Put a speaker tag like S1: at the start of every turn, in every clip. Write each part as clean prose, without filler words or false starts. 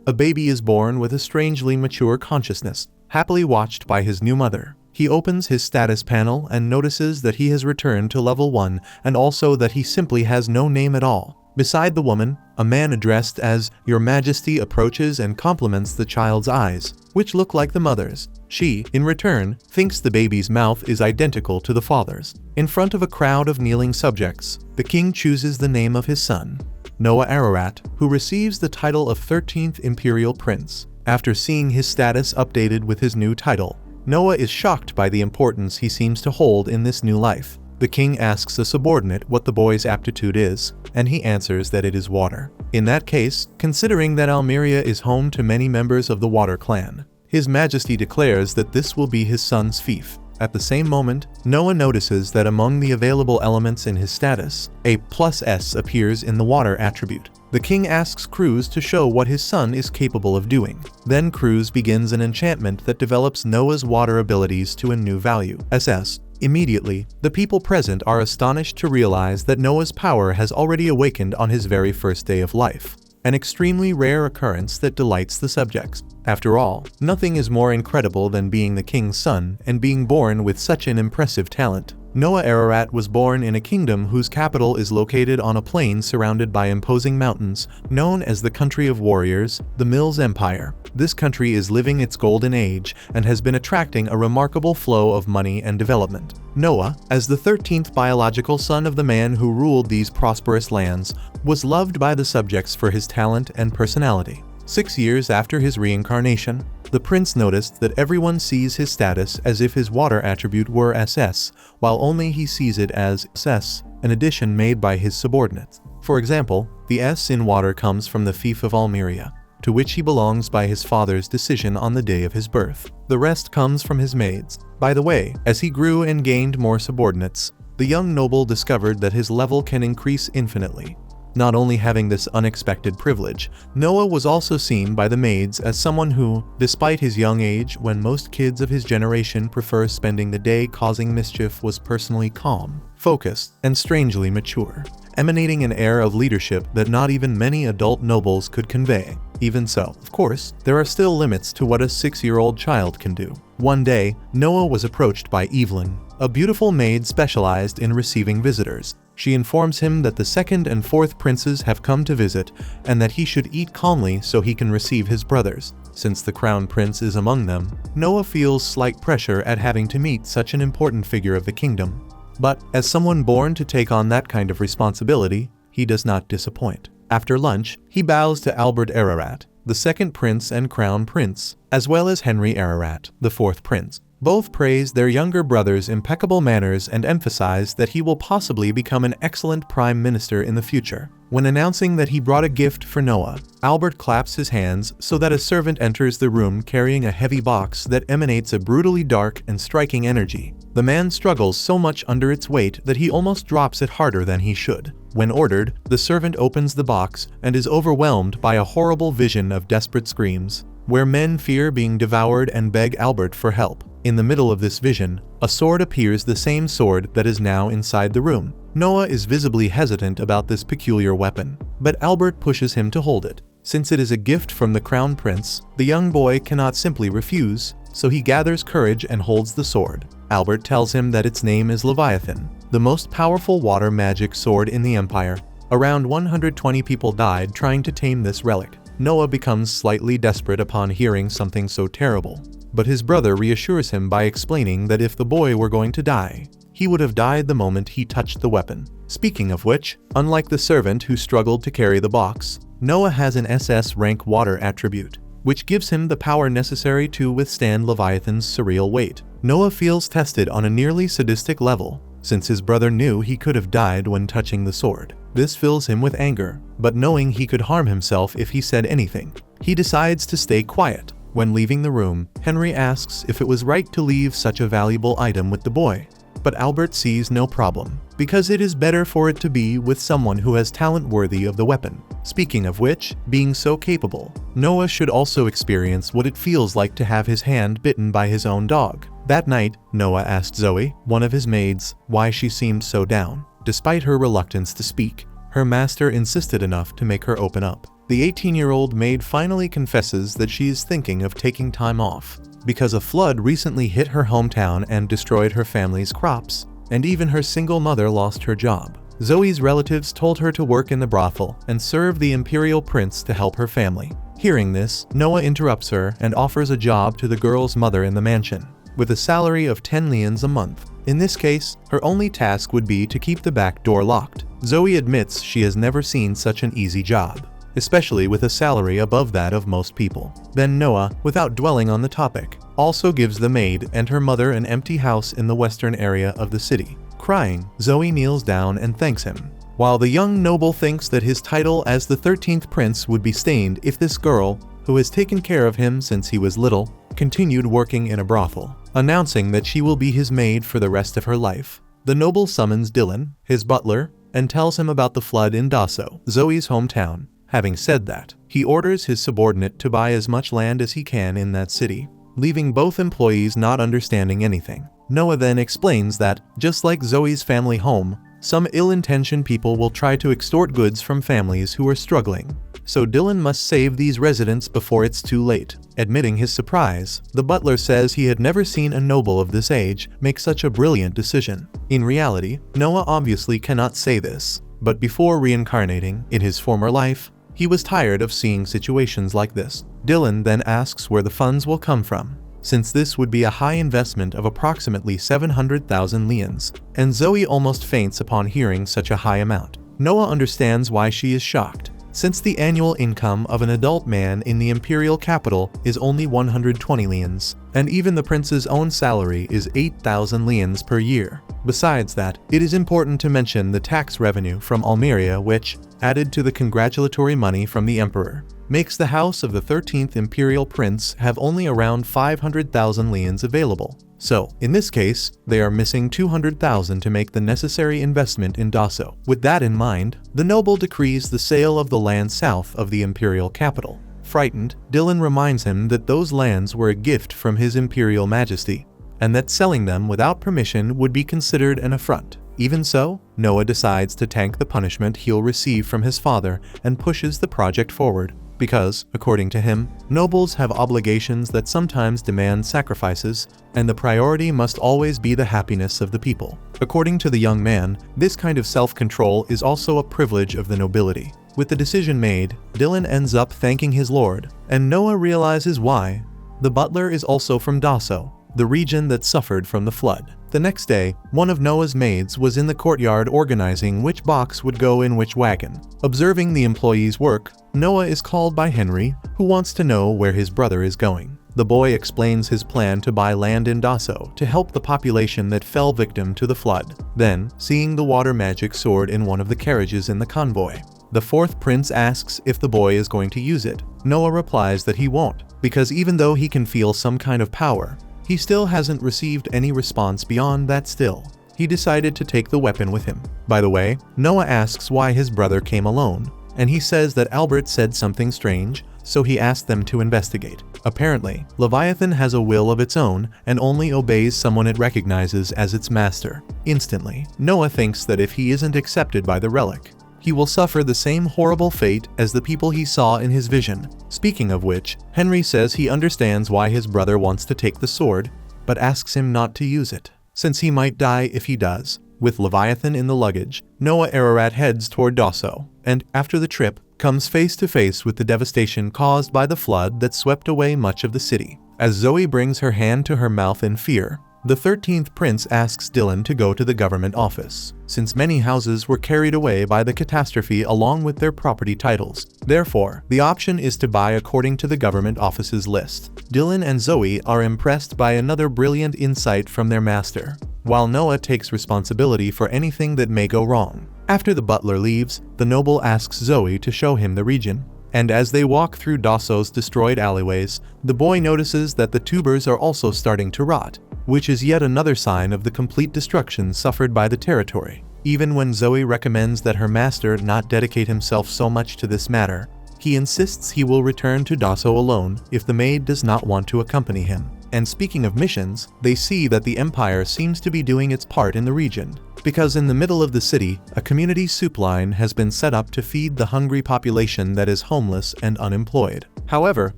S1: a baby is born with a strangely mature consciousness, happily watched by his new mother. He opens his status panel and notices that he has returned to level 1 and also that he simply has no name at all. Beside the woman, a man addressed as Your Majesty approaches and compliments the child's eyes, which look like the mother's. She, in return, thinks the baby's mouth is identical to the father's. In front of a crowd of kneeling subjects, the king chooses the name of his son, Noah Ararat, who receives the title of 13th Imperial Prince. After seeing his status updated with his new title, Noah is shocked by the importance he seems to hold in this new life. The king asks a subordinate what the boy's aptitude is, and he answers that it is water. In that case, considering that Almeria is home to many members of the Water clan, His Majesty declares that this will be his son's fief. At the same moment, Noah notices that among the available elements in his status, a +S appears in the water attribute. The king asks Cruz to show what his son is capable of doing. Then Cruz begins an enchantment that develops Noah's water abilities to a new value, SS. Immediately, the people present are astonished to realize that Noah's power has already awakened on his very first day of life, an extremely rare occurrence that delights the subjects. After all, nothing is more incredible than being the king's son and being born with such an impressive talent. Noah Ararat was born in a kingdom whose capital is located on a plain surrounded by imposing mountains, known as the Country of Warriors, the Mills Empire. This country is living its golden age and has been attracting a remarkable flow of money and development. Noah, as the 13th biological son of the man who ruled these prosperous lands, was loved by the subjects for his talent and personality. 6 years after his reincarnation, the prince noticed that everyone sees his status as if his water attribute were SS, while only he sees it as SS, an addition made by his subordinates. For example, the S in water comes from the fief of Almeria, to which he belongs by his father's decision on the day of his birth. The rest comes from his maids. By the way, as he grew and gained more subordinates, the young noble discovered that his level can increase infinitely. Not only having this unexpected privilege, Noah was also seen by the maids as someone who, despite his young age when most kids of his generation prefer spending the day causing mischief, was personally calm, focused, and strangely mature, emanating an air of leadership that not even many adult nobles could convey. Even so, of course, there are still limits to what a 6-year-old child can do. One day, Noah was approached by Evelyn, a beautiful maid specialized in receiving visitors. She informs him that the 2nd and 4th princes have come to visit and that he should eat calmly so he can receive his brothers. Since the crown prince is among them, Noah feels slight pressure at having to meet such an important figure of the kingdom. But, as someone born to take on that kind of responsibility, he does not disappoint. After lunch, he bows to Albert Ararat, the 2nd prince and crown prince, as well as Henry Ararat, the 4th prince. Both praise their younger brother's impeccable manners and emphasize that he will possibly become an excellent prime minister in the future. When announcing that he brought a gift for Noah, Albert claps his hands so that a servant enters the room carrying a heavy box that emanates a brutally dark and striking energy. The man struggles so much under its weight that he almost drops it harder than he should. When ordered, the servant opens the box and is overwhelmed by a horrible vision of desperate screams, where men fear being devoured and beg Albert for help. In the middle of this vision, a sword appears, the same sword that is now inside the room. Noah is visibly hesitant about this peculiar weapon, but Albert pushes him to hold it. Since it is a gift from the crown prince, the young boy cannot simply refuse, so he gathers courage and holds the sword. Albert tells him that its name is Leviathan, the most powerful water magic sword in the empire. Around 120 people died trying to tame this relic. Noah becomes slightly desperate upon hearing something so terrible, but his brother reassures him by explaining that if the boy were going to die, he would have died the moment he touched the weapon. Speaking of which, unlike the servant who struggled to carry the box, Noah has an SS rank water attribute, which gives him the power necessary to withstand Leviathan's surreal weight. Noah feels tested on a nearly sadistic level, since his brother knew he could have died when touching the sword. This fills him with anger, but knowing he could harm himself if he said anything, he decides to stay quiet. When leaving the room, Henry asks if it was right to leave such a valuable item with the boy, but Albert sees no problem, because it is better for it to be with someone who has talent worthy of the weapon. Speaking of which, being so capable, Noah should also experience what it feels like to have his hand bitten by his own dog. That night, Noah asked Zoe, one of his maids, why she seemed so down. Despite her reluctance to speak, her master insisted enough to make her open up. the 18-year-old maid finally confesses that she is thinking of taking time off because a flood recently hit her hometown and destroyed her family's crops, and even her single mother lost her job. Zoe's relatives told her to work in the brothel and serve the imperial prince to help her family. Hearing this, Noah interrupts her and offers a job to the girl's mother in the mansion, with a salary of 10 lians a month. In this case, her only task would be to keep the back door locked. Zoe admits she has never seen such an easy job, especially with a salary above that of most people. Then Noah, without dwelling on the topic, also gives the maid and her mother an empty house in the western area of the city. Crying, Zoe kneels down and thanks him. While the young noble thinks that his title as the 13th prince would be stained if this girl, who has taken care of him since he was little, continued working in a brothel, announcing that she will be his maid for the rest of her life. The noble summons Dylan, his butler, and tells him about the flood in Daso, Zoe's hometown. Having said that, he orders his subordinate to buy as much land as he can in that city, leaving both employees not understanding anything. Noah then explains that, just like Zoe's family home, some ill-intentioned people will try to extort goods from families who are struggling. So Dylan must save these residents before it's too late. Admitting his surprise, the butler says he had never seen a noble of this age make such a brilliant decision. In reality, Noah obviously cannot say this, but before reincarnating in his former life, he was tired of seeing situations like this. Dylan then asks where the funds will come from, since this would be a high investment of approximately 700,000 lians, and Zoe almost faints upon hearing such a high amount. Noah understands why she is shocked, since the annual income of an adult man in the imperial capital is only 120 lians, and even the prince's own salary is 8,000 lians per year. Besides that, it is important to mention the tax revenue from Almeria which, added to the congratulatory money from the emperor, makes the house of the 13th imperial prince have only around 500,000 lians available. So, in this case, they are missing 200,000 to make the necessary investment in Daso. With that in mind, the noble decrees the sale of the land south of the imperial capital. Frightened, Dylan reminds him that those lands were a gift from his imperial majesty, and that selling them without permission would be considered an affront. Even so, Noah decides to tank the punishment he'll receive from his father and pushes the project forward. Because, according to him, nobles have obligations that sometimes demand sacrifices, and the priority must always be the happiness of the people. According to the young man, this kind of self-control is also a privilege of the nobility. With the decision made, Dylan ends up thanking his lord, and Noah realizes why. The butler is also from Daso, the region that suffered from the flood. The next day, one of Noah's maids was in the courtyard organizing which box would go in which wagon. Observing the employee's work, Noah is called by Henry, who wants to know where his brother is going. The boy explains his plan to buy land in Daso to help the population that fell victim to the flood. Then, seeing the water magic sword in one of the carriages in the convoy, the fourth prince asks if the boy is going to use it. Noah replies that he won't, because even though he can feel some kind of power, he still hasn't received any response beyond that still. He decided to take the weapon with him. By the way, Noah asks why his brother came alone, and he says that Albert said something strange, so he asked them to investigate. Apparently, Leviathan has a will of its own and only obeys someone it recognizes as its master. Instantly, Noah thinks that if he isn't accepted by the relic, he will suffer the same horrible fate as the people he saw in his vision. Speaking of which, Henry says he understands why his brother wants to take the sword, but asks him not to use it, since he might die if he does. With Leviathan in the luggage, Noah Ararat heads toward Daso, and, after the trip, comes face to face with the devastation caused by the flood that swept away much of the city. As Zoe brings her hand to her mouth in fear, the 13th prince asks Dylan to go to the government office, since many houses were carried away by the catastrophe along with their property titles. Therefore, the option is to buy according to the government office's list. Dylan and Zoe are impressed by another brilliant insight from their master, while Noah takes responsibility for anything that may go wrong. After the butler leaves, the noble asks Zoe to show him the region, and as they walk through Daso's destroyed alleyways, the boy notices that the tubers are also starting to rot, which is yet another sign of the complete destruction suffered by the territory. Even when Zoe recommends that her master not dedicate himself so much to this matter, he insists he will return to Daso alone if the maid does not want to accompany him. And speaking of missions, they see that the Empire seems to be doing its part in the region, because in the middle of the city, a community soup line has been set up to feed the hungry population that is homeless and unemployed. However,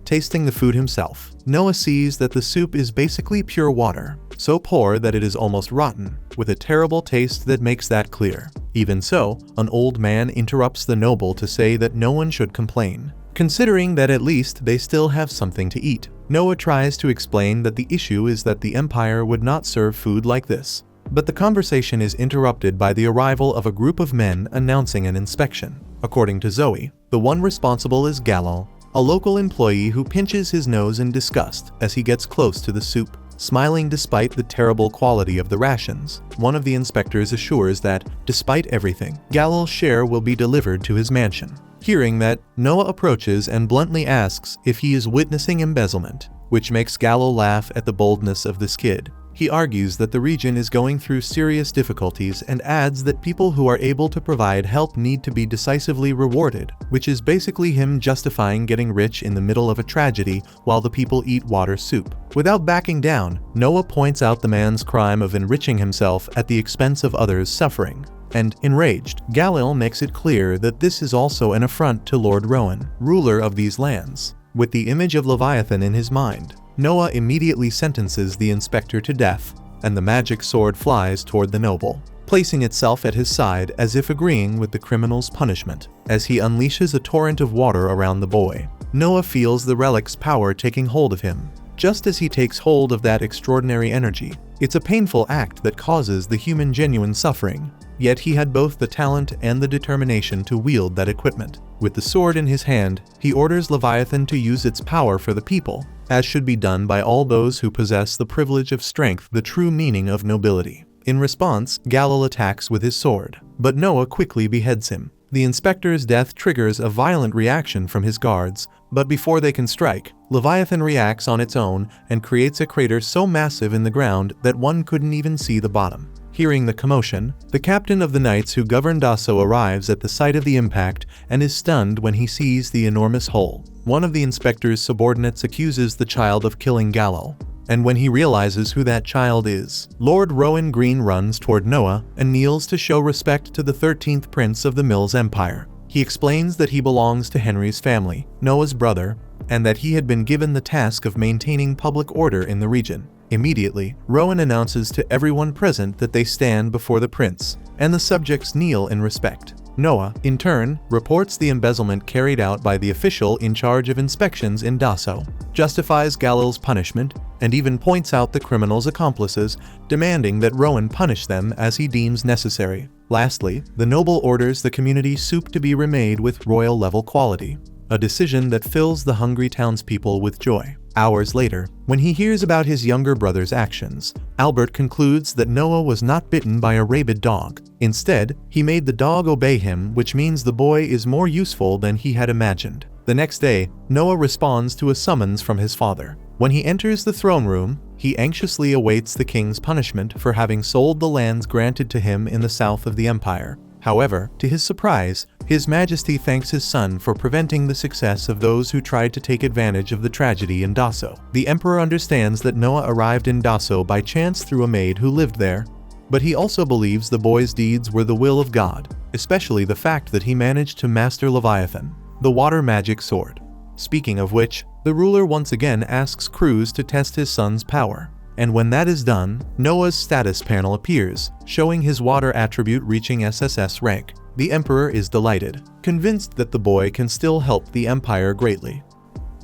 S1: tasting the food himself, Noah sees that the soup is basically pure water, so poor that it is almost rotten, with a terrible taste that makes that clear. Even so, an old man interrupts the noble to say that no one should complain, considering that at least they still have something to eat. Noah tries to explain that the issue is that the empire would not serve food like this. But the conversation is interrupted by the arrival of a group of men announcing an inspection. According to Zoe, the one responsible is Galal, a local employee who pinches his nose in disgust as he gets close to the soup. Smiling despite the terrible quality of the rations, one of the inspectors assures that, despite everything, Galal's share will be delivered to his mansion. Hearing that, Noah approaches and bluntly asks if he is witnessing embezzlement, which makes Galal laugh at the boldness of this kid. He argues that the region is going through serious difficulties and adds that people who are able to provide help need to be decisively rewarded, which is basically him justifying getting rich in the middle of a tragedy while the people eat water soup. Without backing down, Noah points out the man's crime of enriching himself at the expense of others' suffering. And, enraged, Galal makes it clear that this is also an affront to Lord Rowan, ruler of these lands. With the image of Leviathan in his mind, Noah immediately sentences the inspector to death, and the magic sword flies toward the noble, placing itself at his side as if agreeing with the criminal's punishment. As he unleashes a torrent of water around the boy, Noah feels the relic's power taking hold of him. Just as he takes hold of that extraordinary energy, it's a painful act that causes the human genuine suffering. Yet he had both the talent and the determination to wield that equipment. With the sword in his hand, he orders Leviathan to use its power for the people, as should be done by all those who possess the privilege of strength, the true meaning of nobility. In response, Galal attacks with his sword, but Noah quickly beheads him. The inspector's death triggers a violent reaction from his guards, but before they can strike, Leviathan reacts on its own and creates a crater so massive in the ground that one couldn't even see the bottom. Hearing the commotion, the captain of the knights who govern Daso arrives at the site of the impact and is stunned when he sees the enormous hole. One of the inspector's subordinates accuses the child of killing Galal, and when he realizes who that child is, Lord Rowan Green runs toward Noah and kneels to show respect to the 13th prince of the Mills Empire. He explains that he belongs to Henry's family, Noah's brother, and that he had been given the task of maintaining public order in the region. Immediately, Rowan announces to everyone present that they stand before the prince, and the subjects kneel in respect. Noah, in turn, reports the embezzlement carried out by the official in charge of inspections in Daso, justifies Galal's punishment, and even points out the criminal's accomplices, demanding that Rowan punish them as he deems necessary. Lastly, the noble orders the community soup to be remade with royal-level quality, a decision that fills the hungry townspeople with joy. Hours later, when he hears about his younger brother's actions, Albert concludes that Noah was not bitten by a rabid dog. Instead, he made the dog obey him, which means the boy is more useful than he had imagined. The next day, Noah responds to a summons from his father. When he enters the throne room, he anxiously awaits the king's punishment for having sold the lands granted to him in the south of the empire. However, to his surprise, His Majesty thanks his son for preventing the success of those who tried to take advantage of the tragedy in Daso. The emperor understands that Noah arrived in Daso by chance through a maid who lived there, but he also believes the boy's deeds were the will of God, especially the fact that he managed to master Leviathan, the water magic sword. Speaking of which, the ruler once again asks Cruz to test his son's power. And when that is done, Noah's status panel appears, showing his water attribute reaching SSS rank. The emperor is delighted, convinced that the boy can still help the empire greatly.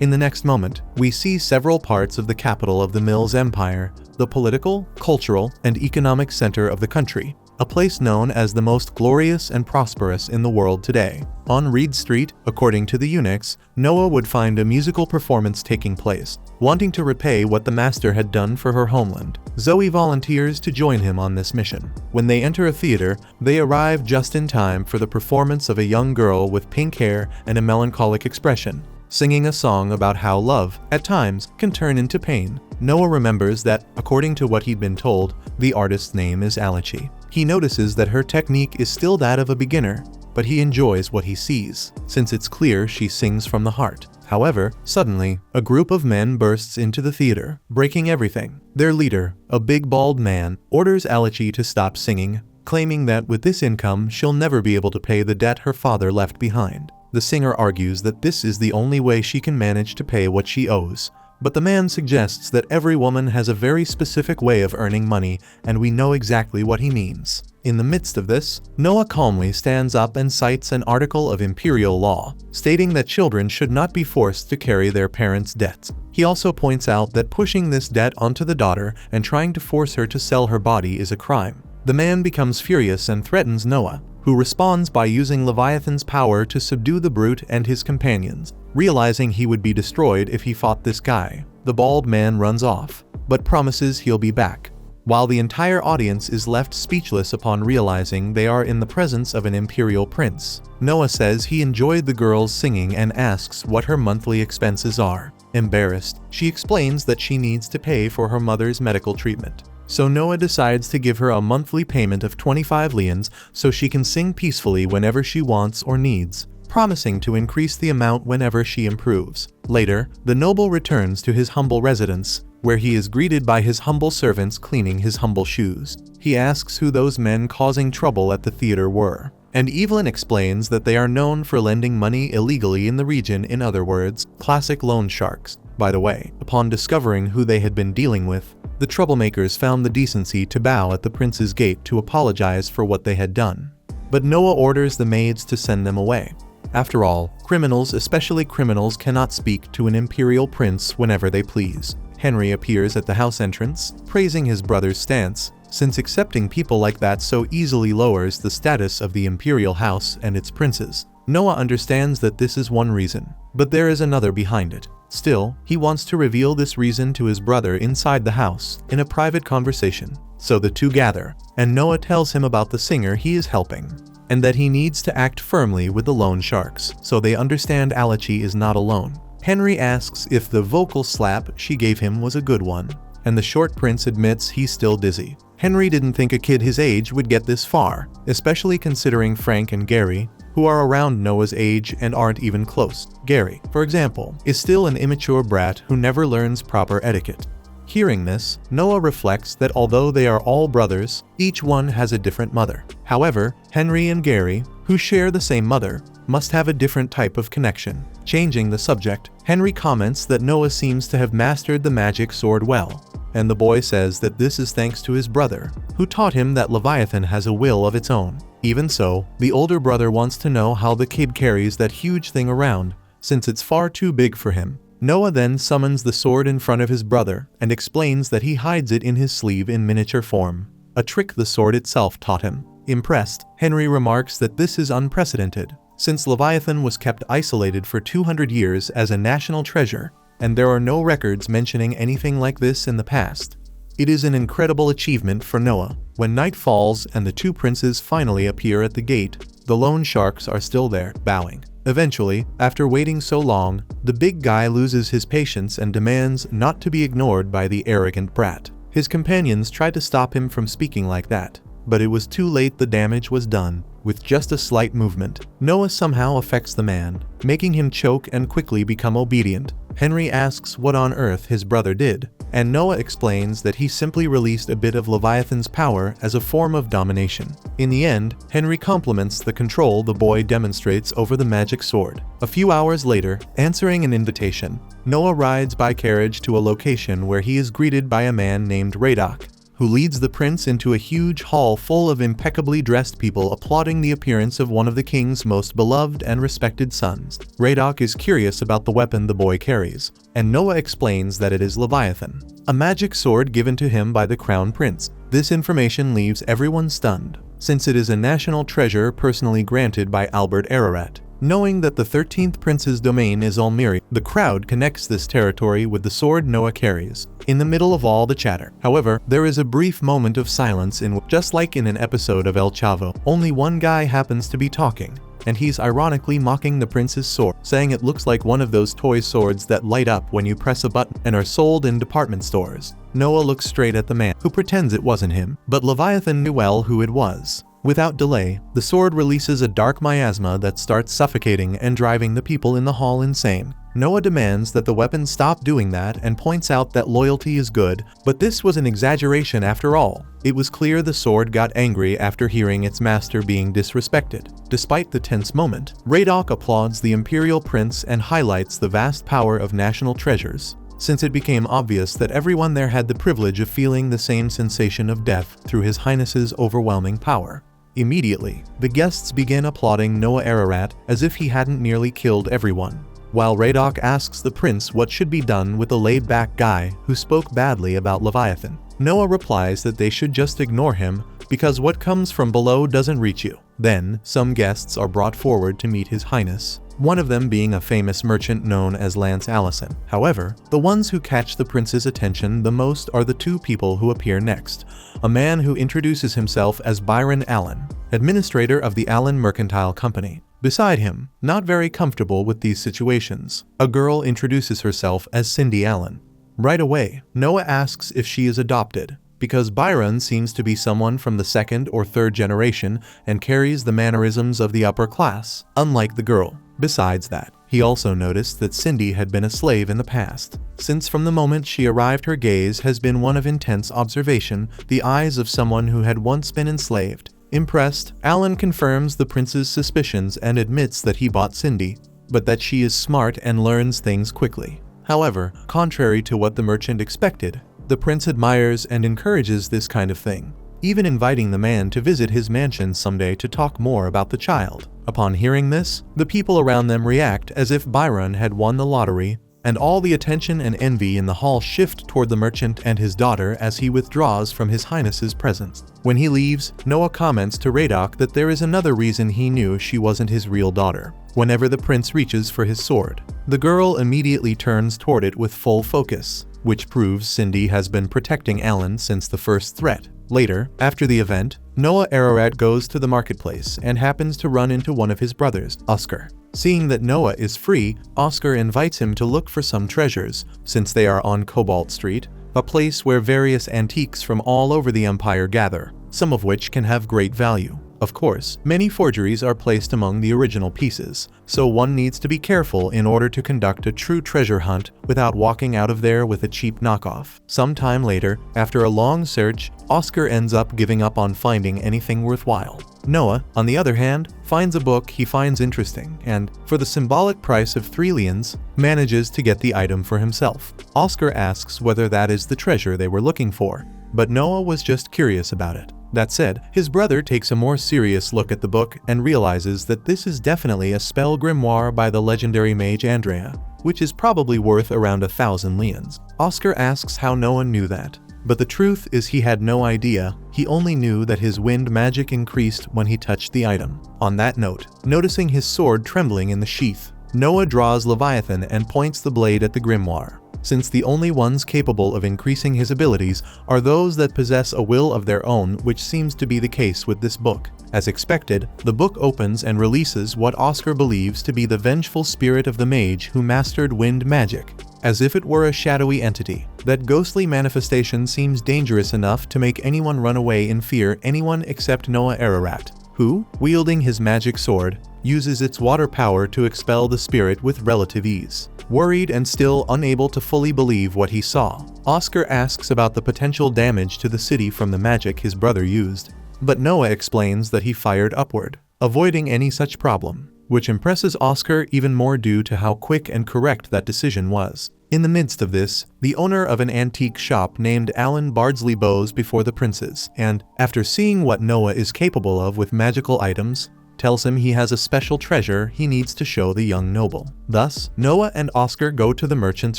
S1: In the next moment, we see several parts of the capital of the Mills Empire, the political, cultural, and economic center of the country, a place known as the most glorious and prosperous in the world today. On Reed Street, according to the eunuchs, Noah would find a musical performance taking place. Wanting to repay what the master had done for her homeland, Zoe volunteers to join him on this mission. When they enter a theater, they arrive just in time for the performance of a young girl with pink hair and a melancholic expression, singing a song about how love, at times, can turn into pain. Noah remembers that, according to what he'd been told, the artist's name is Asahi. He notices that her technique is still that of a beginner, but he enjoys what he sees, since it's clear she sings from the heart. However, suddenly, a group of men bursts into the theater, breaking everything. Their leader, a big bald man, orders Asahi to stop singing, claiming that with this income she'll never be able to pay the debt her father left behind. The singer argues that this is the only way she can manage to pay what she owes. But the man suggests that every woman has a very specific way of earning money, and we know exactly what he means. In the midst of this, Noah calmly stands up and cites an article of imperial law, stating that children should not be forced to carry their parents' debts. He also points out that pushing this debt onto the daughter and trying to force her to sell her body is a crime. The man becomes furious and threatens Noah, who responds by using Leviathan's power to subdue the brute and his companions. Realizing he would be destroyed if he fought this guy, the bald man runs off, but promises he'll be back. While the entire audience is left speechless upon realizing they are in the presence of an imperial prince, Noah says he enjoyed the girl's singing and asks what her monthly expenses are. Embarrassed, she explains that she needs to pay for her mother's medical treatment. So Noah decides to give her a monthly payment of 25 lians so she can sing peacefully whenever she wants or needs, promising to increase the amount whenever she improves. Later, the noble returns to his humble residence, where he is greeted by his humble servants cleaning his humble shoes. He asks who those men causing trouble at the theater were, and Evelyn explains that they are known for lending money illegally in the region, in other words, classic loan sharks. By the way, upon discovering who they had been dealing with, the troublemakers found the decency to bow at the prince's gate to apologize for what they had done. But Noah orders the maids to send them away. After all, criminals, especially criminals, cannot speak to an imperial prince whenever they please. Henry appears at the house entrance, praising his brother's stance, since accepting people like that so easily lowers the status of the imperial house and its princes. Noah understands that this is one reason, but there is another behind it. Still, he wants to reveal this reason to his brother inside the house, in a private conversation. So the two gather, and Noah tells him about the singer he is helping, and that he needs to act firmly with the loan sharks, so they understand Alachi is not alone. Henry asks if the vocal slap she gave him was a good one, and the short prince admits he's still dizzy. Henry didn't think a kid his age would get this far, especially considering Frank and Gary, who are around Noah's age and aren't even close. Gary, for example, is still an immature brat who never learns proper etiquette. Hearing this, Noah reflects that although they are all brothers, each one has a different mother. However, Henry and Gary, who share the same mother, must have a different type of connection. Changing the subject, Henry comments that Noah seems to have mastered the magic sword well, and the boy says that this is thanks to his brother, who taught him that Leviathan has a will of its own. Even so, the older brother wants to know how the kid carries that huge thing around, since it's far too big for him. Noah then summons the sword in front of his brother and explains that he hides it in his sleeve in miniature form, a trick the sword itself taught him. Impressed, Henry remarks that this is unprecedented, since Leviathan was kept isolated for 200 years as a national treasure, and there are no records mentioning anything like this in the past. It is an incredible achievement for Noah. When night falls and the two princes finally appear at the gate, the loan sharks are still there, bowing. Eventually, after waiting so long, the big guy loses his patience and demands not to be ignored by the arrogant brat. His companions try to stop him from speaking like that, but it was too late. The damage was done. With just a slight movement, Noah somehow affects the man, making him choke and quickly become obedient. Henry asks what on earth his brother did, and Noah explains that he simply released a bit of Leviathan's power as a form of domination. In the end, Henry compliments the control the boy demonstrates over the magic sword. A few hours later, answering an invitation, Noah rides by carriage to a location where he is greeted by a man named Radok, who leads the prince into a huge hall full of impeccably dressed people applauding the appearance of one of the king's most beloved and respected sons. Radok is curious about the weapon the boy carries, and Noah explains that it is Leviathan, a magic sword given to him by the crown prince. This information leaves everyone stunned, since it is a national treasure personally granted by Albert Ararat. Knowing that the 13th prince's domain is Almiri, the crowd connects this territory with the sword Noah carries. In the middle of all the chatter, however, there is a brief moment of silence just like in an episode of El Chavo, only one guy happens to be talking, and he's ironically mocking the prince's sword, saying it looks like one of those toy swords that light up when you press a button and are sold in department stores. Noah looks straight at the man, who pretends it wasn't him, but Leviathan knew well who it was. Without delay, the sword releases a dark miasma that starts suffocating and driving the people in the hall insane. Noah demands that the weapon stop doing that and points out that loyalty is good, but this was an exaggeration after all. It was clear the sword got angry after hearing its master being disrespected. Despite the tense moment, Radok applauds the Imperial Prince and highlights the vast power of national treasures, since it became obvious that everyone there had the privilege of feeling the same sensation of death through His Highness's overwhelming power. Immediately, the guests begin applauding Noah Ararat as if he hadn't nearly killed everyone, while Radok asks the prince what should be done with the laid-back guy who spoke badly about Leviathan. Noah replies that they should just ignore him because what comes from below doesn't reach you. Then, some guests are brought forward to meet His Highness, one of them being a famous merchant known as Lance Allison. However, the ones who catch the prince's attention the most are the two people who appear next. A man who introduces himself as Byron Allen, administrator of the Allen Mercantile Company. Beside him, not very comfortable with these situations, a girl introduces herself as Cindy Allen. Right away, Noah asks if she is adopted, because Byron seems to be someone from the second or third generation and carries the mannerisms of the upper class, unlike the girl. Besides that, he also noticed that Cindy had been a slave in the past, since from the moment she arrived her gaze has been one of intense observation, the eyes of someone who had once been enslaved. Impressed, Allen confirms the prince's suspicions and admits that he bought Cindy, but that she is smart and learns things quickly. However, contrary to what the merchant expected, the prince admires and encourages this kind of thing, even inviting the man to visit his mansion someday to talk more about the child. Upon hearing this, the people around them react as if Byron had won the lottery, and all the attention and envy in the hall shift toward the merchant and his daughter as he withdraws from His Highness's presence. When he leaves, Noah comments to Radok that there is another reason he knew she wasn't his real daughter. Whenever the prince reaches for his sword, the girl immediately turns toward it with full focus, which proves Cindy has been protecting Allen since the first threat. Later, after the event, Noah Ararat goes to the marketplace and happens to run into one of his brothers, Oscar. Seeing that Noah is free, Oscar invites him to look for some treasures, since they are on Cobalt Street, a place where various antiques from all over the Empire gather, some of which can have great value. Of course, many forgeries are placed among the original pieces, so one needs to be careful in order to conduct a true treasure hunt without walking out of there with a cheap knockoff. Sometime later, after a long search, Oscar ends up giving up on finding anything worthwhile. Noah, on the other hand, finds a book he finds interesting and, for the symbolic price of 3 lians, manages to get the item for himself. Oscar asks whether that is the treasure they were looking for, but Noah was just curious about it. That said, his brother takes a more serious look at the book and realizes that this is definitely a spell grimoire by the legendary mage Andrea, which is probably worth around 1,000 lians. Oscar asks how Noah knew that, but the truth is he had no idea. He only knew that his wind magic increased when he touched the item. On that note, noticing his sword trembling in the sheath, Noah draws Leviathan and points the blade at the grimoire, since the only ones capable of increasing his abilities are those that possess a will of their own, which seems to be the case with this book. As expected, the book opens and releases what Oscar believes to be the vengeful spirit of the mage who mastered wind magic. As if it were a shadowy entity, that ghostly manifestation seems dangerous enough to make anyone run away in fear, anyone except Noah Ararat, who, wielding his magic sword, uses its water power to expel the spirit with relative ease. Worried and still unable to fully believe what he saw, Oscar asks about the potential damage to the city from the magic his brother used, but Noah explains that he fired upward, avoiding any such problem, which impresses Oscar even more due to how quick and correct that decision was. In the midst of this, the owner of an antique shop named Alan Bardsley bows before the princes, and, after seeing what Noah is capable of with magical items, tells him he has a special treasure he needs to show the young noble. Thus, Noah and Oscar go to the merchant's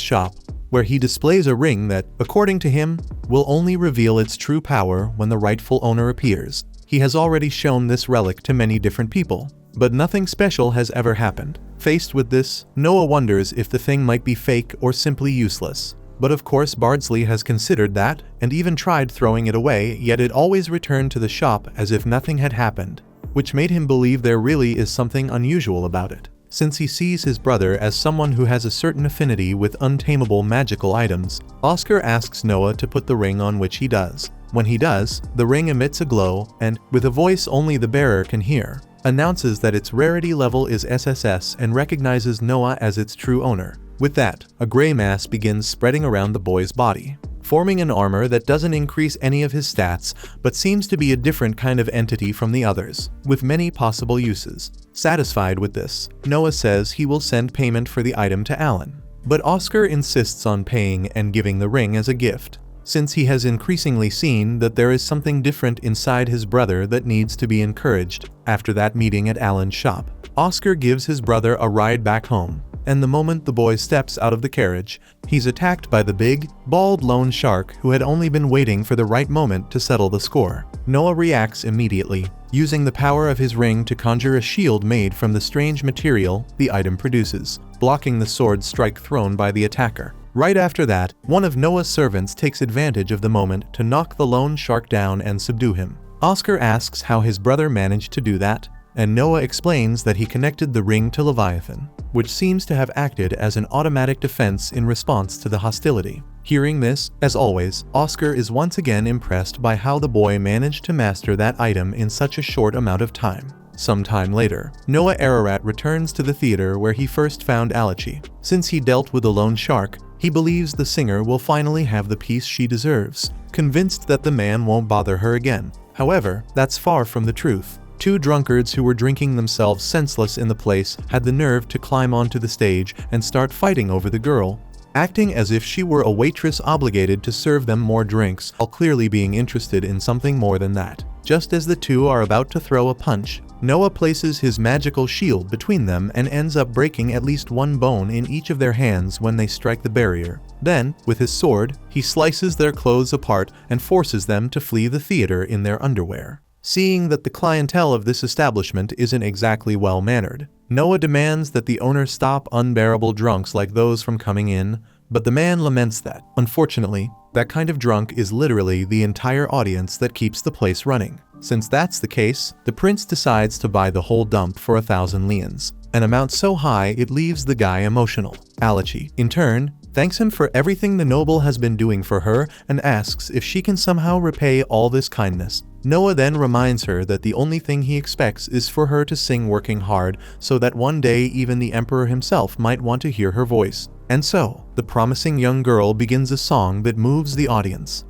S1: shop, where he displays a ring that, according to him, will only reveal its true power when the rightful owner appears. He has already shown this relic to many different people, but nothing special has ever happened. Faced with this, Noah wonders if the thing might be fake or simply useless. But of course Bardsley has considered that, and even tried throwing it away, yet it always returned to the shop as if nothing had happened, which made him believe there really is something unusual about it. Since he sees his brother as someone who has a certain affinity with untamable magical items, Oscar asks Noah to put the ring on, which he does. When he does, the ring emits a glow and, with a voice only the bearer can hear, announces that its rarity level is SSS and recognizes Noah as its true owner. With that, a gray mass begins spreading around the boy's body, forming an armor that doesn't increase any of his stats, but seems to be a different kind of entity from the others, with many possible uses. Satisfied with this, Noah says he will send payment for the item to Alan. But Oscar insists on paying and giving the ring as a gift, since he has increasingly seen that there is something different inside his brother that needs to be encouraged. After that meeting at Alan's shop, Oscar gives his brother a ride back home, and the moment the boy steps out of the carriage, he's attacked by the big, bald lone shark who had only been waiting for the right moment to settle the score. Noah reacts immediately, using the power of his ring to conjure a shield made from the strange material the item produces, blocking the sword strike thrown by the attacker. Right after that, one of Noah's servants takes advantage of the moment to knock the lone shark down and subdue him. Oscar asks how his brother managed to do that, and Noah explains that he connected the ring to Leviathan, which seems to have acted as an automatic defense in response to the hostility. Hearing this, as always, Oscar is once again impressed by how the boy managed to master that item in such a short amount of time. Sometime later, Noah Ararat returns to the theater where he first found Asahi. Since he dealt with the lone shark, he believes the singer will finally have the peace she deserves, convinced that the man won't bother her again. However, that's far from the truth. Two drunkards who were drinking themselves senseless in the place had the nerve to climb onto the stage and start fighting over the girl, acting as if she were a waitress obligated to serve them more drinks, while clearly being interested in something more than that. Just as the two are about to throw a punch, Noah places his magical shield between them and ends up breaking at least one bone in each of their hands when they strike the barrier. Then, with his sword, he slices their clothes apart and forces them to flee the theater in their underwear. Seeing that the clientele of this establishment isn't exactly well-mannered, Noah demands that the owner stop unbearable drunks like those from coming in, but the man laments that, unfortunately, that kind of drunk is literally the entire audience that keeps the place running. Since that's the case, the prince decides to buy the whole dump for 1,000 lians, an amount so high it leaves the guy emotional. Asahi, in turn, thanks him for everything the noble has been doing for her and asks if she can somehow repay all this kindness. Noah then reminds her that the only thing he expects is for her to sing working hard so that one day even the emperor himself might want to hear her voice. And so, the promising young girl begins a song that moves the audience.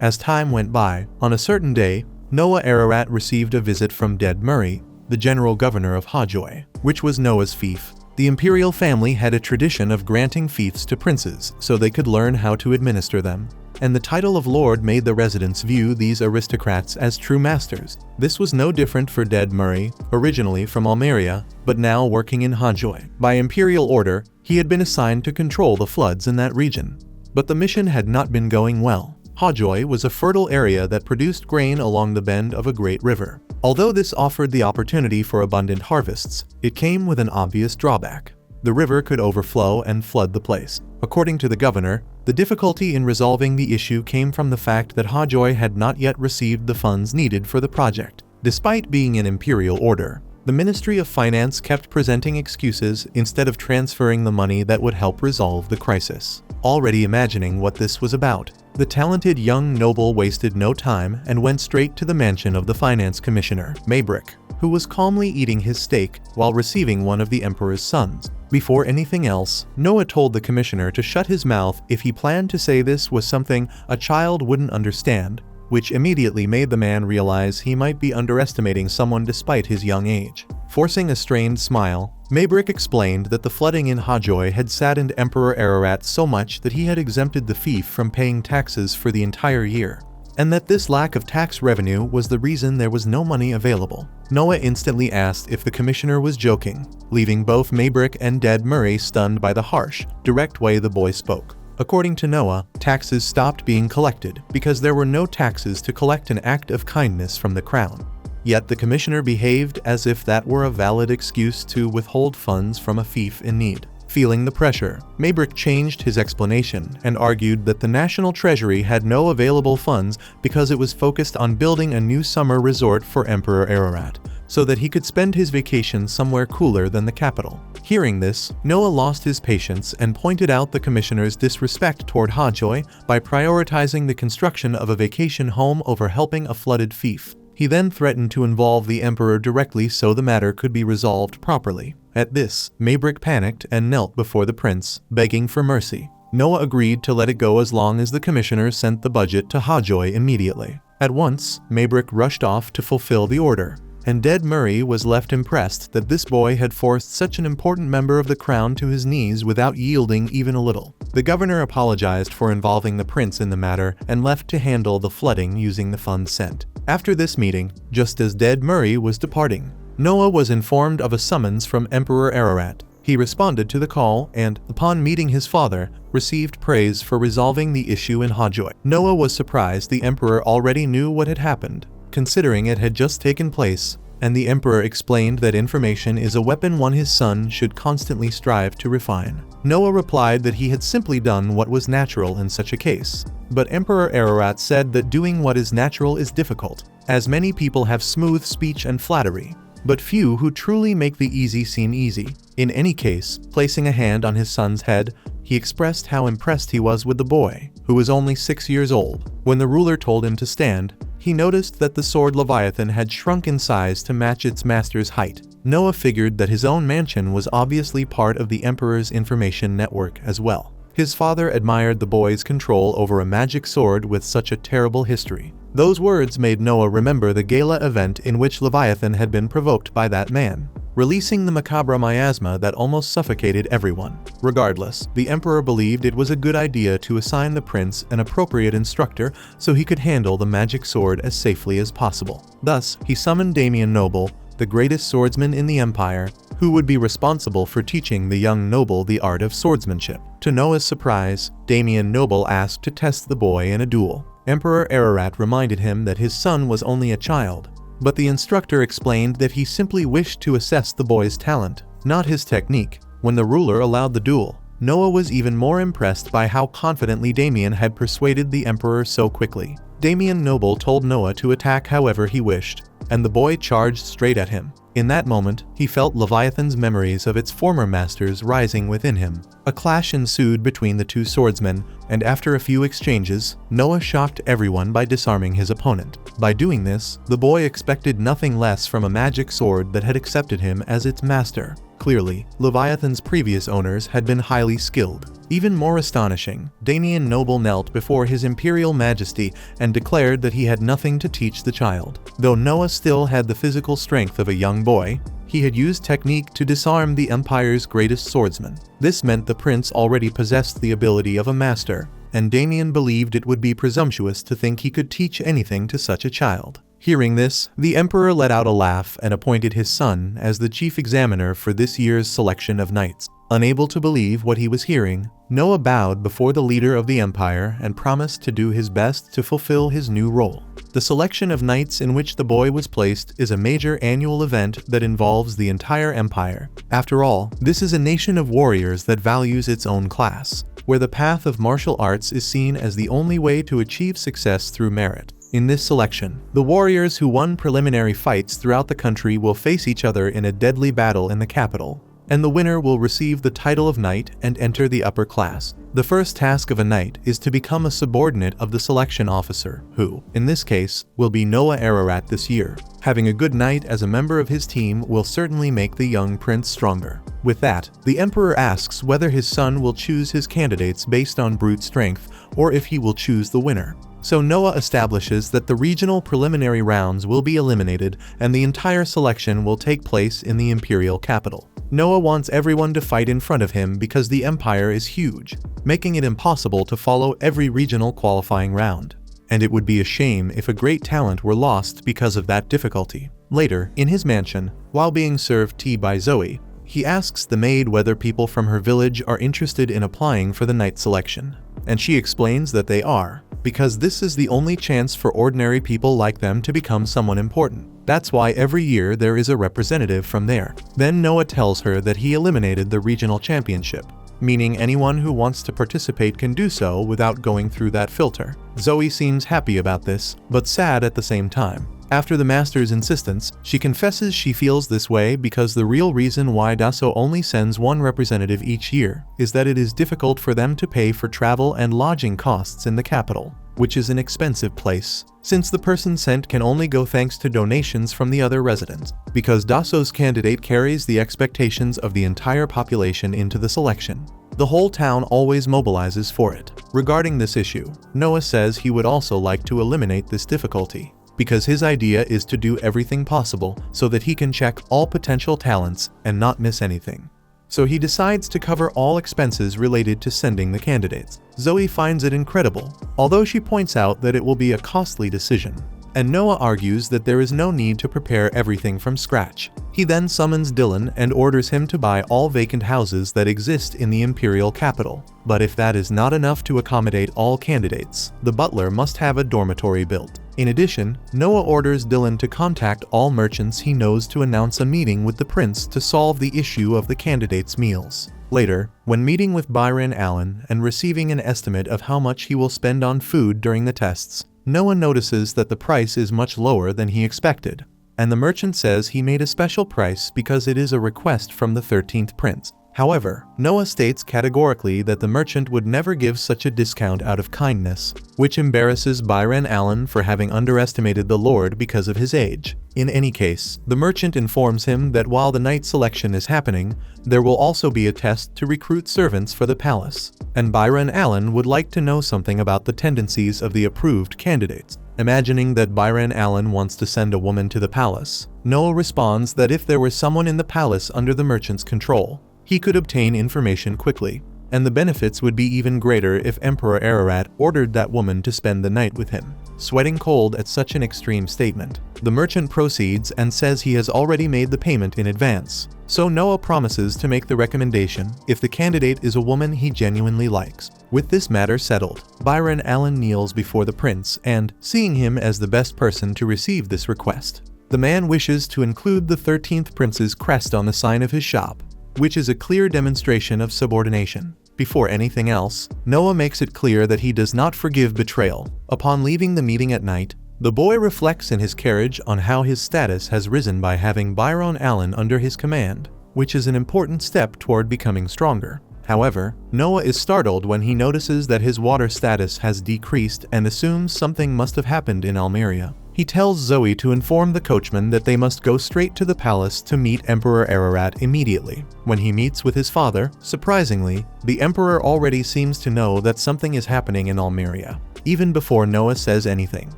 S1: As time went by, on a certain day, Noah Ararat received a visit from Dead Murray, the general governor of Hajoy, which was Noah's fief. The imperial family had a tradition of granting fiefs to princes so they could learn how to administer them, and the title of lord made the residents view these aristocrats as true masters. This was no different for Dead Murray, originally from Almeria, but now working in Hajoy. By imperial order, he had been assigned to control the floods in that region. But the mission had not been going well. Hajoy was a fertile area that produced grain along the bend of a great river. Although this offered the opportunity for abundant harvests, it came with an obvious drawback. The river could overflow and flood the place. According to the governor, the difficulty in resolving the issue came from the fact that Hajoy had not yet received the funds needed for the project. Despite being an imperial order, the Ministry of Finance kept presenting excuses instead of transferring the money that would help resolve the crisis. Already imagining what this was about, the talented young noble wasted no time and went straight to the mansion of the finance commissioner, Maybrick, who was calmly eating his steak while receiving one of the emperor's sons. Before anything else, Noah told the commissioner to shut his mouth if he planned to say this was something a child wouldn't understand, which immediately made the man realize he might be underestimating someone despite his young age. Forcing a strained smile, Maybrick explained that the flooding in Hajoy had saddened Emperor Ararat so much that he had exempted the fief from paying taxes for the entire year, and that this lack of tax revenue was the reason there was no money available. Noah instantly asked if the commissioner was joking, leaving both Maybrick and Dead Murray stunned by the harsh, direct way the boy spoke. According to Noah, taxes stopped being collected because there were no taxes to collect, an act of kindness from the crown. Yet the commissioner behaved as if that were a valid excuse to withhold funds from a fief in need. Feeling the pressure, Maybrick changed his explanation and argued that the national treasury had no available funds because it was focused on building a new summer resort for Emperor Ararat, so that he could spend his vacation somewhere cooler than the capital. Hearing this, Noah lost his patience and pointed out the commissioner's disrespect toward Hajoy by prioritizing the construction of a vacation home over helping a flooded fief. He then threatened to involve the emperor directly so the matter could be resolved properly. At this, Maybrick panicked and knelt before the prince, begging for mercy. Noah agreed to let it go as long as the commissioner sent the budget to Hajoy immediately. At once, Maybrick rushed off to fulfill the order, and Dead Murray was left impressed that this boy had forced such an important member of the crown to his knees without yielding even a little. The governor apologized for involving the prince in the matter and left to handle the flooding using the funds sent. After this meeting, just as Dead Murray was departing, Noah was informed of a summons from Emperor Ararat. He responded to the call and, upon meeting his father, received praise for resolving the issue in Hajoy. Noah was surprised the emperor already knew what had happened, considering it had just taken place, and the emperor explained that information is a weapon one his son should constantly strive to refine. Noah replied that he had simply done what was natural in such a case. But Emperor Ararat said that doing what is natural is difficult, as many people have smooth speech and flattery, but few who truly make the easy seem easy. In any case, placing a hand on his son's head, he expressed how impressed he was with the boy, who was only 6 years old. When the ruler told him to stand, he noticed that the sword Leviathan had shrunk in size to match its master's height. Noah figured that his own mansion was obviously part of the emperor's information network as well. His father admired the boy's control over a magic sword with such a terrible history. Those words made Noah remember the gala event in which Leviathan had been provoked by that man, releasing the macabre miasma that almost suffocated everyone. Regardless, the emperor believed it was a good idea to assign the prince an appropriate instructor so he could handle the magic sword as safely as possible. Thus, he summoned Damian Noble, the greatest swordsman in the empire, who would be responsible for teaching the young noble the art of swordsmanship. To Noah's surprise, Damian Noble asked to test the boy in a duel. Emperor Ararat reminded him that his son was only a child, but the instructor explained that he simply wished to assess the boy's talent, not his technique. When the ruler allowed the duel, Noah was even more impressed by how confidently Damian had persuaded the emperor so quickly. Damian Noble told Noah to attack however he wished, and the boy charged straight at him. In that moment, he felt Leviathan's memories of its former masters rising within him. A clash ensued between the two swordsmen, and after a few exchanges, Noah shocked everyone by disarming his opponent. By doing this, the boy expected nothing less from a magic sword that had accepted him as its master. Clearly, Leviathan's previous owners had been highly skilled. Even more astonishing, Damian Noble knelt before his imperial majesty and declared that he had nothing to teach the child. Though Noah still had the physical strength of a young boy, he had used technique to disarm the empire's greatest swordsman. This meant the prince already possessed the ability of a master, and Damian believed it would be presumptuous to think he could teach anything to such a child. Hearing this, the emperor let out a laugh and appointed his son as the chief examiner for this year's selection of knights. Unable to believe what he was hearing, Noah bowed before the leader of the empire and promised to do his best to fulfill his new role. The selection of knights in which the boy was placed is a major annual event that involves the entire empire. After all, this is a nation of warriors that values its own class, where the path of martial arts is seen as the only way to achieve success through merit. In this selection, the warriors who won preliminary fights throughout the country will face each other in a deadly battle in the capital, and the winner will receive the title of knight and enter the upper class. The first task of a knight is to become a subordinate of the selection officer, who, in this case, will be Noah Ararat this year. Having a good knight as a member of his team will certainly make the young prince stronger. With that, the emperor asks whether his son will choose his candidates based on brute strength or if he will choose the winner. So Noah establishes that the regional preliminary rounds will be eliminated and the entire selection will take place in the imperial capital. Noah wants everyone to fight in front of him because the empire is huge, making it impossible to follow every regional qualifying round. And it would be a shame if a great talent were lost because of that difficulty. Later, in his mansion, while being served tea by Zoe, he asks the maid whether people from her village are interested in applying for the knight selection. And she explains that they are, because this is the only chance for ordinary people like them to become someone important. That's why every year there is a representative from there. Then Noah tells her that he eliminated the regional championship, meaning anyone who wants to participate can do so without going through that filter. Zoe seems happy about this, but sad at the same time. After the master's insistence, she confesses she feels this way because the real reason why Dassault only sends one representative each year is that it is difficult for them to pay for travel and lodging costs in the capital. which is an expensive place, since the person sent can only go thanks to donations from the other residents, because Daso's candidate carries the expectations of the entire population into the selection. The whole town always mobilizes for it. Regarding this issue, Noah says he would also like to eliminate this difficulty, because his idea is to do everything possible so that he can check all potential talents and not miss anything. So he decides to cover all expenses related to sending the candidates. Zoe finds it incredible, although she points out that it will be a costly decision. And Noah argues that there is no need to prepare everything from scratch. He then summons Dylan and orders him to buy all vacant houses that exist in the imperial capital. But if that is not enough to accommodate all candidates, the butler must have a dormitory built. In addition, Noah orders Dylan to contact all merchants he knows to announce a meeting with the prince to solve the issue of the candidates' meals. Later, when meeting with Byron Allen and receiving an estimate of how much he will spend on food during the tests, Noah notices that the price is much lower than he expected, and the merchant says he made a special price because it is a request from the 13th prince. However, Noah states categorically that the merchant would never give such a discount out of kindness, which embarrasses Byron Allen for having underestimated the Lord because of his age. In any case, the merchant informs him that while the night selection is happening, there will also be a test to recruit servants for the palace, and Byron Allen would like to know something about the tendencies of the approved candidates. Imagining that Byron Allen wants to send a woman to the palace, Noah responds that if there was someone in the palace under the merchant's control, he could obtain information quickly, and the benefits would be even greater if Emperor Ararat ordered that woman to spend the night with him. Sweating cold at such an extreme statement, the merchant proceeds and says he has already made the payment in advance, so Noah promises to make the recommendation if the candidate is a woman he genuinely likes. With this matter settled, Byron Allen kneels before the prince and, seeing him as the best person to receive this request, the man wishes to include the 13th prince's crest on the sign of his shop, which is a clear demonstration of subordination. Before anything else, Noah makes it clear that he does not forgive betrayal. Upon leaving the meeting at night, the boy reflects in his carriage on how his status has risen by having Byron Allen under his command, which is an important step toward becoming stronger. However, Noah is startled when he notices that his water status has decreased and assumes something must have happened in Almeria. He tells Zoe to inform the coachman that they must go straight to the palace to meet Emperor Ararat immediately. When he meets with his father, surprisingly, the emperor already seems to know that something is happening in Almeria, even before Noah says anything.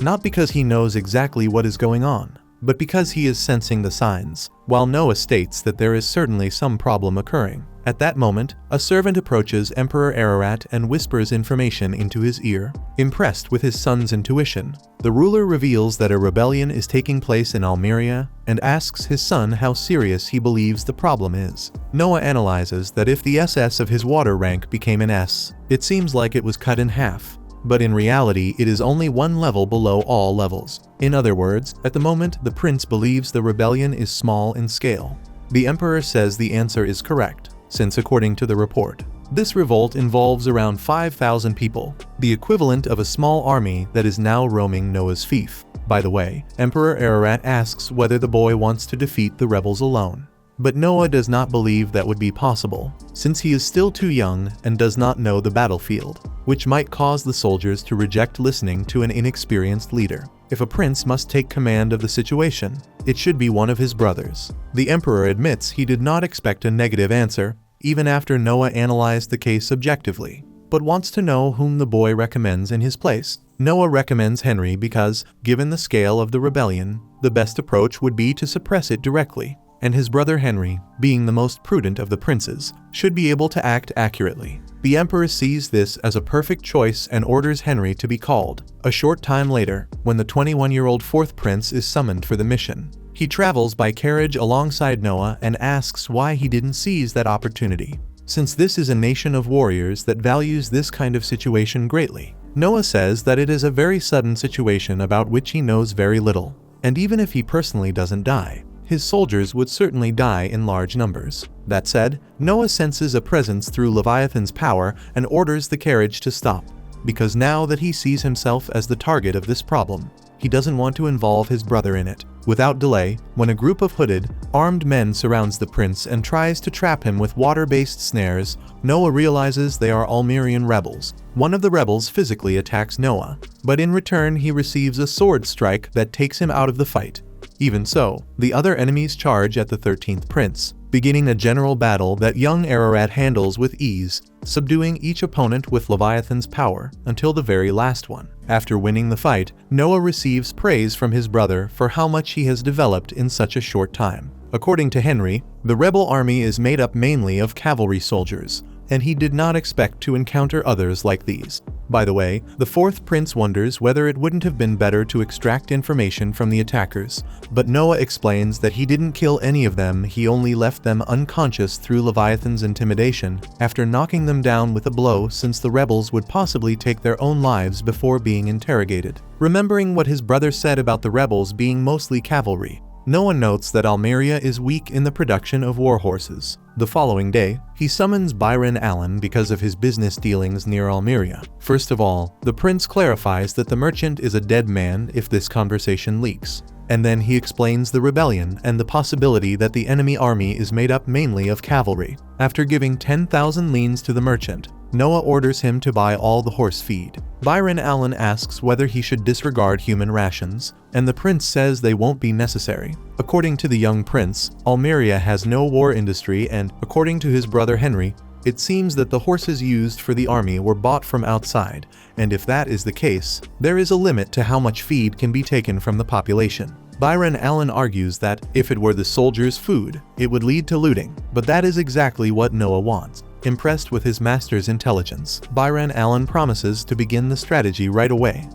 S1: Not because he knows exactly what is going on, but because he is sensing the signs, while Noah states that there is certainly some problem occurring. At that moment, a servant approaches Emperor Ararat and whispers information into his ear. Impressed with his son's intuition, the ruler reveals that a rebellion is taking place in Almeria and asks his son how serious he believes the problem is. Noah analyzes that if the SS of his water rank became an S, it seems like it was cut in half, but in reality it is only one level below all levels. In other words, at the moment the prince believes the rebellion is small in scale. The emperor says the answer is correct, since according to the report, this revolt involves around 5,000 people, the equivalent of a small army that is now roaming Noah's fief. By the way, Emperor Ararat asks whether the boy wants to defeat the rebels alone. But Noah does not believe that would be possible, since he is still too young and does not know the battlefield, which might cause the soldiers to reject listening to an inexperienced leader. If a prince must take command of the situation, it should be one of his brothers. The emperor admits he did not expect a negative answer, even after Noah analyzed the case objectively, but wants to know whom the boy recommends in his place. Noah recommends Henry because, given the scale of the rebellion, the best approach would be to suppress it directly, and his brother Henry, being the most prudent of the princes, should be able to act accurately. The emperor sees this as a perfect choice and orders Henry to be called. A short time later, when the 21-year-old fourth prince is summoned for the mission, he travels by carriage alongside Noah and asks why he didn't seize that opportunity, since this is a nation of warriors that values this kind of situation greatly. Noah says that it is a very sudden situation about which he knows very little, and even if he personally doesn't die, his soldiers would certainly die in large numbers. That said, Noah senses a presence through Leviathan's power and orders the carriage to stop, because now that he sees himself as the target of this problem, he doesn't want to involve his brother in it. Without delay, when a group of hooded, armed men surrounds the prince and tries to trap him with water-based snares, Noah realizes they are Almerian rebels. One of the rebels physically attacks Noah, but in return he receives a sword strike that takes him out of the fight. Even so, the other enemies charge at the 13th prince, beginning a general battle that young Ararat handles with ease, subduing each opponent with Leviathan's power until the very last one. After winning the fight, Noah receives praise from his brother for how much he has developed in such a short time. According to Henry, the rebel army is made up mainly of cavalry soldiers, and he did not expect to encounter others like these. By the way, the 4th prince wonders whether it wouldn't have been better to extract information from the attackers, but Noah explains that he didn't kill any of them, he only left them unconscious through Leviathan's intimidation after knocking them down with a blow, since the rebels would possibly take their own lives before being interrogated. Remembering what his brother said about the rebels being mostly cavalry, Noah notes that Almeria is weak in the production of war horses. The following day, he summons Byron Allen because of his business dealings near Almeria. First of all, the prince clarifies that the merchant is a dead man if this conversation leaks. And then he explains the rebellion and the possibility that the enemy army is made up mainly of cavalry. After giving 10,000 leans to the merchant, Noah orders him to buy all the horse feed. Byron Allen asks whether he should disregard human rations, and the prince says they won't be necessary. According to the young prince, Almeria has no war industry, and according to his brother Henry, it seems that the horses used for the army were bought from outside, and if that is the case, there is a limit to how much feed can be taken from the population. Byron Allen argues that if it were the soldiers' food, it would lead to looting, but that is exactly what Noah wants. Impressed with his master's intelligence, Byron Allen promises to begin the strategy right away.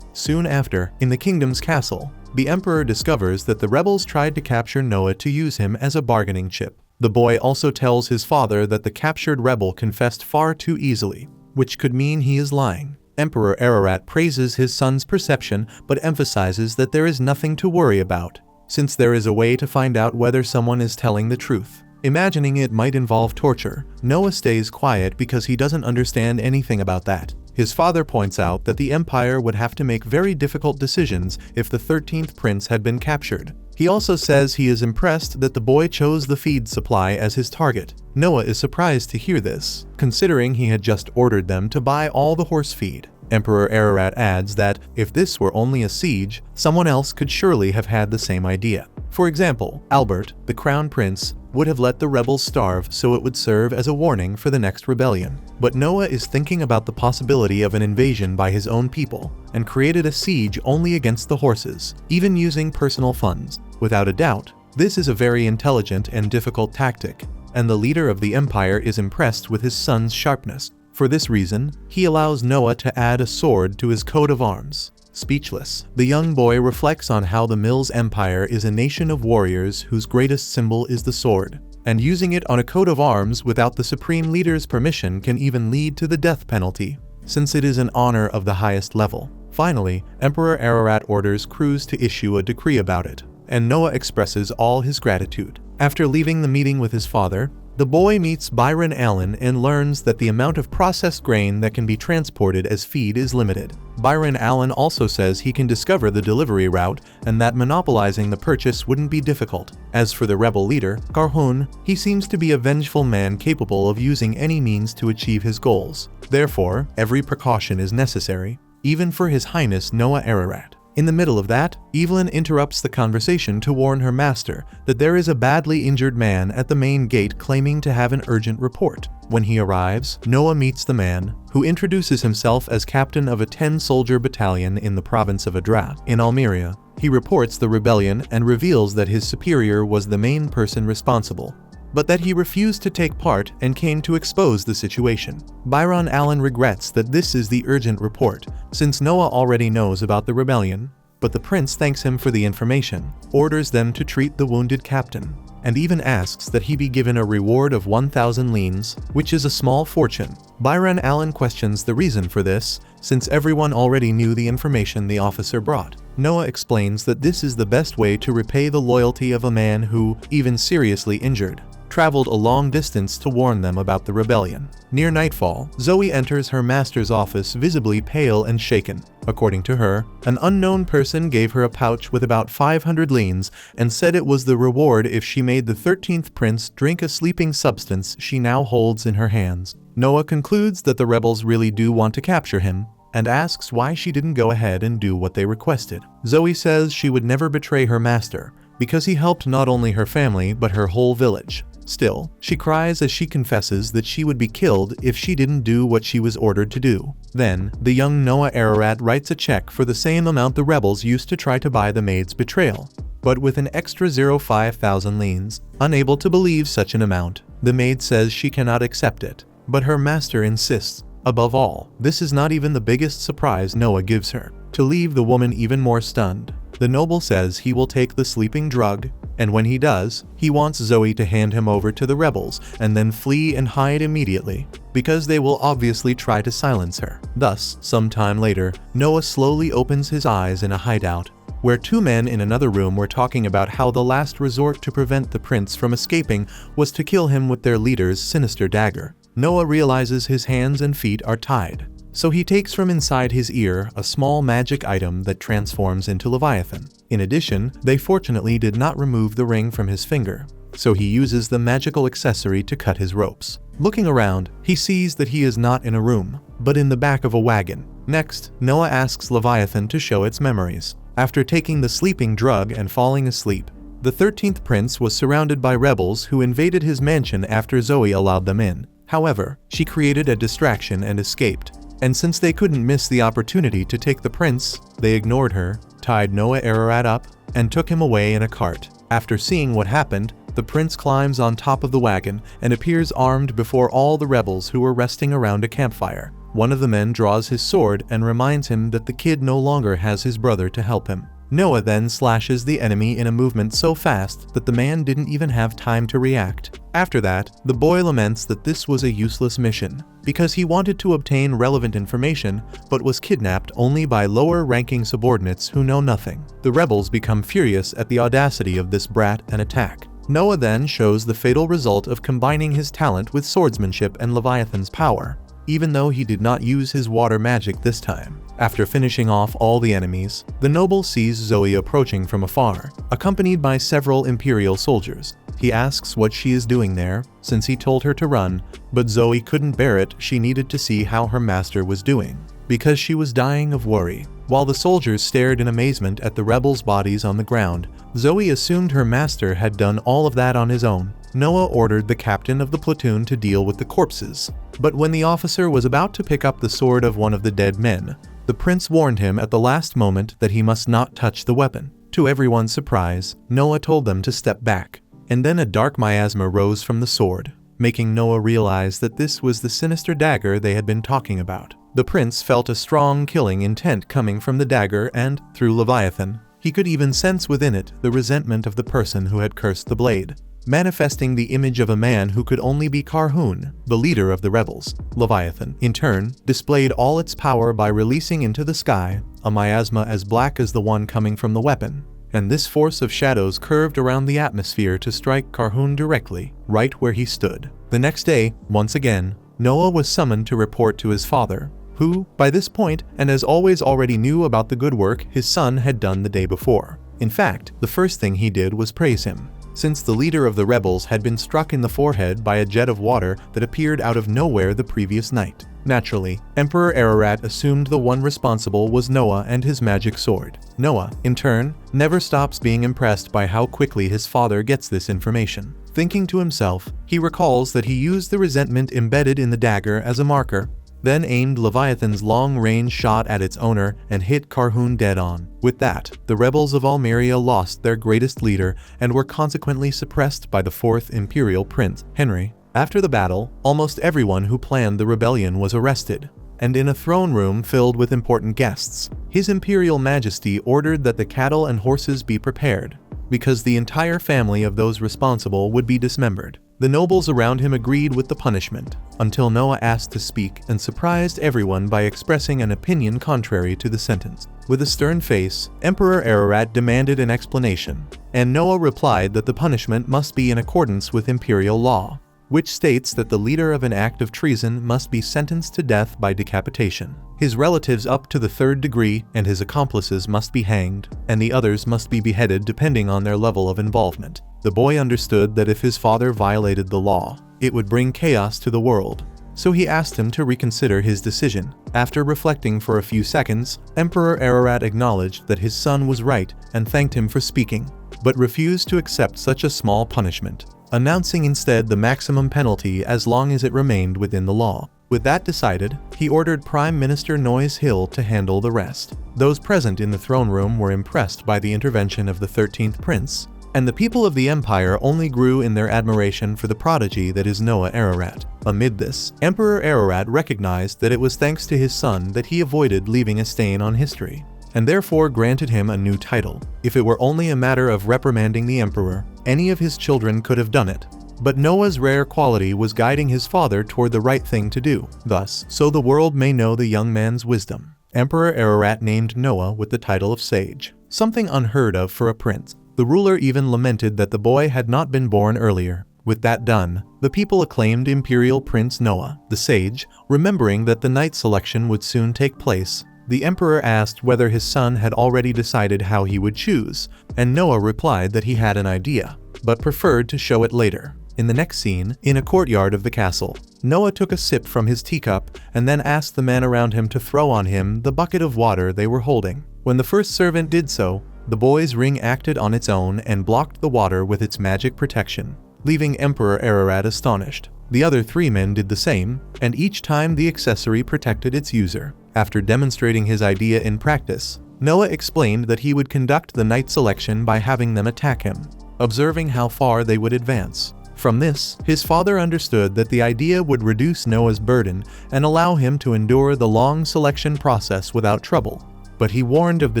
S1: Soon after, in the kingdom's castle, the emperor discovers that the rebels tried to capture Noah to use him as a bargaining chip. The boy also tells his father that the captured rebel confessed far too easily, which could mean he is lying. Emperor Ararat praises his son's perception but emphasizes that there is nothing to worry about, since there is a way to find out whether someone is telling the truth. Imagining it might involve torture, Noah stays quiet because he doesn't understand anything about that. His father points out that the empire would have to make very difficult decisions if the 13th prince had been captured. He also says he is impressed that the boy chose the feed supply as his target. Noah is surprised to hear this, considering he had just ordered them to buy all the horse feed. Emperor Ararat adds that if this were only a siege, someone else could surely have had the same idea. For example, Albert, the crown prince, would have let the rebels starve so it would serve as a warning for the next rebellion. But Noah is thinking about the possibility of an invasion by his own people, and created a siege only against the horses, even using personal funds. Without a doubt, this is a very intelligent and difficult tactic, and the leader of the empire is impressed with his son's sharpness. For this reason, he allows Noah to add a sword to his coat of arms. Speechless, the young boy reflects on how the Mills Empire is a nation of warriors whose greatest symbol is the sword, and using it on a coat of arms without the supreme leader's permission can even lead to the death penalty, since it is an honor of the highest level. Finally, Emperor Ararat orders crews to issue a decree about it, and Noah expresses all his gratitude. After leaving the meeting with his father, the boy meets Byron Allen and learns that the amount of processed grain that can be transported as feed is limited. Byron Allen also says he can discover the delivery route and that monopolizing the purchase wouldn't be difficult. As for the rebel leader, Karhun, he seems to be a vengeful man capable of using any means to achieve his goals. Therefore, every precaution is necessary, even for His Highness Noah Ararat. In the middle of that, Evelyn interrupts the conversation to warn her master that there is a badly injured man at the main gate claiming to have an urgent report. When he arrives, Noah meets the man, who introduces himself as captain of a 10-soldier battalion in the province of Adra, in Almeria. He reports the rebellion and reveals that his superior was the main person responsible, but that he refused to take part and came to expose the situation. Byron Allen regrets that this is the urgent report, since Noah already knows about the rebellion, but the prince thanks him for the information, orders them to treat the wounded captain, and even asks that he be given a reward of 1,000 leans, which is a small fortune. Byron Allen questions the reason for this, since everyone already knew the information the officer brought. Noah explains that this is the best way to repay the loyalty of a man who, even seriously injured, traveled a long distance to warn them about the rebellion. Near nightfall, Zoe enters her master's office visibly pale and shaken. According to her, an unknown person gave her a pouch with about 500 leans and said it was the reward if she made the 13th prince drink a sleeping substance she now holds in her hands. Noah concludes that the rebels really do want to capture him, and asks why she didn't go ahead and do what they requested. Zoe says she would never betray her master, because he helped not only her family but her whole village. Still, she cries as she confesses that she would be killed if she didn't do what she was ordered to do. Then, the young Noah Ararat writes a check for the same amount the rebels used to try to buy the maid's betrayal, but with an extra 5,000 leans. Unable to believe such an amount, the maid says she cannot accept it, but her master insists. Above all, this is not even the biggest surprise Noah gives her. To leave the woman even more stunned, the noble says he will take the sleeping drug, and when he does, he wants Zoe to hand him over to the rebels and then flee and hide immediately, because they will obviously try to silence her. Thus, sometime later, Noah slowly opens his eyes in a hideout, where two men in another room were talking about how the last resort to prevent the prince from escaping was to kill him with their leader's sinister dagger. Noah realizes his hands and feet are tied, so he takes from inside his ear a small magic item that transforms into Leviathan. In addition, they fortunately did not remove the ring from his finger, so he uses the magical accessory to cut his ropes. Looking around, he sees that he is not in a room, but in the back of a wagon. Next, Noah asks Leviathan to show its memories. After taking the sleeping drug and falling asleep, the 13th prince was surrounded by rebels who invaded his mansion after Zoe allowed them in. However, she created a distraction and escaped, and since they couldn't miss the opportunity to take the prince, they ignored her, tied Noah Ararat up, and took him away in a cart. After seeing what happened, the prince climbs on top of the wagon and appears armed before all the rebels who were resting around a campfire. One of the men draws his sword and reminds him that the kid no longer has his brother to help him. Noah then slashes the enemy in a movement so fast that the man didn't even have time to react. After that, the boy laments that this was a useless mission, because he wanted to obtain relevant information but was kidnapped only by lower-ranking subordinates who know nothing. The rebels become furious at the audacity of this brat and attack. Noah then shows the fatal result of combining his talent with swordsmanship and Leviathan's power, even though he did not use his water magic this time. After finishing off all the enemies, the noble sees Zoe approaching from afar, accompanied by several imperial soldiers. He asks what she is doing there, since he told her to run, but Zoe couldn't bear it. She needed to see how her master was doing, because she was dying of worry. While the soldiers stared in amazement at the rebels' bodies on the ground, Zoe assumed her master had done all of that on his own. Noah ordered the captain of the platoon to deal with the corpses, but when the officer was about to pick up the sword of one of the dead men, the prince warned him at the last moment that he must not touch the weapon. To everyone's surprise, Noah told them to step back, and then a dark miasma rose from the sword, making Noah realize that this was the sinister dagger they had been talking about. The prince felt a strong killing intent coming from the dagger and, through Leviathan, he could even sense within it the resentment of the person who had cursed the blade, manifesting the image of a man who could only be Karhun, the leader of the rebels. Leviathan, in turn, displayed all its power by releasing into the sky a miasma as black as the one coming from the weapon, and this force of shadows curved around the atmosphere to strike Karhun directly, right where he stood. The next day, once again, Noah was summoned to report to his father, who, by this point, and as always already knew about the good work his son had done the day before. In fact, the first thing he did was praise him, since the leader of the rebels had been struck in the forehead by a jet of water that appeared out of nowhere the previous night. Naturally, Emperor Ararat assumed the one responsible was Noah and his magic sword. Noah, in turn, never stops being impressed by how quickly his father gets this information. Thinking to himself, he recalls that he used the resentment embedded in the dagger as a marker, then aimed Leviathan's long-range shot at its owner and hit Karhun dead on. With that, the rebels of Almeria lost their greatest leader and were consequently suppressed by the 4th Imperial Prince, Henry. After the battle, almost everyone who planned the rebellion was arrested, and in a throne room filled with important guests, His Imperial Majesty ordered that the cattle and horses be prepared, because the entire family of those responsible would be dismembered. The nobles around him agreed with the punishment, until Noah asked to speak and surprised everyone by expressing an opinion contrary to the sentence. With a stern face, Emperor Ararat demanded an explanation, and Noah replied that the punishment must be in accordance with imperial law, which states that the leader of an act of treason must be sentenced to death by decapitation. His relatives up to the 3rd degree and his accomplices must be hanged, and the others must be beheaded depending on their level of involvement. The boy understood that if his father violated the law, it would bring chaos to the world, so he asked him to reconsider his decision. After reflecting for a few seconds, Emperor Ararat acknowledged that his son was right and thanked him for speaking, but refused to accept such a small punishment, announcing instead the maximum penalty as long as it remained within the law. With that decided, he ordered Prime Minister Noise Hill to handle the rest. Those present in the throne room were impressed by the intervention of the 13th prince, and the people of the empire only grew in their admiration for the prodigy that is Noah Ararat. Amid this, Emperor Ararat recognized that it was thanks to his son that he avoided leaving a stain on history, and therefore granted him a new title. If it were only a matter of reprimanding the emperor, any of his children could have done it. But Noah's rare quality was guiding his father toward the right thing to do. Thus, so the world may know the young man's wisdom, Emperor Ararat named Noah with the title of sage, something unheard of for a prince. The ruler even lamented that the boy had not been born earlier. With that done, the people acclaimed Imperial Prince Noah, the sage. Remembering that the knight selection would soon take place, the emperor asked whether his son had already decided how he would choose, and Noah replied that he had an idea, but preferred to show it later. In the next scene, in a courtyard of the castle, Noah took a sip from his teacup and then asked the men around him to throw on him the bucket of water they were holding. When the first servant did so, the boy's ring acted on its own and blocked the water with its magic protection, leaving Emperor Ararat astonished. The other 3 men did the same, and each time the accessory protected its user. After demonstrating his idea in practice, Noah explained that he would conduct the knight selection by having them attack him, observing how far they would advance. From this, his father understood that the idea would reduce Noah's burden and allow him to endure the long selection process without trouble. But he warned of the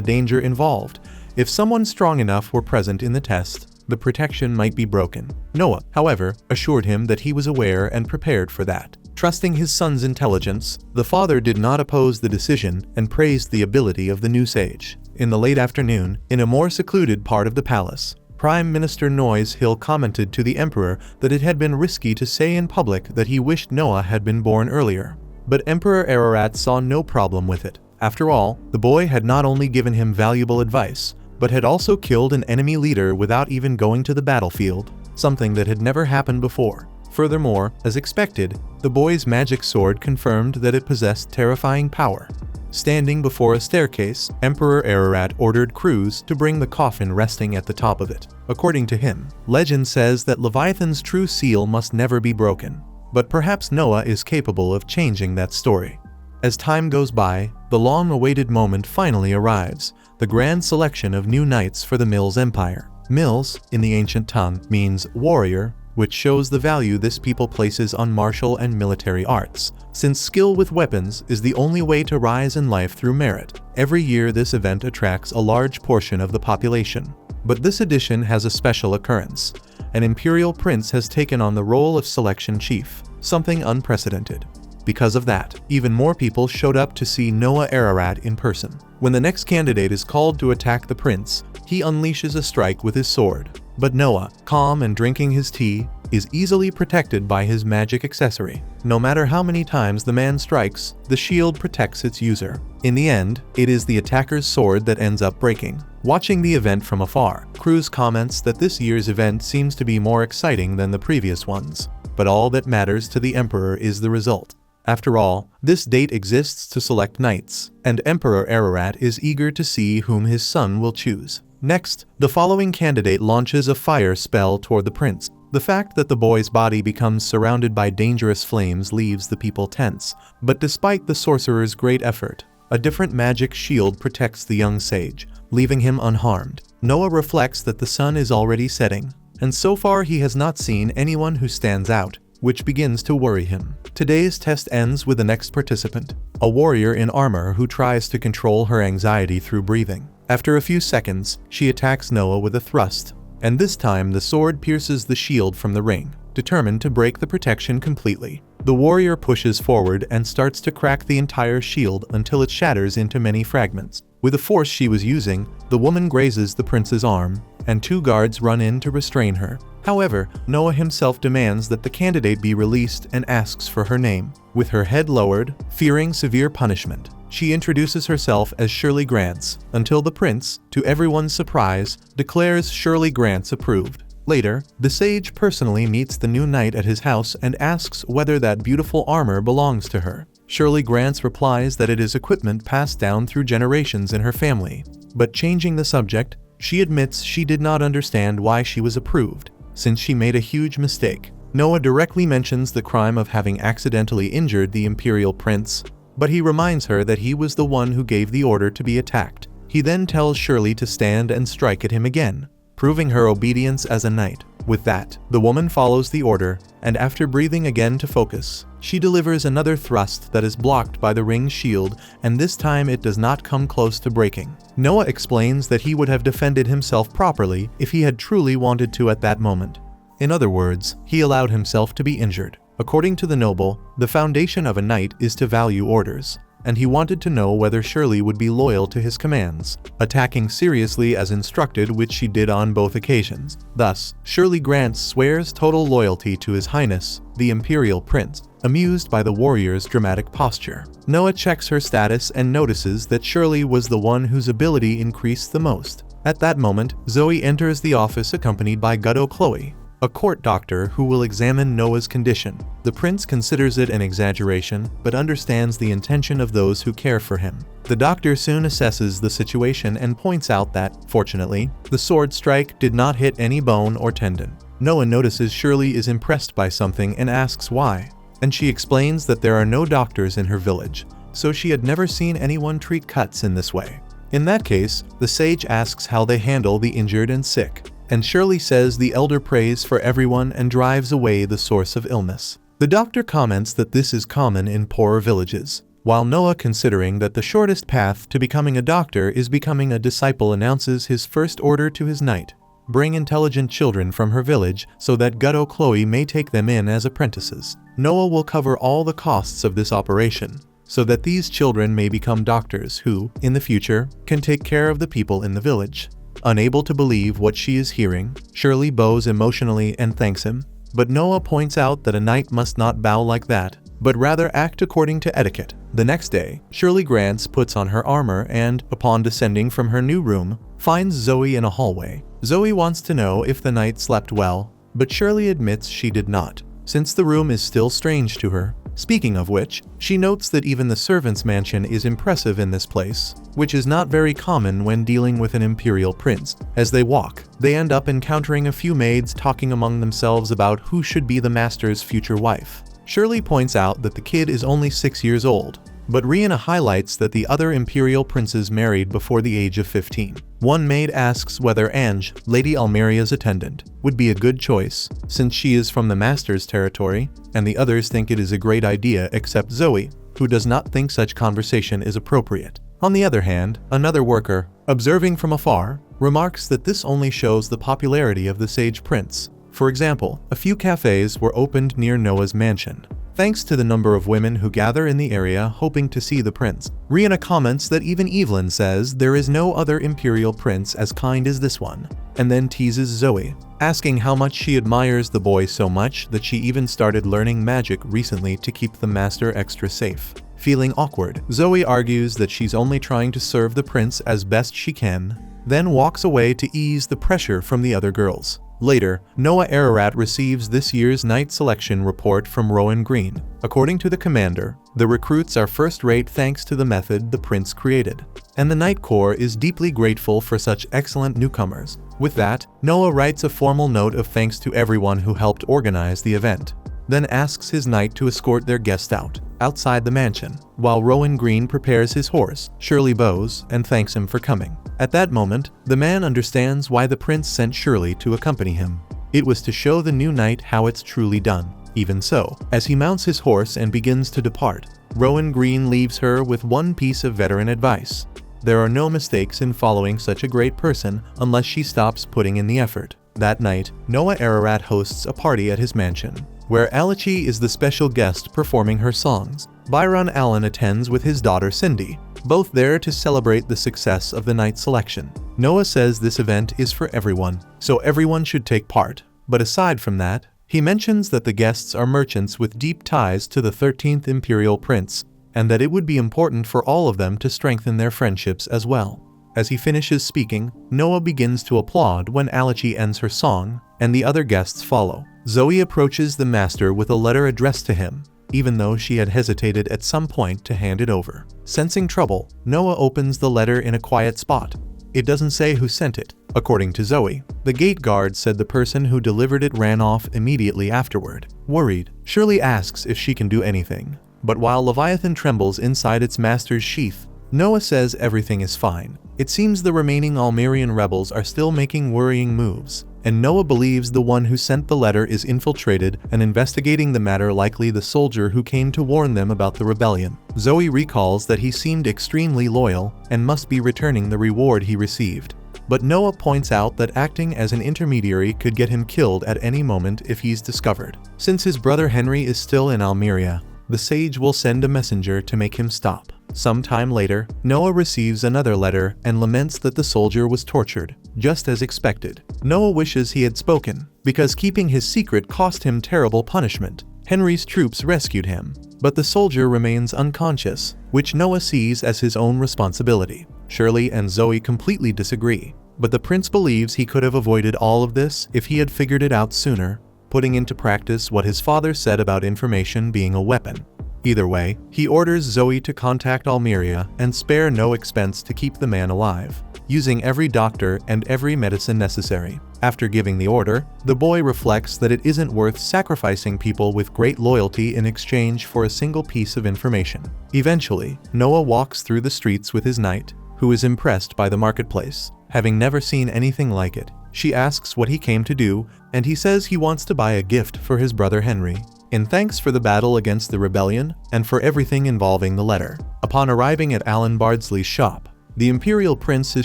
S1: danger involved. If someone strong enough were present in the test, the protection might be broken. Noah, however, assured him that he was aware and prepared for that. Trusting his son's intelligence, the father did not oppose the decision and praised the ability of the new sage. In the late afternoon, in a more secluded part of the palace, Prime Minister Noise Hill commented to the emperor that it had been risky to say in public that he wished Noah had been born earlier. But Emperor Ararat saw no problem with it. After all, the boy had not only given him valuable advice, but had also killed an enemy leader without even going to the battlefield, something that had never happened before. Furthermore, as expected, the boy's magic sword confirmed that it possessed terrifying power. Standing before a staircase, Emperor Ararat ordered crews to bring the coffin resting at the top of it. According to him, legend says that Leviathan's true seal must never be broken. But perhaps Noah is capable of changing that story. As time goes by, the long-awaited moment finally arrives, the grand selection of new knights for the Mills Empire. Mills, in the ancient tongue, means warrior, which shows the value this people places on martial and military arts, since skill with weapons is the only way to rise in life through merit. Every year this event attracts a large portion of the population. But this edition has a special occurrence. An imperial prince has taken on the role of selection chief, something unprecedented. Because of that, even more people showed up to see Noah Ararat in person. When the next candidate is called to attack the prince, he unleashes a strike with his sword. But Noah, calm and drinking his tea, is easily protected by his magic accessory. No matter how many times the man strikes, the shield protects its user. In the end, it is the attacker's sword that ends up breaking. Watching the event from afar, Cruz comments that this year's event seems to be more exciting than the previous ones. But all that matters to the emperor is the result. After all, this date exists to select knights, and Emperor Ararat is eager to see whom his son will choose. Next, the following candidate launches a fire spell toward the prince. The fact that the boy's body becomes surrounded by dangerous flames leaves the people tense, but despite the sorcerer's great effort, a different magic shield protects the young sage, leaving him unharmed. Noah reflects that the sun is already setting, and so far he has not seen anyone who stands out, which begins to worry him. Today's test ends with the next participant, a warrior in armor who tries to control her anxiety through breathing. After a few seconds, she attacks Noah with a thrust, and this time the sword pierces the shield from the ring. determined to break the protection completely. The warrior pushes forward and starts to crack the entire shield until it shatters into many fragments. With the force she was using, the woman grazes the prince's arm, and 2 guards run in to restrain her. However, Noah himself demands that the candidate be released and asks for her name. With her head lowered, fearing severe punishment, she introduces herself as Shirley Grants, until the prince, to everyone's surprise, declares Shirley Grants approved. Later, the sage personally meets the new knight at his house and asks whether that beautiful armor belongs to her. Shirley Grants replies that it is equipment passed down through generations in her family. But changing the subject, she admits she did not understand why she was approved, since she made a huge mistake. Noah directly mentions the crime of having accidentally injured the imperial prince, but he reminds her that he was the one who gave the order to be attacked. He then tells Shirley to stand and strike at him again, proving her obedience as a knight. With that, the woman follows the order, and after breathing again to focus, she delivers another thrust that is blocked by the ring's shield, and this time it does not come close to breaking. Noah explains that he would have defended himself properly if he had truly wanted to at that moment. In other words, he allowed himself to be injured. According to the noble, the foundation of a knight is to value orders, and he wanted to know whether Shirley would be loyal to his commands, attacking seriously as instructed, which she did on both occasions. Thus, Shirley Grants swears total loyalty to His Highness, the Imperial Prince, amused by the warrior's dramatic posture. Noah checks her status and notices that Shirley was the one whose ability increased the most. At that moment, Zoe enters the office accompanied by Gutto Chloe, a court doctor who will examine Noah's condition. The prince considers it an exaggeration, but understands the intention of those who care for him. The doctor soon assesses the situation and points out that, fortunately, the sword strike did not hit any bone or tendon. Noah notices Shirley is impressed by something and asks why, and she explains that there are no doctors in her village, so she had never seen anyone treat cuts in this way. In that case, the sage asks how they handle the injured and sick, and Shirley says the elder prays for everyone and drives away the source of illness. The doctor comments that this is common in poorer villages, while Noah, considering that the shortest path to becoming a doctor is becoming a disciple, announces his first order to his knight: bring intelligent children from her village so that Gutto Chloe may take them in as apprentices. Noah will cover all the costs of this operation, so that these children may become doctors who, in the future, can take care of the people in the village. Unable to believe what she is hearing, Shirley bows emotionally and thanks him, but Noah points out that a knight must not bow like that, but rather act according to etiquette. The next day, Shirley Grants puts on her armor and, upon descending from her new room, finds Zoe in a hallway. Zoe wants to know if the knight slept well, but Shirley admits she did not, since the room is still strange to her. Speaking of which, she notes that even the servant's mansion is impressive in this place, which is not very common when dealing with an imperial prince. As they walk, they end up encountering a few maids talking among themselves about who should be the master's future wife. Shirley points out that the kid is only 6 years old, but Rihanna highlights that the other imperial princes married before the age of 15. One maid asks whether Ange, Lady Almeria's attendant, would be a good choice, since she is from the master's territory, and the others think it is a great idea except Zoe, who does not think such conversation is appropriate. On the other hand, another worker, observing from afar, remarks that this only shows the popularity of the sage prince. For example, a few cafes were opened near Noah's mansion, thanks to the number of women who gather in the area hoping to see the prince. Rihanna comments that even Evelyn says there is no other imperial prince as kind as this one, and then teases Zoe, asking how much she admires the boy so much that she even started learning magic recently to keep the master extra safe. Feeling awkward, Zoe argues that she's only trying to serve the prince as best she can, then walks away to ease the pressure from the other girls. Later, Noah Ararat receives this year's night selection report from Rowan Green. According to the commander, the recruits are first-rate thanks to the method the prince created, and the Night Corps is deeply grateful for such excellent newcomers. With that, Noah writes a formal note of thanks to everyone who helped organize the event, then asks his knight to escort their guest outside the mansion. While Rowan Green prepares his horse, Shirley bows and thanks him for coming. At that moment, the man understands why the prince sent Shirley to accompany him. It was to show the new knight how it's truly done. Even so, as he mounts his horse and begins to depart, Rowan Green leaves her with one piece of veteran advice: there are no mistakes in following such a great person unless she stops putting in the effort. That night, Noah Ararat hosts a party at his mansion, where Alichi is the special guest performing her songs. Byron Allen attends with his daughter Cindy, both there to celebrate the success of the night selection. Noah says this event is for everyone, so everyone should take part. But aside from that, he mentions that the guests are merchants with deep ties to the 13th Imperial Prince, and that it would be important for all of them to strengthen their friendships as well. As he finishes speaking, Noah begins to applaud when Alichi ends her song, and the other guests follow. Zoe approaches the master with a letter addressed to him, even though she had hesitated at some point to hand it over. Sensing trouble, Noah opens the letter in a quiet spot. It doesn't say who sent it. According to Zoe, the gate guard said the person who delivered it ran off immediately afterward. Worried, Shirley asks if she can do anything. But while Leviathan trembles inside its master's sheath, Noah says everything is fine. It seems the remaining Almerian rebels are still making worrying moves, and Noah believes the one who sent the letter is infiltrated and investigating the matter, likely the soldier who came to warn them about the rebellion. Zoe recalls that he seemed extremely loyal and must be returning the reward he received. But Noah points out that acting as an intermediary could get him killed at any moment if he's discovered. Since his brother Henry is still in Almeria, the sage will send a messenger to make him stop. Some time later, Noah receives another letter and laments that the soldier was tortured, just as expected. Noah wishes he had spoken, because keeping his secret cost him terrible punishment. Henry's troops rescued him, but the soldier remains unconscious, which Noah sees as his own responsibility. Shirley and Zoe completely disagree, but the prince believes he could have avoided all of this if he had figured it out sooner, putting into practice what his father said about information being a weapon. Either way, he orders Zoe to contact Almeria and spare no expense to keep the man alive, using every doctor and every medicine necessary. After giving the order, the boy reflects that it isn't worth sacrificing people with great loyalty in exchange for a single piece of information. Eventually, Noah walks through the streets with his knight, who is impressed by the marketplace, having never seen anything like it. She asks what he came to do, and he says he wants to buy a gift for his brother Henry, in thanks for the battle against the rebellion and for everything involving the letter. Upon arriving at Alan Bardsley's shop, the Imperial Prince is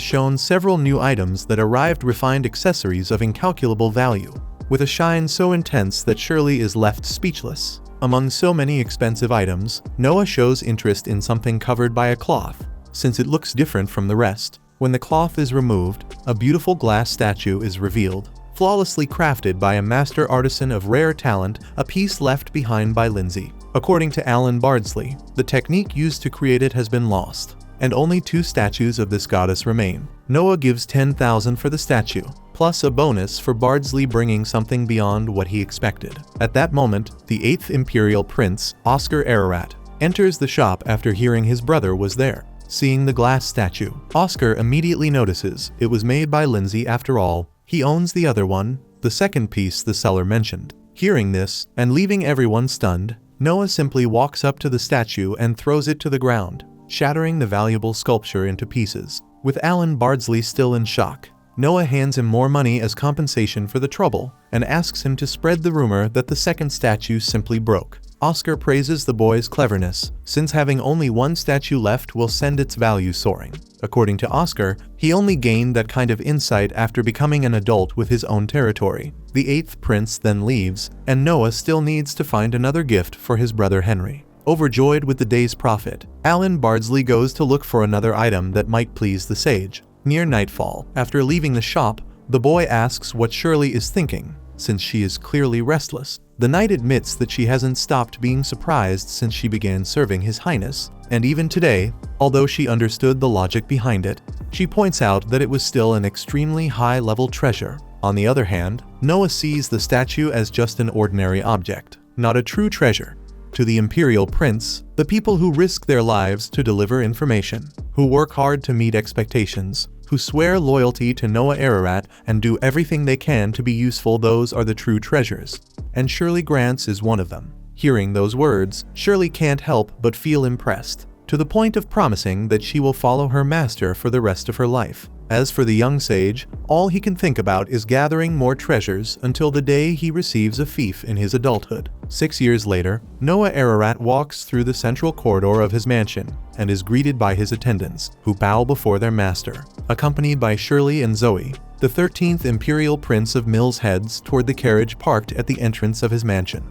S1: shown several new items that arrived, refined accessories of incalculable value, with a shine so intense that Shirley is left speechless. Among so many expensive items, Noah shows interest in something covered by a cloth, since it looks different from the rest. When the cloth is removed, a beautiful glass statue is revealed, flawlessly crafted by a master artisan of rare talent, a piece left behind by Lindsay. According to Alan Bardsley, the technique used to create it has been lost, and only 2 statues of this goddess remain. Noah gives 10,000 for the statue, plus a bonus for Bardsley bringing something beyond what he expected. At that moment, the 8th Imperial Prince, Oscar Ararat, enters the shop after hearing his brother was there. Seeing the glass statue, Oscar immediately notices it was made by Lindsay after all. He owns the other one, the second piece the seller mentioned. Hearing this, and leaving everyone stunned, Noah simply walks up to the statue and throws it to the ground, shattering the valuable sculpture into pieces. With Alan Bardsley still in shock, Noah hands him more money as compensation for the trouble, and asks him to spread the rumor that the second statue simply broke. Oscar praises the boy's cleverness, since having only one statue left will send its value soaring. According to Oscar, he only gained that kind of insight after becoming an adult with his own territory. The 8th prince then leaves, and Noah still needs to find another gift for his brother Henry. Overjoyed with the day's profit, Alan Bardsley goes to look for another item that might please the sage. Near nightfall, after leaving the shop, the boy asks what Shirley is thinking, since she is clearly restless. The knight admits that she hasn't stopped being surprised since she began serving His Highness, and even today, although she understood the logic behind it, she points out that it was still an extremely high-level treasure. On the other hand, Noah sees the statue as just an ordinary object, not a true treasure. To the Imperial Prince, the people who risk their lives to deliver information, who work hard to meet expectations, who swear loyalty to Noah Ararat and do everything they can to be useful, those are the true treasures. And Shirley Grants is one of them. Hearing those words, Shirley can't help but feel impressed, to the point of promising that she will follow her master for the rest of her life. As for the young sage, all he can think about is gathering more treasures until the day he receives a fief in his adulthood. 6 years later, Noah Ararat walks through the central corridor of his mansion and is greeted by his attendants, who bow before their master. Accompanied by Shirley and Zoe, The 13th Imperial Prince of Mills heads toward the carriage parked at the entrance of his mansion.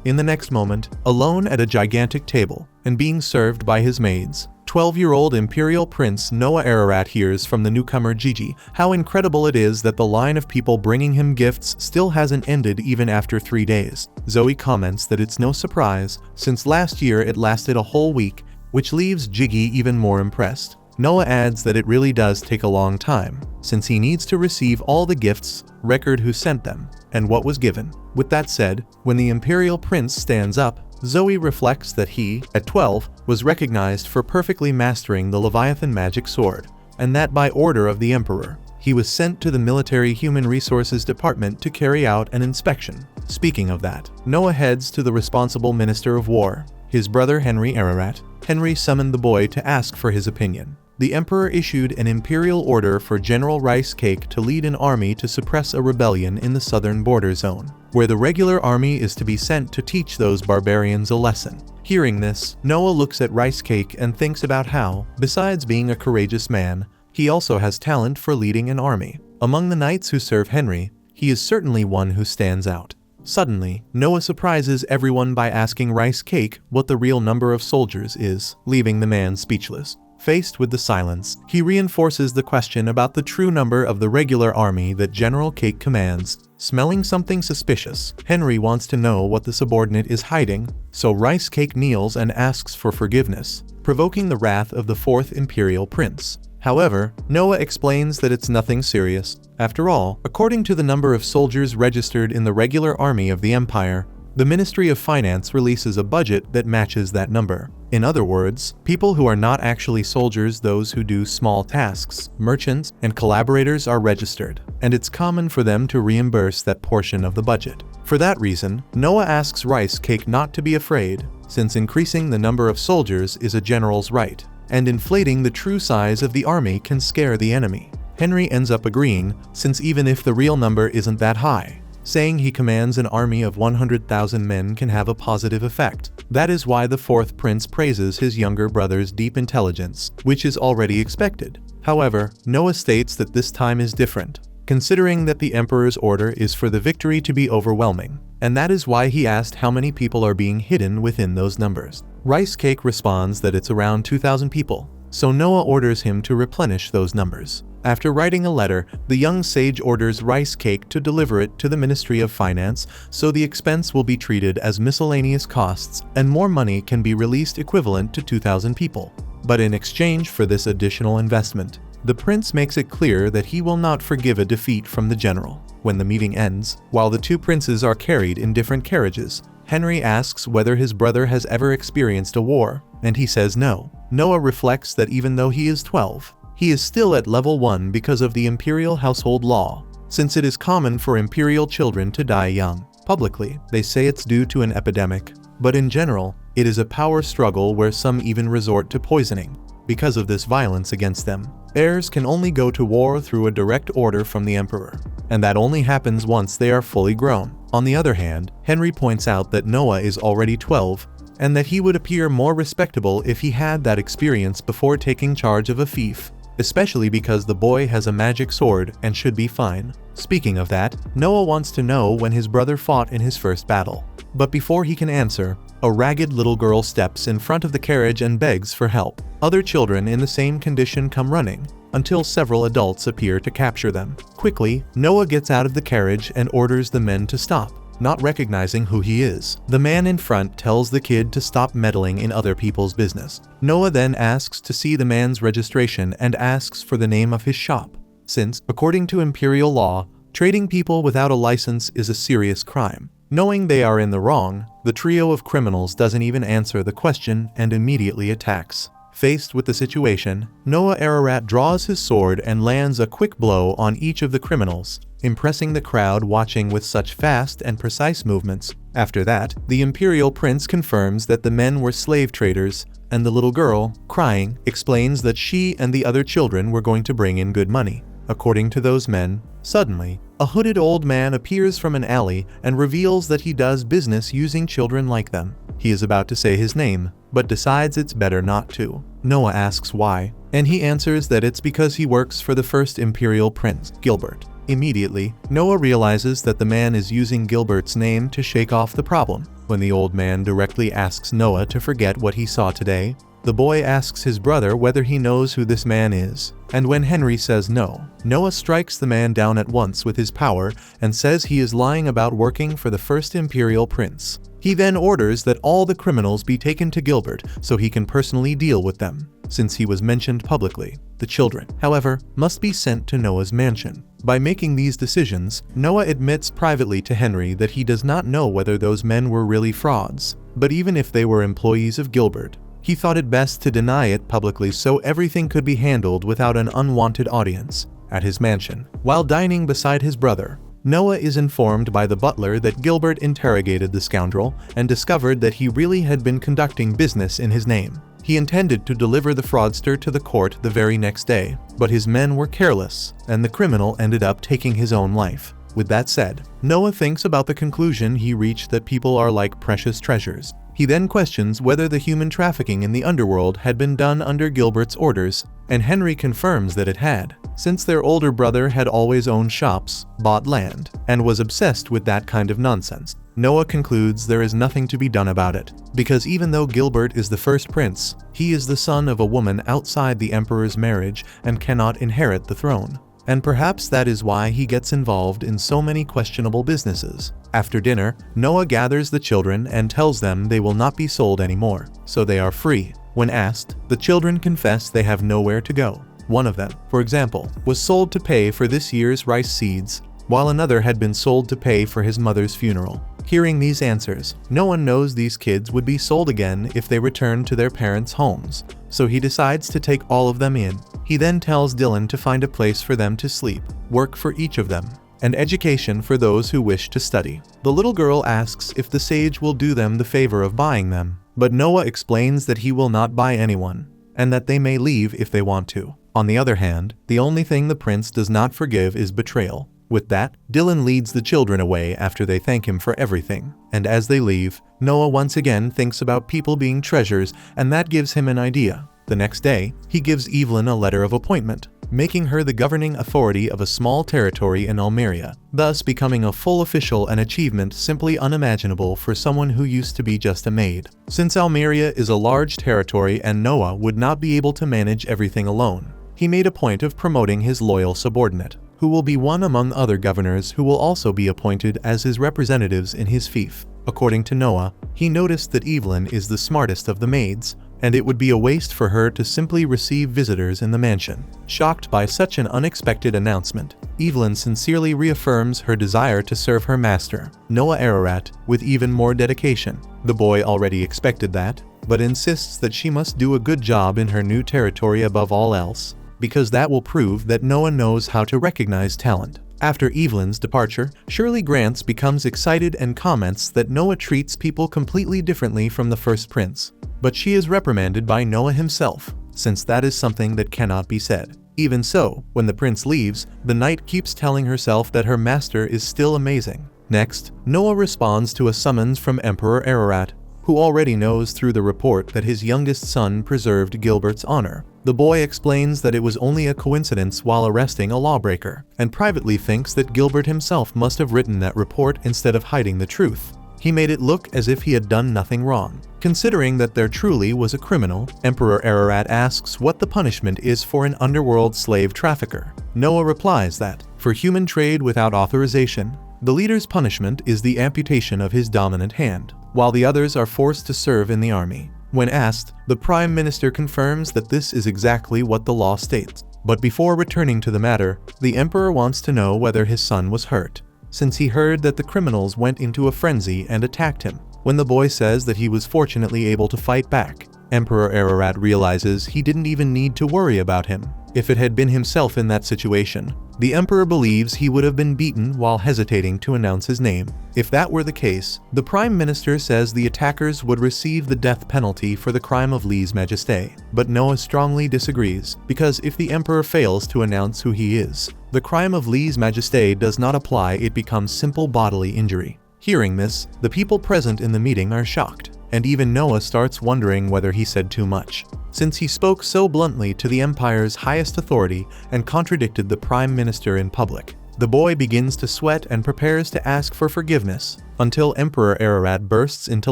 S1: In the next moment, alone at a gigantic table, and being served by his maids, 12-year-old Imperial Prince Noah Ararat hears from the newcomer Gigi how incredible it is that the line of people bringing him gifts still hasn't ended even after 3 days. Zoe comments that it's no surprise, since last year it lasted a whole week, which leaves Gigi even more impressed. Noah adds that it really does take a long time, since he needs to receive all the gifts, record who sent them, and what was given. With that said, when the Imperial Prince stands up, Zoe reflects that he, at 12, was recognized for perfectly mastering the Leviathan magic sword, and that by order of the Emperor, he was sent to the Military Human Resources Department to carry out an inspection. Speaking of that, Noah heads to the responsible Minister of War, his brother Henry Ararat. Henry summoned the boy to ask for his opinion. The Emperor issued an imperial order for General Rice Cake to lead an army to suppress a rebellion in the southern border zone, where the regular army is to be sent to teach those barbarians a lesson. Hearing this, Noah looks at Rice Cake and thinks about how, besides being a courageous man, he also has talent for leading an army. Among the knights who serve Henry, he is certainly one who stands out. Suddenly, Noah surprises everyone by asking Rice Cake what the real number of soldiers is, leaving the man speechless. Faced with the silence, he reinforces the question about the true number of the regular army that General Cake commands. Smelling something suspicious, Henry wants to know what the subordinate is hiding, so Rice Cake kneels and asks for forgiveness, provoking the wrath of the 4th Imperial Prince. However, Noah explains that it's nothing serious. After all, according to the number of soldiers registered in the regular army of the Empire, the Ministry of Finance releases a budget that matches that number. In other words, people who are not actually soldiers, those who do small tasks, merchants, and collaborators are registered, and it's common for them to reimburse that portion of the budget. For that reason, Noah asks Rice Cake not to be afraid, since increasing the number of soldiers is a general's right, and inflating the true size of the army can scare the enemy. Henry ends up agreeing, since even if the real number isn't that high, saying he commands an army of 100,000 men can have a positive effect. That is why the 4th Prince praises his younger brother's deep intelligence, which is already expected. However, Noah states that this time is different, considering that the Emperor's order is for the victory to be overwhelming, and that is why he asked how many people are being hidden within those numbers. Rice Cake responds that it's around 2,000 people, so Noah orders him to replenish those numbers. After writing a letter, the young sage orders Rice Cake to deliver it to the Ministry of Finance, so the expense will be treated as miscellaneous costs and more money can be released equivalent to 2,000 people. But in exchange for this additional investment, the prince makes it clear that he will not forgive a defeat from the general. When the meeting ends, while the two princes are carried in different carriages, Henry asks whether his brother has ever experienced a war, and he says no. Noah reflects that even though he is 12, he is still at level 1 because of the imperial household law, since it is common for imperial children to die young. Publicly, they say it's due to an epidemic, but in general, it is a power struggle where some even resort to poisoning. Because of this violence against them, heirs can only go to war through a direct order from the Emperor, and that only happens once they are fully grown. On the other hand, Henry points out that Noah is already 12, and that he would appear more respectable if he had that experience before taking charge of a fief, especially because the boy has a magic sword and should be fine. Speaking of that, Noah wants to know when his brother fought in his first battle. But before he can answer, a ragged little girl steps in front of the carriage and begs for help. Other children in the same condition come running, until several adults appear to capture them. Quickly, Noah gets out of the carriage and orders the men to stop, not recognizing who he is. The man in front tells the kid to stop meddling in other people's business. Noah then asks to see the man's registration and asks for the name of his shop, since, according to imperial law, trading people without a license is a serious crime. Knowing they are in the wrong, the trio of criminals doesn't even answer the question and immediately attacks. Faced with the situation, Noah Ararat draws his sword and lands a quick blow on each of the criminals, impressing the crowd watching with such fast and precise movements. After that, the Imperial Prince confirms that the men were slave traders, and the little girl, crying, explains that she and the other children were going to bring in good money. According to those men, suddenly, a hooded old man appears from an alley and reveals that he does business using children like them. He is about to say his name, but decides it's better not to. Noah asks why, and he answers that it's because he works for the first Imperial Prince, Gilbert. Immediately, Noah realizes that the man is using Gilbert's name to shake off the problem. When the old man directly asks Noah to forget what he saw today, the boy asks his brother whether he knows who this man is, and when Henry says no, Noah strikes the man down at once with his power and says he is lying about working for the first imperial prince. He then orders that all the criminals be taken to Gilbert so he can personally deal with them, since he was mentioned publicly. The children, however, must be sent to Noah's mansion. By making these decisions, Noah admits privately to Henry that he does not know whether those men were really frauds, but even if they were employees of Gilbert, he thought it best to deny it publicly so everything could be handled without an unwanted audience. At his mansion, while dining beside his brother, Noah is informed by the butler that Gilbert interrogated the scoundrel and discovered that he really had been conducting business in his name. He intended to deliver the fraudster to the court the very next day, but his men were careless, and the criminal ended up taking his own life. With that said, Noah thinks about the conclusion he reached that people are like precious treasures. He then questions whether the human trafficking in the underworld had been done under Gilbert's orders, and Henry confirms that it had, since their older brother had always owned shops, bought land, and was obsessed with that kind of nonsense. Noah concludes there is nothing to be done about it, because even though Gilbert is the first prince, he is the son of a woman outside the emperor's marriage and cannot inherit the throne. And perhaps that is why he gets involved in so many questionable businesses. After dinner, Noah gathers the children and tells them they will not be sold anymore, so they are free. When asked, the children confess they have nowhere to go. One of them, for example, was sold to pay for this year's rice seeds, while another had been sold to pay for his mother's funeral. Hearing these answers, Noah knows these kids would be sold again if they returned to their parents' homes, so he decides to take all of them in. He then tells Dylan to find a place for them to sleep, work for each of them, and education for those who wish to study. The little girl asks if the sage will do them the favor of buying them, but Noah explains that he will not buy anyone, and that they may leave if they want to. On the other hand, the only thing the prince does not forgive is betrayal. With that, Dylan leads the children away after they thank him for everything, and as they leave, Noah once again thinks about people being treasures, and that gives him an idea. The next day, he gives Evelyn a letter of appointment, making her the governing authority of a small territory in Almeria, thus becoming a full official, an achievement simply unimaginable for someone who used to be just a maid. Since Almeria is a large territory and Noah would not be able to manage everything alone, he made a point of promoting his loyal subordinate, who will be one among other governors who will also be appointed as his representatives in his fief. According to Noah, he noticed that Evelyn is the smartest of the maids, and it would be a waste for her to simply receive visitors in the mansion. Shocked by such an unexpected announcement, Evelyn sincerely reaffirms her desire to serve her master, Noah Ararat, with even more dedication. The boy already expected that, but insists that she must do a good job in her new territory above all else, because that will prove that Noah knows how to recognize talent. After Evelyn's departure, Shirley Grants becomes excited and comments that Noah treats people completely differently from the first prince. But she is reprimanded by Noah himself, since that is something that cannot be said. Even so, when the prince leaves, the knight keeps telling herself that her master is still amazing. Next, Noah responds to a summons from Emperor Ararat, who already knows through the report that his youngest son preserved Gilbert's honor. The boy explains that it was only a coincidence while arresting a lawbreaker, and privately thinks that Gilbert himself must have written that report instead of hiding the truth. He made it look as if he had done nothing wrong. Considering that there truly was a criminal, Emperor Ararat asks what the punishment is for an underworld slave trafficker. Noah replies that, for human trade without authorization, the leader's punishment is the amputation of his dominant hand, while the others are forced to serve in the army. When asked, the Prime Minister confirms that this is exactly what the law states. But before returning to the matter, the Emperor wants to know whether his son was hurt, since he heard that the criminals went into a frenzy and attacked him. When the boy says that he was fortunately able to fight back, Emperor Ararat realizes he didn't even need to worry about him. If it had been himself in that situation, the Emperor believes he would have been beaten while hesitating to announce his name. If that were the case, the Prime Minister says the attackers would receive the death penalty for the crime of lèse-majesté. But Noah strongly disagrees, because if the Emperor fails to announce who he is, the crime of lèse-majesté does not apply, it becomes simple bodily injury. Hearing this, the people present in the meeting are shocked, and even Noah starts wondering whether he said too much, since he spoke so bluntly to the empire's highest authority and contradicted the Prime Minister in public. The boy begins to sweat and prepares to ask for forgiveness, until Emperor Ararat bursts into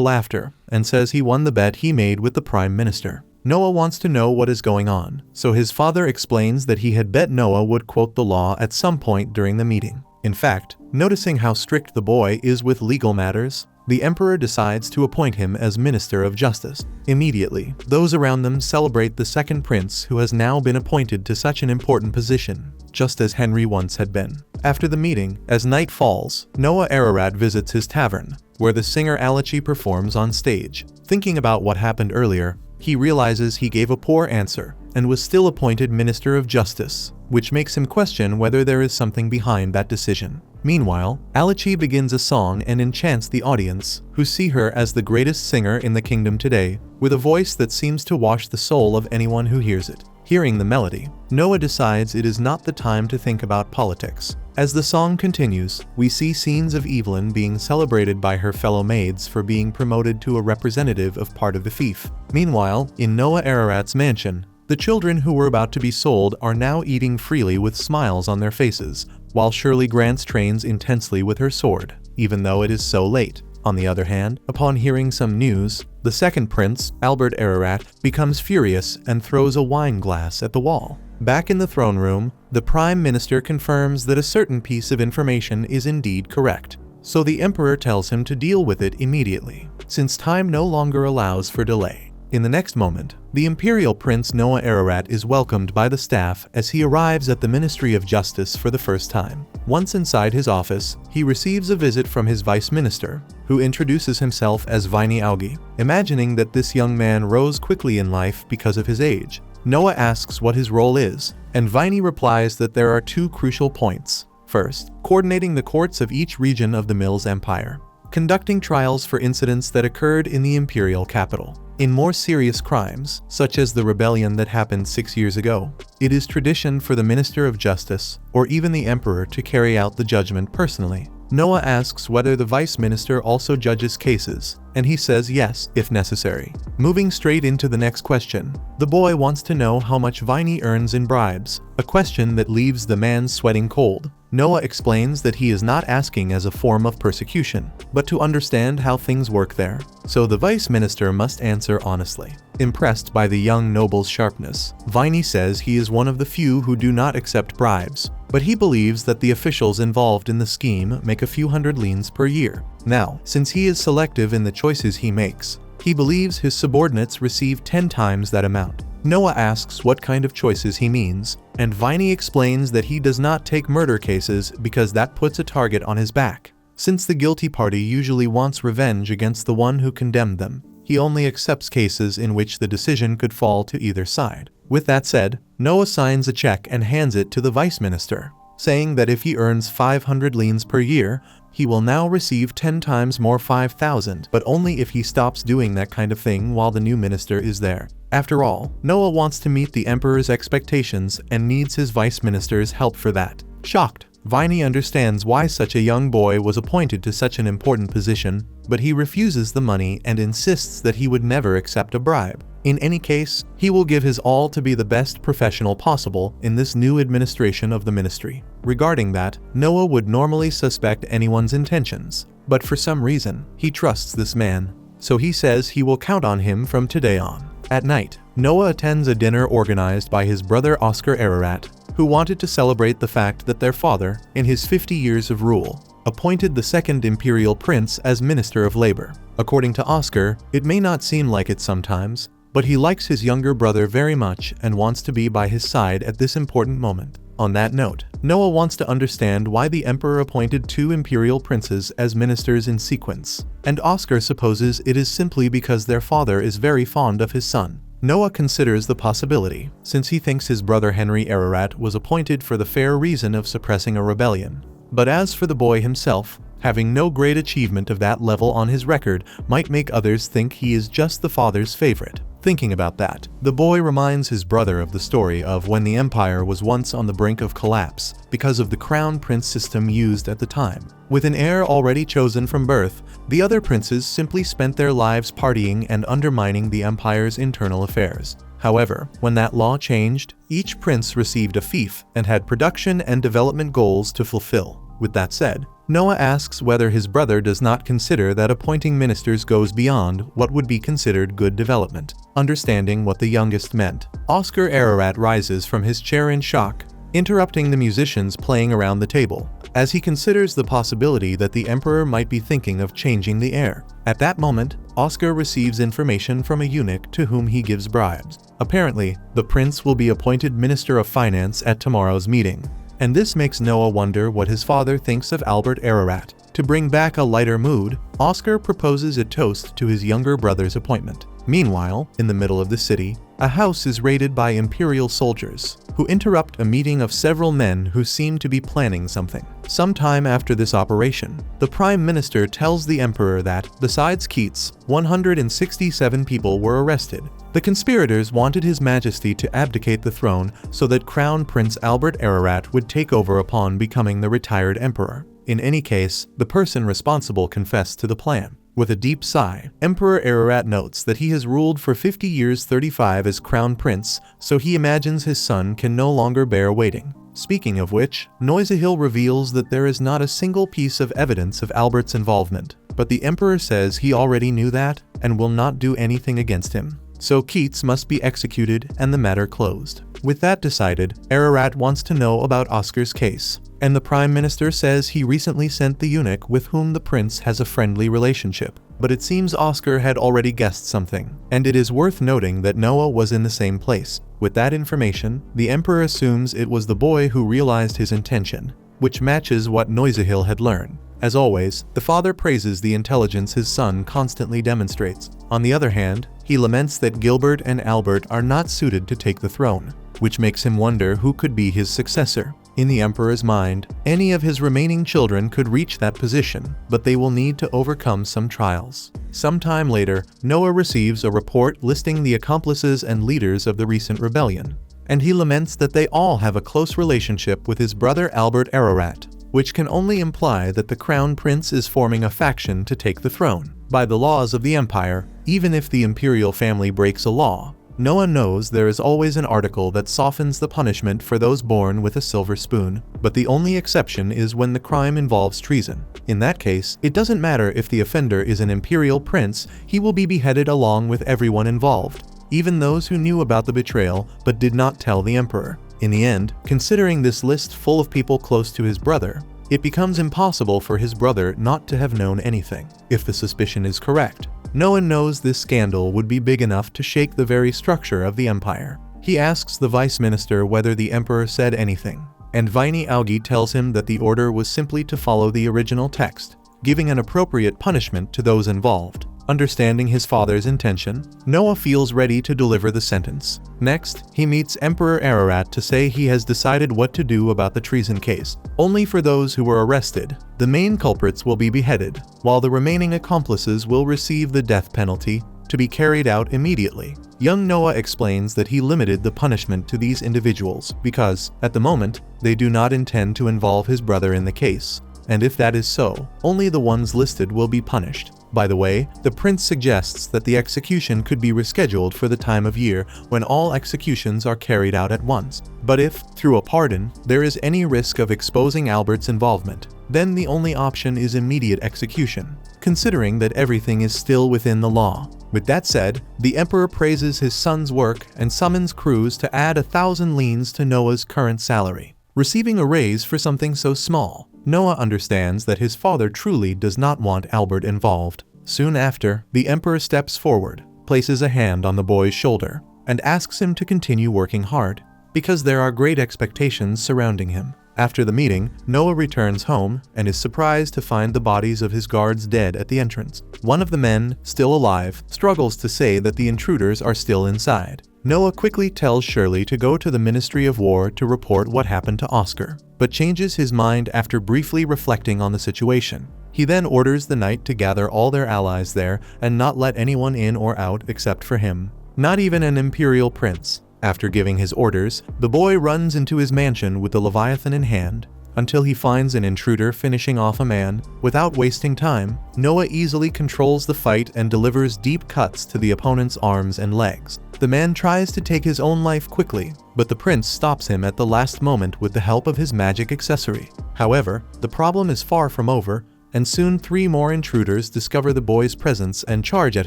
S1: laughter and says he won the bet he made with the Prime Minister. Noah wants to know what is going on, so his father explains that he had bet Noah would quote the law at some point during the meeting. In fact, noticing how strict the boy is with legal matters, the emperor decides to appoint him as Minister of Justice. Immediately, those around them celebrate the second prince who has now been appointed to such an important position, just as Henry once had been. After the meeting, as night falls, Noah Ararat visits his tavern, where the singer Asahi performs on stage. Thinking about what happened earlier, he realizes he gave a poor answer and was still appointed Minister of Justice, which makes him question whether there is something behind that decision. Meanwhile, Asahi begins a song and enchants the audience, who see her as the greatest singer in the kingdom today, with a voice that seems to wash the soul of anyone who hears it. Hearing the melody, Noah decides it is not the time to think about politics. As the song continues, we see scenes of Evelyn being celebrated by her fellow maids for being promoted to a representative of part of the fief. Meanwhile, in Noah Ararat's mansion, the children who were about to be sold are now eating freely with smiles on their faces, while Shirley Grant trains intensely with her sword, even though it is so late. On the other hand, upon hearing some news, the second prince, Albert Ararat, becomes furious and throws a wine glass at the wall. Back in the throne room, the Prime Minister confirms that a certain piece of information is indeed correct, so the emperor tells him to deal with it immediately, since time no longer allows for delay. In the next moment, the imperial prince Noah Ararat is welcomed by the staff as he arrives at the Ministry of Justice for the first time. Once inside his office, he receives a visit from his vice minister, who introduces himself as Vaini Augie. Imagining that this young man rose quickly in life because of his age, Noah asks what his role is, and Vaini replies that there are two crucial points. First, coordinating the courts of each region of the Mills Empire, conducting trials for incidents that occurred in the imperial capital. In more serious crimes, such as the rebellion that happened 6 years ago, it is tradition for the Minister of Justice, or even the Emperor, to carry out the judgment personally. Noah asks whether the Vice Minister also judges cases, and he says yes, if necessary. Moving straight into the next question, the boy wants to know how much Vaini earns in bribes, a question that leaves the man sweating cold. Noah explains that he is not asking as a form of persecution, but to understand how things work there, so the Vice Minister must answer honestly. Impressed by the young noble's sharpness, Vaini says he is one of the few who do not accept bribes, but he believes that the officials involved in the scheme make a few hundred leans per year. Now, since he is selective in the choices he makes, he believes his subordinates receive 10 times that amount. Noah asks what kind of choices he means, and Vaini explains that he does not take murder cases because that puts a target on his back. Since the guilty party usually wants revenge against the one who condemned them, he only accepts cases in which the decision could fall to either side. With that said, Noah signs a check and hands it to the Vice Minister, saying that if he earns 500 leans per year, he will now receive 10 times more, 5,000, but only if he stops doing that kind of thing while the new minister is there. After all, Noah wants to meet the emperor's expectations and needs his vice minister's help for that. Shocked, Vaini understands why such a young boy was appointed to such an important position, but he refuses the money and insists that he would never accept a bribe. In any case, he will give his all to be the best professional possible in this new administration of the ministry. Regarding that, Noah would normally suspect anyone's intentions, but for some reason, he trusts this man, so he says he will count on him from today on. At night, Noah attends a dinner organized by his brother Oscar Ararat, who wanted to celebrate the fact that their father, in his 50 years of rule, appointed the second imperial prince as Minister of Labor. According to Oscar, it may not seem like it sometimes, but he likes his younger brother very much and wants to be by his side at this important moment. On that note, Noah wants to understand why the emperor appointed 2 imperial princes as ministers in sequence, and Oscar supposes it is simply because their father is very fond of his son. Noah considers the possibility, since he thinks his brother Henry Ararat was appointed for the fair reason of suppressing a rebellion. But as for the boy himself, having no great achievement of that level on his record might make others think he is just the father's favorite. Thinking about that, the boy reminds his brother of the story of when the empire was once on the brink of collapse because of the crown prince system used at the time. With an heir already chosen from birth, the other princes simply spent their lives partying and undermining the empire's internal affairs. However, when that law changed, each prince received a fief and had production and development goals to fulfill. With that said, Noah asks whether his brother does not consider that appointing ministers goes beyond what would be considered good development. Understanding what the youngest meant, Oscar Ararat rises from his chair in shock, interrupting the musicians playing around the table, as he considers the possibility that the emperor might be thinking of changing the heir. At that moment, Oscar receives information from a eunuch to whom he gives bribes. Apparently, the prince will be appointed Minister of Finance at tomorrow's meeting. And this makes Noah wonder what his father thinks of Albert Ararat. To bring back a lighter mood, Oscar proposes a toast to his younger brother's appointment. Meanwhile, in the middle of the city, a house is raided by imperial soldiers, who interrupt a meeting of several men who seem to be planning something. Sometime after this operation, the Prime Minister tells the Emperor that, besides Keats, 167 people were arrested. The conspirators wanted His Majesty to abdicate the throne so that Crown Prince Albert Ararat would take over upon becoming the retired emperor. In any case, the person responsible confessed to the plan. With a deep sigh, Emperor Ararat notes that he has ruled for 50 years 35 as crown prince, so he imagines his son can no longer bear waiting. Speaking of which, Noisahil reveals that there is not a single piece of evidence of Albert's involvement, but the emperor says he already knew that and will not do anything against him. So Keats must be executed and the matter closed. With that decided, Ararat wants to know about Oscar's case, and the Prime Minister says he recently sent the eunuch with whom the prince has a friendly relationship. But it seems Oscar had already guessed something, and it is worth noting that Noah was in the same place. With that information, the Emperor assumes it was the boy who realized his intention, which matches what Noisahil had learned. As always, the father praises the intelligence his son constantly demonstrates. On the other hand, he laments that Gilbert and Albert are not suited to take the throne, which makes him wonder who could be his successor. In the Emperor's mind, any of his remaining children could reach that position, but they will need to overcome some trials. Sometime later, Noah receives a report listing the accomplices and leaders of the recent rebellion, and he laments that they all have a close relationship with his brother Albert Ararat, which can only imply that the crown prince is forming a faction to take the throne. By the laws of the empire, even if the imperial family breaks a law, Noah knows there is always an article that softens the punishment for those born with a silver spoon, but the only exception is when the crime involves treason. In that case, it doesn't matter if the offender is an imperial prince, he will be beheaded along with everyone involved, even those who knew about the betrayal but did not tell the emperor. In the end, considering this list full of people close to his brother, it becomes impossible for his brother not to have known anything. If the suspicion is correct, Noah knows this scandal would be big enough to shake the very structure of the empire. He asks the vice minister whether the emperor said anything, and Vaini Augi tells him that the order was simply to follow the original text, giving an appropriate punishment to those involved. Understanding his father's intention, Noah feels ready to deliver the sentence. Next, he meets Emperor Ararat to say he has decided what to do about the treason case. Only for those who were arrested, the main culprits will be beheaded, while the remaining accomplices will receive the death penalty, to be carried out immediately. Young Noah explains that he limited the punishment to these individuals because, at the moment, they do not intend to involve his brother in the case, and if that is so, only the ones listed will be punished. By the way, the prince suggests that the execution could be rescheduled for the time of year when all executions are carried out at once. But if, through a pardon, there is any risk of exposing Albert's involvement, then the only option is immediate execution, considering that everything is still within the law. With that said, the emperor praises his son's work and summons crews to add 1,000 leans to Noah's current salary, receiving a raise for something so small. Noah understands that his father truly does not want Albert involved. Soon after, the emperor steps forward, places a hand on the boy's shoulder, and asks him to continue working hard, because there are great expectations surrounding him. After the meeting, Noah returns home and is surprised to find the bodies of his guards dead at the entrance. One of the men, still alive, struggles to say that the intruders are still inside. Noah quickly tells Shirley to go to the Ministry of War to report what happened to Oscar, but changes his mind after briefly reflecting on the situation. He then orders the knight to gather all their allies there and not let anyone in or out except for him, not even an imperial prince. After giving his orders, the boy runs into his mansion with the Leviathan in hand, until he finds an intruder finishing off a man. Without wasting time, Noah easily controls the fight and delivers deep cuts to the opponent's arms and legs. The man tries to take his own life quickly, but the prince stops him at the last moment with the help of his magic accessory. However, the problem is far from over, and soon 3 more intruders discover the boy's presence and charge at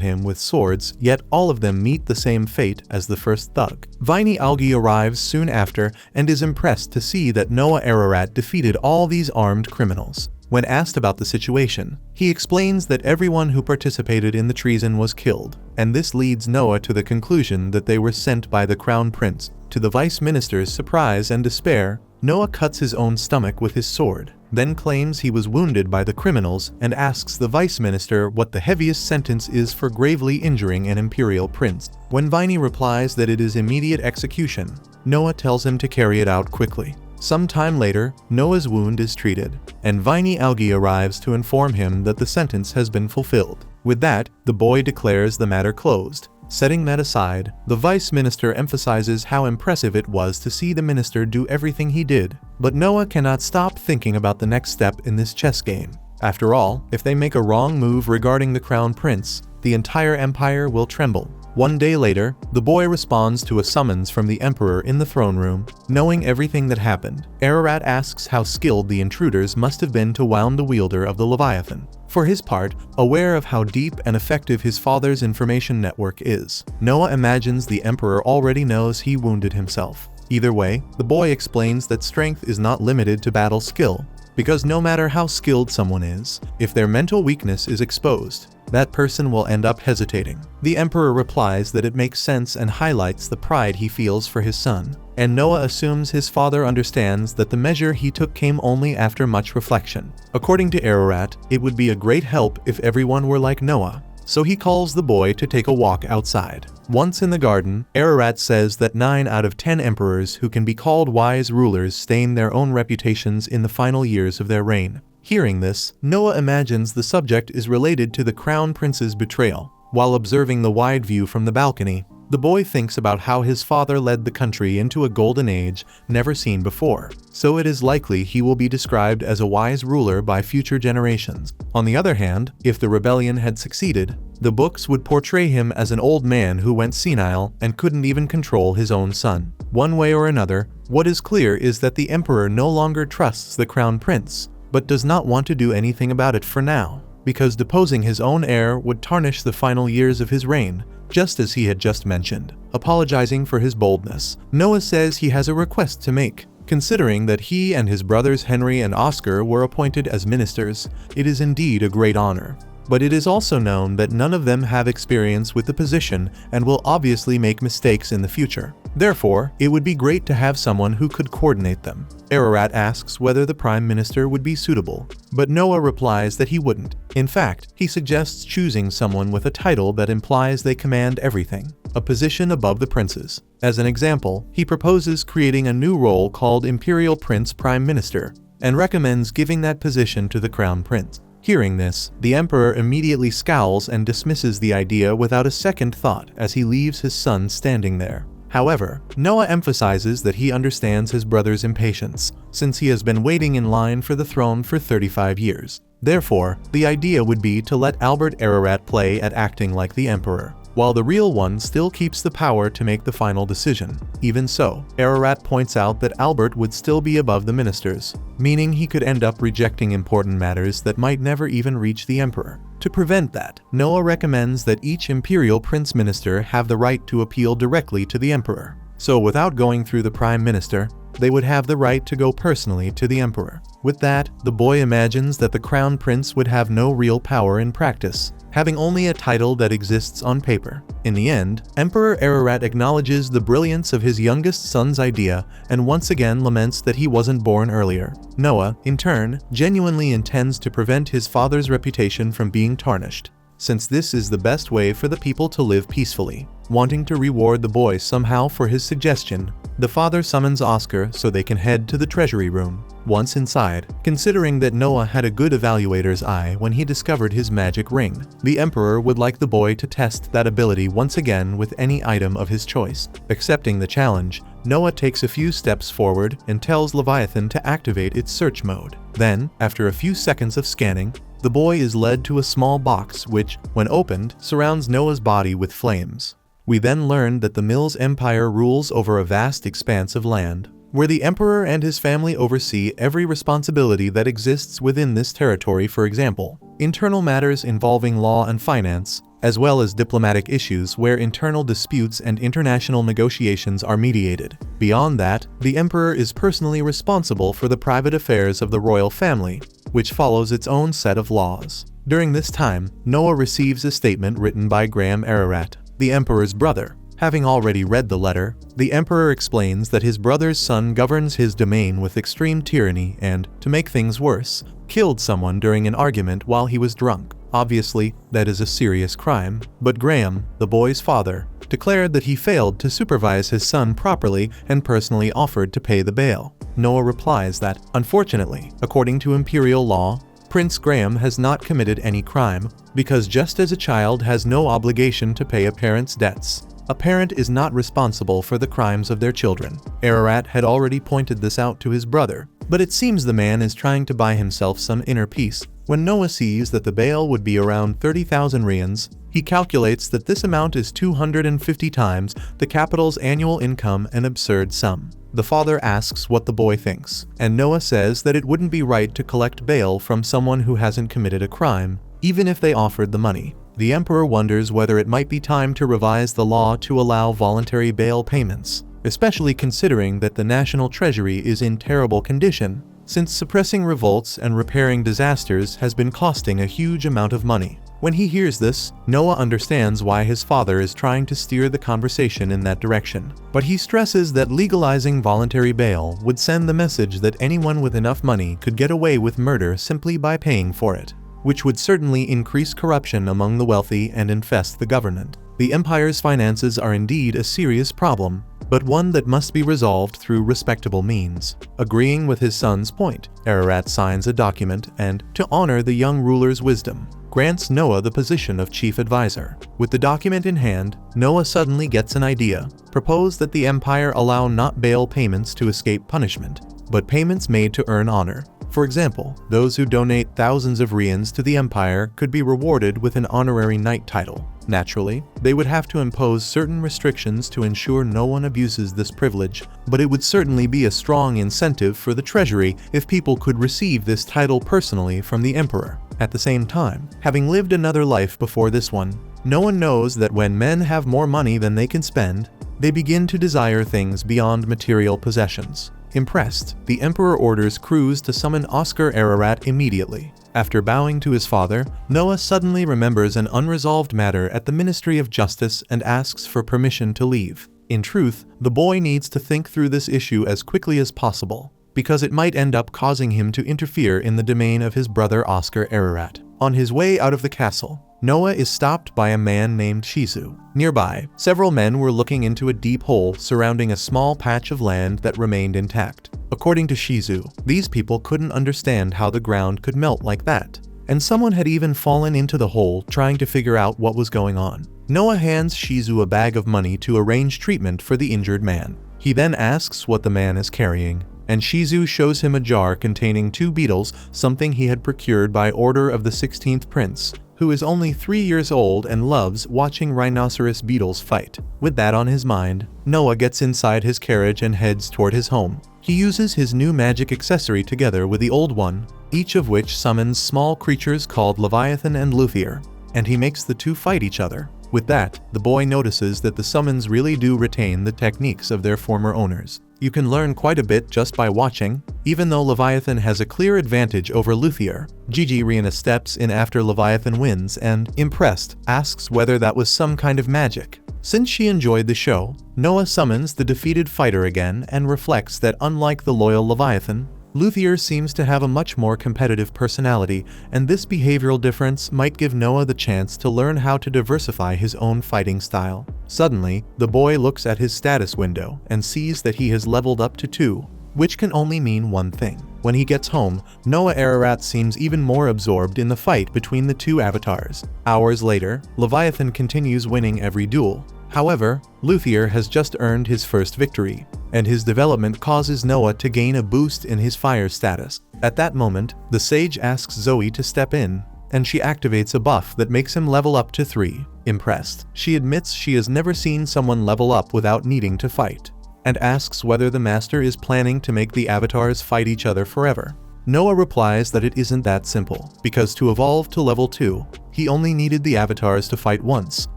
S1: him with swords, yet all of them meet the same fate as the first thug. Viney Algae arrives soon after and is impressed to see that Noah Ararat defeated all these armed criminals. When asked about the situation, he explains that everyone who participated in the treason was killed, and this leads Noah to the conclusion that they were sent by the crown prince. To the vice minister's surprise and despair, Noah cuts his own stomach with his sword, then claims he was wounded by the criminals and asks the vice minister what the heaviest sentence is for gravely injuring an imperial prince. When Viney replies that it is immediate execution, Noah tells him to carry it out quickly. Some time later, Noah's wound is treated, and Viney Algae arrives to inform him that the sentence has been fulfilled. With that, the boy declares the matter closed. Setting that aside, the vice minister emphasizes how impressive it was to see the minister do everything he did, but Noah cannot stop thinking about the next step in this chess game. After all, if they make a wrong move regarding the crown prince, the entire empire will tremble. One day later, the boy responds to a summons from the emperor in the throne room. Knowing everything that happened, Ararat asks how skilled the intruders must have been to wound the wielder of the Leviathan. For his part, aware of how deep and effective his father's information network is, Noah imagines the emperor already knows he wounded himself. Either way, the boy explains that strength is not limited to battle skill, because no matter how skilled someone is, if their mental weakness is exposed, that person will end up hesitating. The emperor replies that it makes sense and highlights the pride he feels for his son, and Noah assumes his father understands that the measure he took came only after much reflection. According to Ararat, it would be a great help if everyone were like Noah, so he calls the boy to take a walk outside. Once in the garden, Ararat says that 9 out of 10 emperors who can be called wise rulers stain their own reputations in the final years of their reign. Hearing this, Noah imagines the subject is related to the crown prince's betrayal. While observing the wide view from the balcony, the boy thinks about how his father led the country into a golden age never seen before, so it is likely he will be described as a wise ruler by future generations. On the other hand, if the rebellion had succeeded, the books would portray him as an old man who went senile and couldn't even control his own son. One way or another, what is clear is that the emperor no longer trusts the crown prince, but does not want to do anything about it for now, because deposing his own heir would tarnish the final years of his reign, just as he had just mentioned. Apologizing for his boldness, Noah says he has a request to make. Considering that he and his brothers Henry and Oscar were appointed as ministers, it is indeed a great honor. But it is also known that none of them have experience with the position and will obviously make mistakes in the future. Therefore, it would be great to have someone who could coordinate them. Ararat asks whether the prime minister would be suitable, but Noah replies that he wouldn't. In fact, he suggests choosing someone with a title that implies they command everything, a position above the princes. As an example, he proposes creating a new role called Imperial Prince Prime Minister, and recommends giving that position to the crown prince. Hearing this, the emperor immediately scowls and dismisses the idea without a second thought as he leaves his son standing there. However, Noah emphasizes that he understands his brother's impatience, since he has been waiting in line for the throne for 35 years. Therefore, the idea would be to let Albert Ararat play at acting like the emperor, while the real one still keeps the power to make the final decision. Even so, Ararat points out that Albert would still be above the ministers, meaning he could end up rejecting important matters that might never even reach the emperor. To prevent that, Noah recommends that each imperial prince minister have the right to appeal directly to the emperor. So without going through the prime minister, they would have the right to go personally to the emperor. With that, the boy imagines that the crown prince would have no real power in practice, having only a title that exists on paper. In the end, Emperor Ararat acknowledges the brilliance of his youngest son's idea and once again laments that he wasn't born earlier. Noah, in turn, genuinely intends to prevent his father's reputation from being tarnished, since this is the best way for the people to live peacefully. Wanting to reward the boy somehow for his suggestion, the father summons Oscar so they can head to the treasury room. Once inside, considering that Noah had a good evaluator's eye when he discovered his magic ring, the emperor would like the boy to test that ability once again with any item of his choice. Accepting the challenge, Noah takes a few steps forward and tells Leviathan to activate its search mode. Then, after a few seconds of scanning, the boy is led to a small box which, when opened, surrounds Noah's body with flames. We then learn that the Mills Empire rules over a vast expanse of land, where the emperor and his family oversee every responsibility that exists within this territory. For example, internal matters involving law and finance, as well as diplomatic issues where internal disputes and international negotiations are mediated. Beyond that, the emperor is personally responsible for the private affairs of the royal family, which follows its own set of laws. During this time, Noah receives a statement written by Graham Ararat, the emperor's brother. Having already read the letter, the emperor explains that his brother's son governs his domain with extreme tyranny and, to make things worse, killed someone during an argument while he was drunk. Obviously, that is a serious crime, but Graham, the boy's father, declared that he failed to supervise his son properly and personally offered to pay the bail. Noah replies that, unfortunately, according to imperial law, Prince Graham has not committed any crime, because just as a child has no obligation to pay a parent's debts, a parent is not responsible for the crimes of their children. Ararat had already pointed this out to his brother, but it seems the man is trying to buy himself some inner peace. When Noah sees that the bail would be around 30,000 rians, he calculates that this amount is 250 times the capital's annual income, an absurd sum. The father asks what the boy thinks, and Noah says that it wouldn't be right to collect bail from someone who hasn't committed a crime, even if they offered the money. The emperor wonders whether it might be time to revise the law to allow voluntary bail payments, especially considering that the national treasury is in terrible condition, since suppressing revolts and repairing disasters has been costing a huge amount of money. When he hears this, Noah understands why his father is trying to steer the conversation in that direction. But he stresses that legalizing voluntary bail would send the message that anyone with enough money could get away with murder simply by paying for it, which would certainly increase corruption among the wealthy and infest the government. The empire's finances are indeed a serious problem, but one that must be resolved through respectable means. Agreeing with his son's point, Ararat signs a document and, to honor the young ruler's wisdom, grants Noah the position of chief advisor. With the document in hand, Noah suddenly gets an idea. Propose that the empire allow not bail payments to escape punishment, but payments made to earn honor. For example, those who donate thousands of rians to the empire could be rewarded with an honorary knight title. Naturally, they would have to impose certain restrictions to ensure no one abuses this privilege, but it would certainly be a strong incentive for the treasury if people could receive this title personally from the emperor. At the same time, having lived another life before this one, Noah knows that when men have more money than they can spend, they begin to desire things beyond material possessions. Impressed, the emperor orders crews to summon Oscar Ararat immediately. After bowing to his father, Noah suddenly remembers an unresolved matter at the Ministry of Justice and asks for permission to leave. In truth, the boy needs to think through this issue as quickly as possible, because it might end up causing him to interfere in the domain of his brother Oscar Ararat. On his way out of the castle, Noah is stopped by a man named Shizu. Nearby, several men were looking into a deep hole surrounding a small patch of land that remained intact. According to Shizu, these people couldn't understand how the ground could melt like that, and someone had even fallen into the hole trying to figure out what was going on. Noah hands Shizu a bag of money to arrange treatment for the injured man. He then asks what the man is carrying, and Shizu shows him a jar containing 2 beetles, something he had procured by order of the 16th prince, who is only 3 years old and loves watching rhinoceros beetles fight. With that on his mind, Noah gets inside his carriage and heads toward his home. He uses his new magic accessory together with the old one, each of which summons small creatures called Leviathan and Luthier, and he makes the two fight each other. With that, the boy notices that the summons really do retain the techniques of their former owners. You can learn quite a bit just by watching. Even though Leviathan has a clear advantage over Luthier, Gigi Rihanna steps in after Leviathan wins and, impressed, asks whether that was some kind of magic. Since she enjoyed the show, Noah summons the defeated fighter again and reflects that unlike the loyal Leviathan, Luthier seems to have a much more competitive personality, and this behavioral difference might give Noah the chance to learn how to diversify his own fighting style. Suddenly, the boy looks at his status window and sees that he has leveled up to 2, which can only mean one thing. When he gets home, Noah Ararat seems even more absorbed in the fight between the 2 avatars. Hours later, Leviathan continues winning every duel. However, Luthier has just earned his first victory, and his development causes Noah to gain a boost in his fire status. At that moment, the sage asks Zoe to step in, and she activates a buff that makes him level up to 3. Impressed, she admits she has never seen someone level up without needing to fight, and asks whether the master is planning to make the avatars fight each other forever. Noah replies that it isn't that simple, because to evolve to level 2, he only needed the avatars to fight once,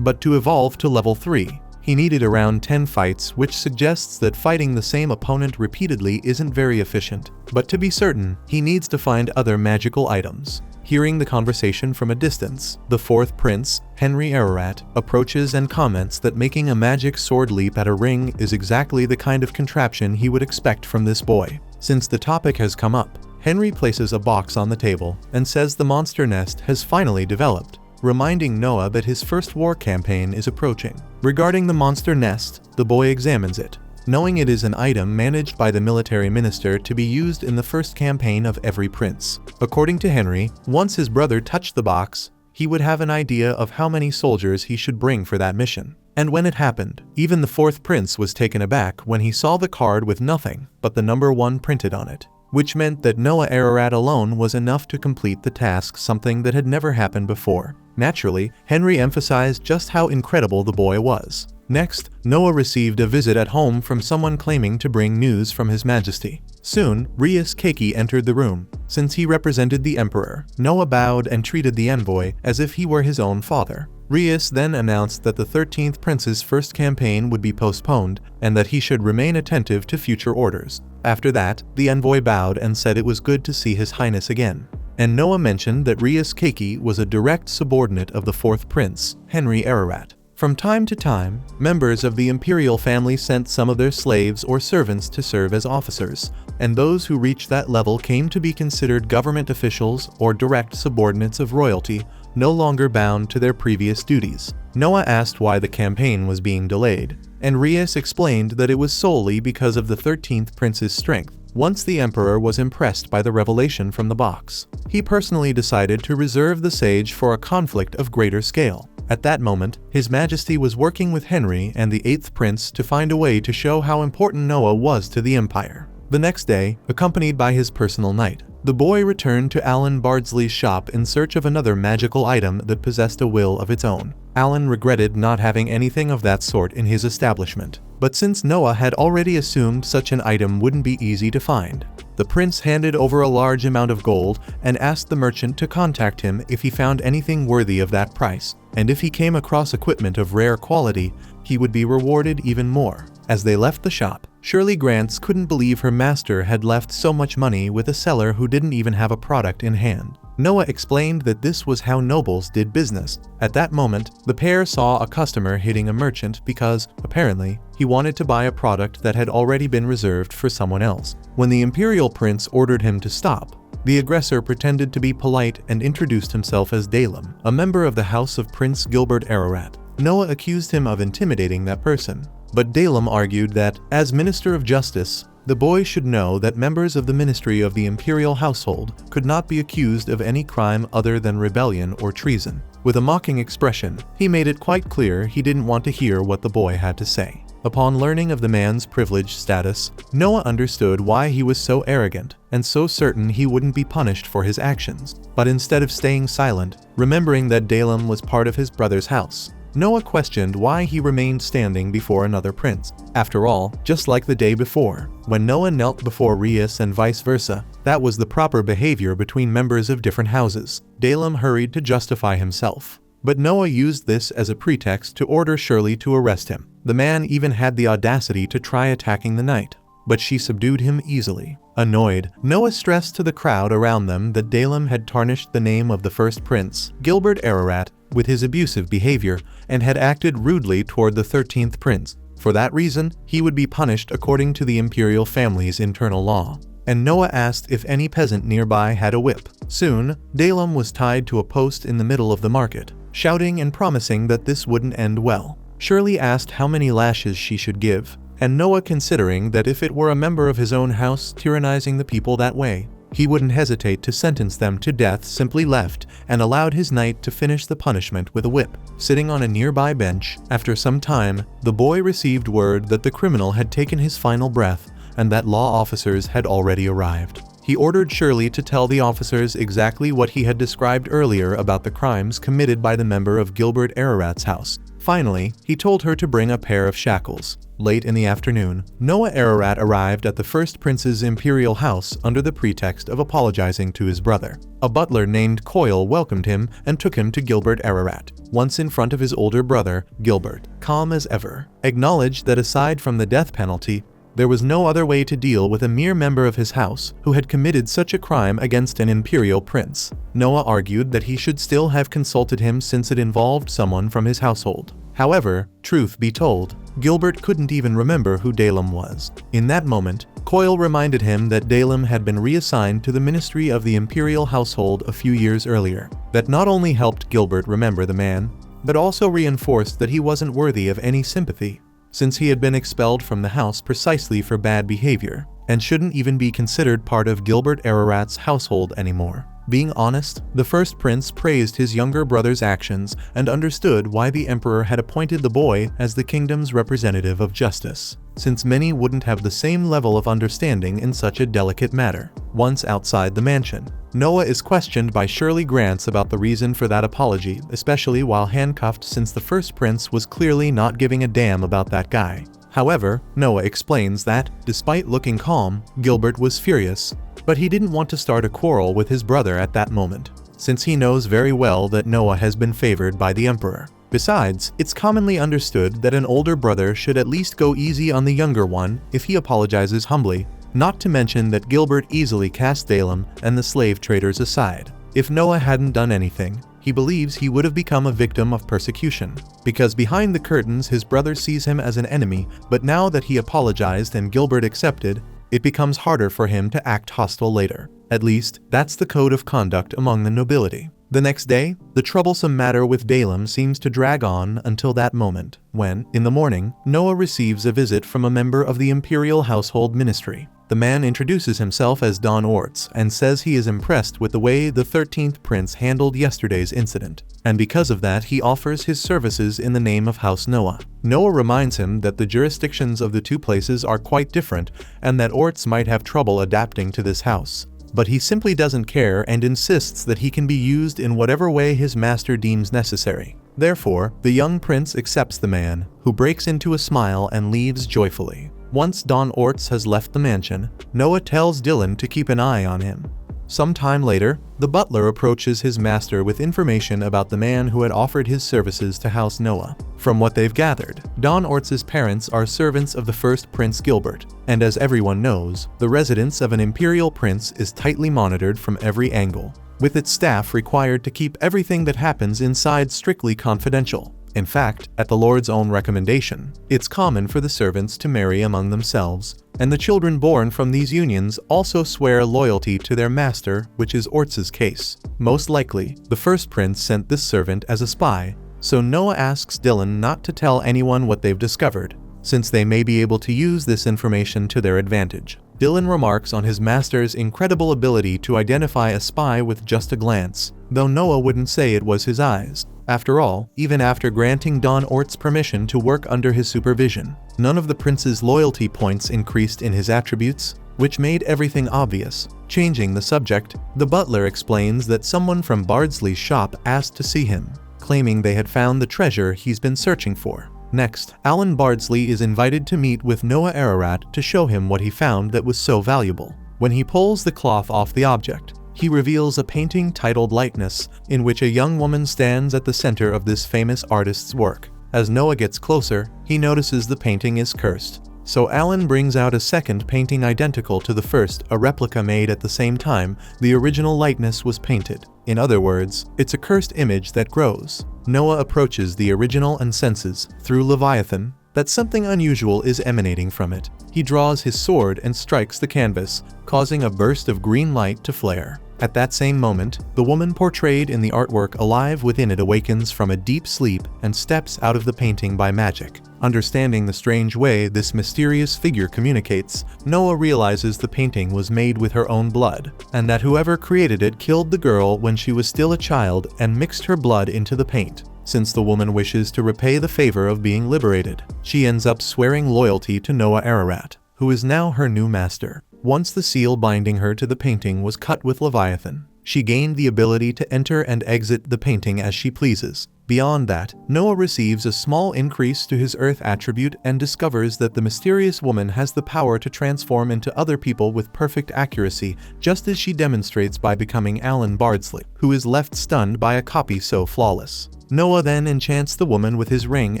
S1: but to evolve to level 3, he needed around 10 fights, which suggests that fighting the same opponent repeatedly isn't very efficient. But to be certain, he needs to find other magical items. Hearing the conversation from a distance, the 4th prince, Henry Ararat, approaches and comments that making a magic sword leap at a ring is exactly the kind of contraption he would expect from this boy. Since the topic has come up, Henry places a box on the table and says the monster nest has finally developed, reminding Noah that his first war campaign is approaching. Regarding the monster nest, the boy examines it, knowing it is an item managed by the military minister to be used in the first campaign of every prince. According to Henry, once his brother touched the box, he would have an idea of how many soldiers he should bring for that mission. And when it happened, even the 4th prince was taken aback when he saw the card with nothing but the number 1 printed on it, which meant that Noah Ararat alone was enough to complete the task, something that had never happened before. Naturally, Henry emphasized just how incredible the boy was. Next, Noah received a visit at home from someone claiming to bring news from His Majesty. Soon, Rias Keiki entered the room. Since he represented the emperor, Noah bowed and treated the envoy as if he were his own father. Rias then announced that the 13th prince's first campaign would be postponed and that he should remain attentive to future orders. After that, the envoy bowed and said it was good to see His Highness again. And Noah mentioned that Rias Keiki was a direct subordinate of the 4th prince, Henry Ararat. From time to time, members of the imperial family sent some of their slaves or servants to serve as officers, and those who reached that level came to be considered government officials or direct subordinates of royalty, no longer bound to their previous duties. Noah asked why the campaign was being delayed, and Rias explained that it was solely because of the 13th prince's strength. Once the emperor was impressed by the revelation from the box, he personally decided to reserve the sage for a conflict of greater scale. At that moment, His Majesty was working with Henry and the 8th prince to find a way to show how important Noah was to the empire. The next day, accompanied by his personal knight, the boy returned to Alan Bardsley's shop in search of another magical item that possessed a will of its own. Alan regretted not having anything of that sort in his establishment, but since Noah had already assumed such an item wouldn't be easy to find, the prince handed over a large amount of gold and asked the merchant to contact him if he found anything worthy of that price, and if he came across equipment of rare quality, he would be rewarded even more. As they left the shop, Shirley Grants couldn't believe her master had left so much money with a seller who didn't even have a product in hand. Noah explained that this was how nobles did business. At that moment, the pair saw a customer hitting a merchant because, apparently, he wanted to buy a product that had already been reserved for someone else. When the imperial prince ordered him to stop, the aggressor pretended to be polite and introduced himself as Dalem, a member of the house of Prince Gilbert Ararat. Noah accused him of intimidating that person, but Dalem argued that, as Minister of Justice, the boy should know that members of the ministry of the imperial household could not be accused of any crime other than rebellion or treason. With a mocking expression, he made it quite clear he didn't want to hear what the boy had to say. Upon learning of the man's privileged status, Noah understood why he was so arrogant and so certain he wouldn't be punished for his actions. But instead of staying silent, remembering that Dalem was part of his brother's house, Noah questioned why he remained standing before another prince. After all, just like the day before, when Noah knelt before Rias and vice versa, that was the proper behavior between members of different houses. Dalem hurried to justify himself, but Noah used this as a pretext to order Shirley to arrest him. The man even had the audacity to try attacking the knight, but she subdued him easily. Annoyed, Noah stressed to the crowd around them that Dalem had tarnished the name of the first prince, Gilbert Ararat, with his abusive behavior, and had acted rudely toward the 13th prince. For that reason, he would be punished according to the imperial family's internal law. And Noah asked if any peasant nearby had a whip. Soon, Dalem was tied to a post in the middle of the market, shouting and promising that this wouldn't end well. Shirley asked how many lashes she should give, and Noah, considering that if it were a member of his own house tyrannizing the people that way, he wouldn't hesitate to sentence them to death, simply left and allowed his knight to finish the punishment with a whip. Sitting on a nearby bench, after some time, the boy received word that the criminal had taken his final breath and that law officers had already arrived. He ordered Shirley to tell the officers exactly what he had described earlier about the crimes committed by the member of Gilbert Ararat's house. Finally, he told her to bring a pair of shackles. Late in the afternoon, Noah Ararat arrived at the first prince's imperial house under the pretext of apologizing to his brother. A butler named Coyle welcomed him and took him to Gilbert Ararat. Once in front of his older brother, Gilbert, calm as ever, acknowledged that aside from the death penalty, there was no other way to deal with a mere member of his house who had committed such a crime against an imperial prince. Noah argued that he should still have consulted him since it involved someone from his household. However, truth be told, Gilbert couldn't even remember who Dalem was. In that moment, Coyle reminded him that Dalem had been reassigned to the ministry of the imperial household a few years earlier. That not only helped Gilbert remember the man, but also reinforced that he wasn't worthy of any sympathy, since he had been expelled from the house precisely for bad behavior, and shouldn't even be considered part of Gilbert Ararat's household anymore. Being honest, the first prince praised his younger brother's actions and understood why the emperor had appointed the boy as the kingdom's representative of justice, since many wouldn't have the same level of understanding in such a delicate matter. Once outside the mansion, Noah is questioned by Shirley Grants about the reason for that apology, especially while handcuffed, since the first prince was clearly not giving a damn about that guy. However, Noah explains that, despite looking calm, Gilbert was furious, but he didn't want to start a quarrel with his brother at that moment, since he knows very well that Noah has been favored by the emperor. Besides, it's commonly understood that an older brother should at least go easy on the younger one if he apologizes humbly, not to mention that Gilbert easily cast Dalem and the slave traders aside. If Noah hadn't done anything, he believes he would have become a victim of persecution, because behind the curtains his brother sees him as an enemy, but now that he apologized and Gilbert accepted, it becomes harder for him to act hostile later. At least, that's the code of conduct among the nobility. The next day, the troublesome matter with Dalem seems to drag on until that moment, when, in the morning, Noah receives a visit from a member of the imperial household ministry. The man introduces himself as Don Orts and says he is impressed with the way the 13th prince handled yesterday's incident, and because of that he offers his services in the name of House Noah. Noah reminds him that the jurisdictions of the two places are quite different and that Orts might have trouble adapting to this house. But he simply doesn't care and insists that he can be used in whatever way his master deems necessary. Therefore, the young prince accepts the man, who breaks into a smile and leaves joyfully. Once Don Orts has left the mansion, Noah tells Dylan to keep an eye on him. Some time later, the butler approaches his master with information about the man who had offered his services to House Noah. From what they've gathered, Don Orts' parents are servants of the first Prince Gilbert, and as everyone knows, the residence of an imperial prince is tightly monitored from every angle, with its staff required to keep everything that happens inside strictly confidential. In fact, at the Lord's own recommendation, it's common for the servants to marry among themselves, and the children born from these unions also swear loyalty to their master, which is Orts' case. Most likely, the first prince sent this servant as a spy, so Noah asks Dylan not to tell anyone what they've discovered, since they may be able to use this information to their advantage. Dylan remarks on his master's incredible ability to identify a spy with just a glance, though Noah wouldn't say it was his eyes. After all, even after granting Don Orts permission to work under his supervision, none of the prince's loyalty points increased in his attributes, which made everything obvious. Changing the subject, the butler explains that someone from Bardsley's shop asked to see him, claiming they had found the treasure he's been searching for. Next, Alan Bardsley is invited to meet with Noah Ararat to show him what he found that was so valuable. When he pulls the cloth off the object, he reveals a painting titled Lightness, in which a young woman stands at the center of this famous artist's work. As Noah gets closer, he notices the painting is cursed. So Alan brings out a second painting identical to the first, a replica made at the same time the original Lightness was painted. In other words, it's a cursed image that grows. Noah approaches the original and senses, through Leviathan, that something unusual is emanating from it. He draws his sword and strikes the canvas, causing a burst of green light to flare. At that same moment, the woman portrayed in the artwork alive within it awakens from a deep sleep and steps out of the painting by magic. Understanding the strange way this mysterious figure communicates, Noah realizes the painting was made with her own blood, and that whoever created it killed the girl when she was still a child and mixed her blood into the paint. Since the woman wishes to repay the favor of being liberated, she ends up swearing loyalty to Noah Ararat, who is now her new master. Once the seal binding her to the painting was cut with Leviathan, she gained the ability to enter and exit the painting as she pleases. Beyond that, Noah receives a small increase to his Earth attribute and discovers that the mysterious woman has the power to transform into other people with perfect accuracy, just as she demonstrates by becoming Alan Bardsley, who is left stunned by a copy so flawless. Noah then enchants the woman with his ring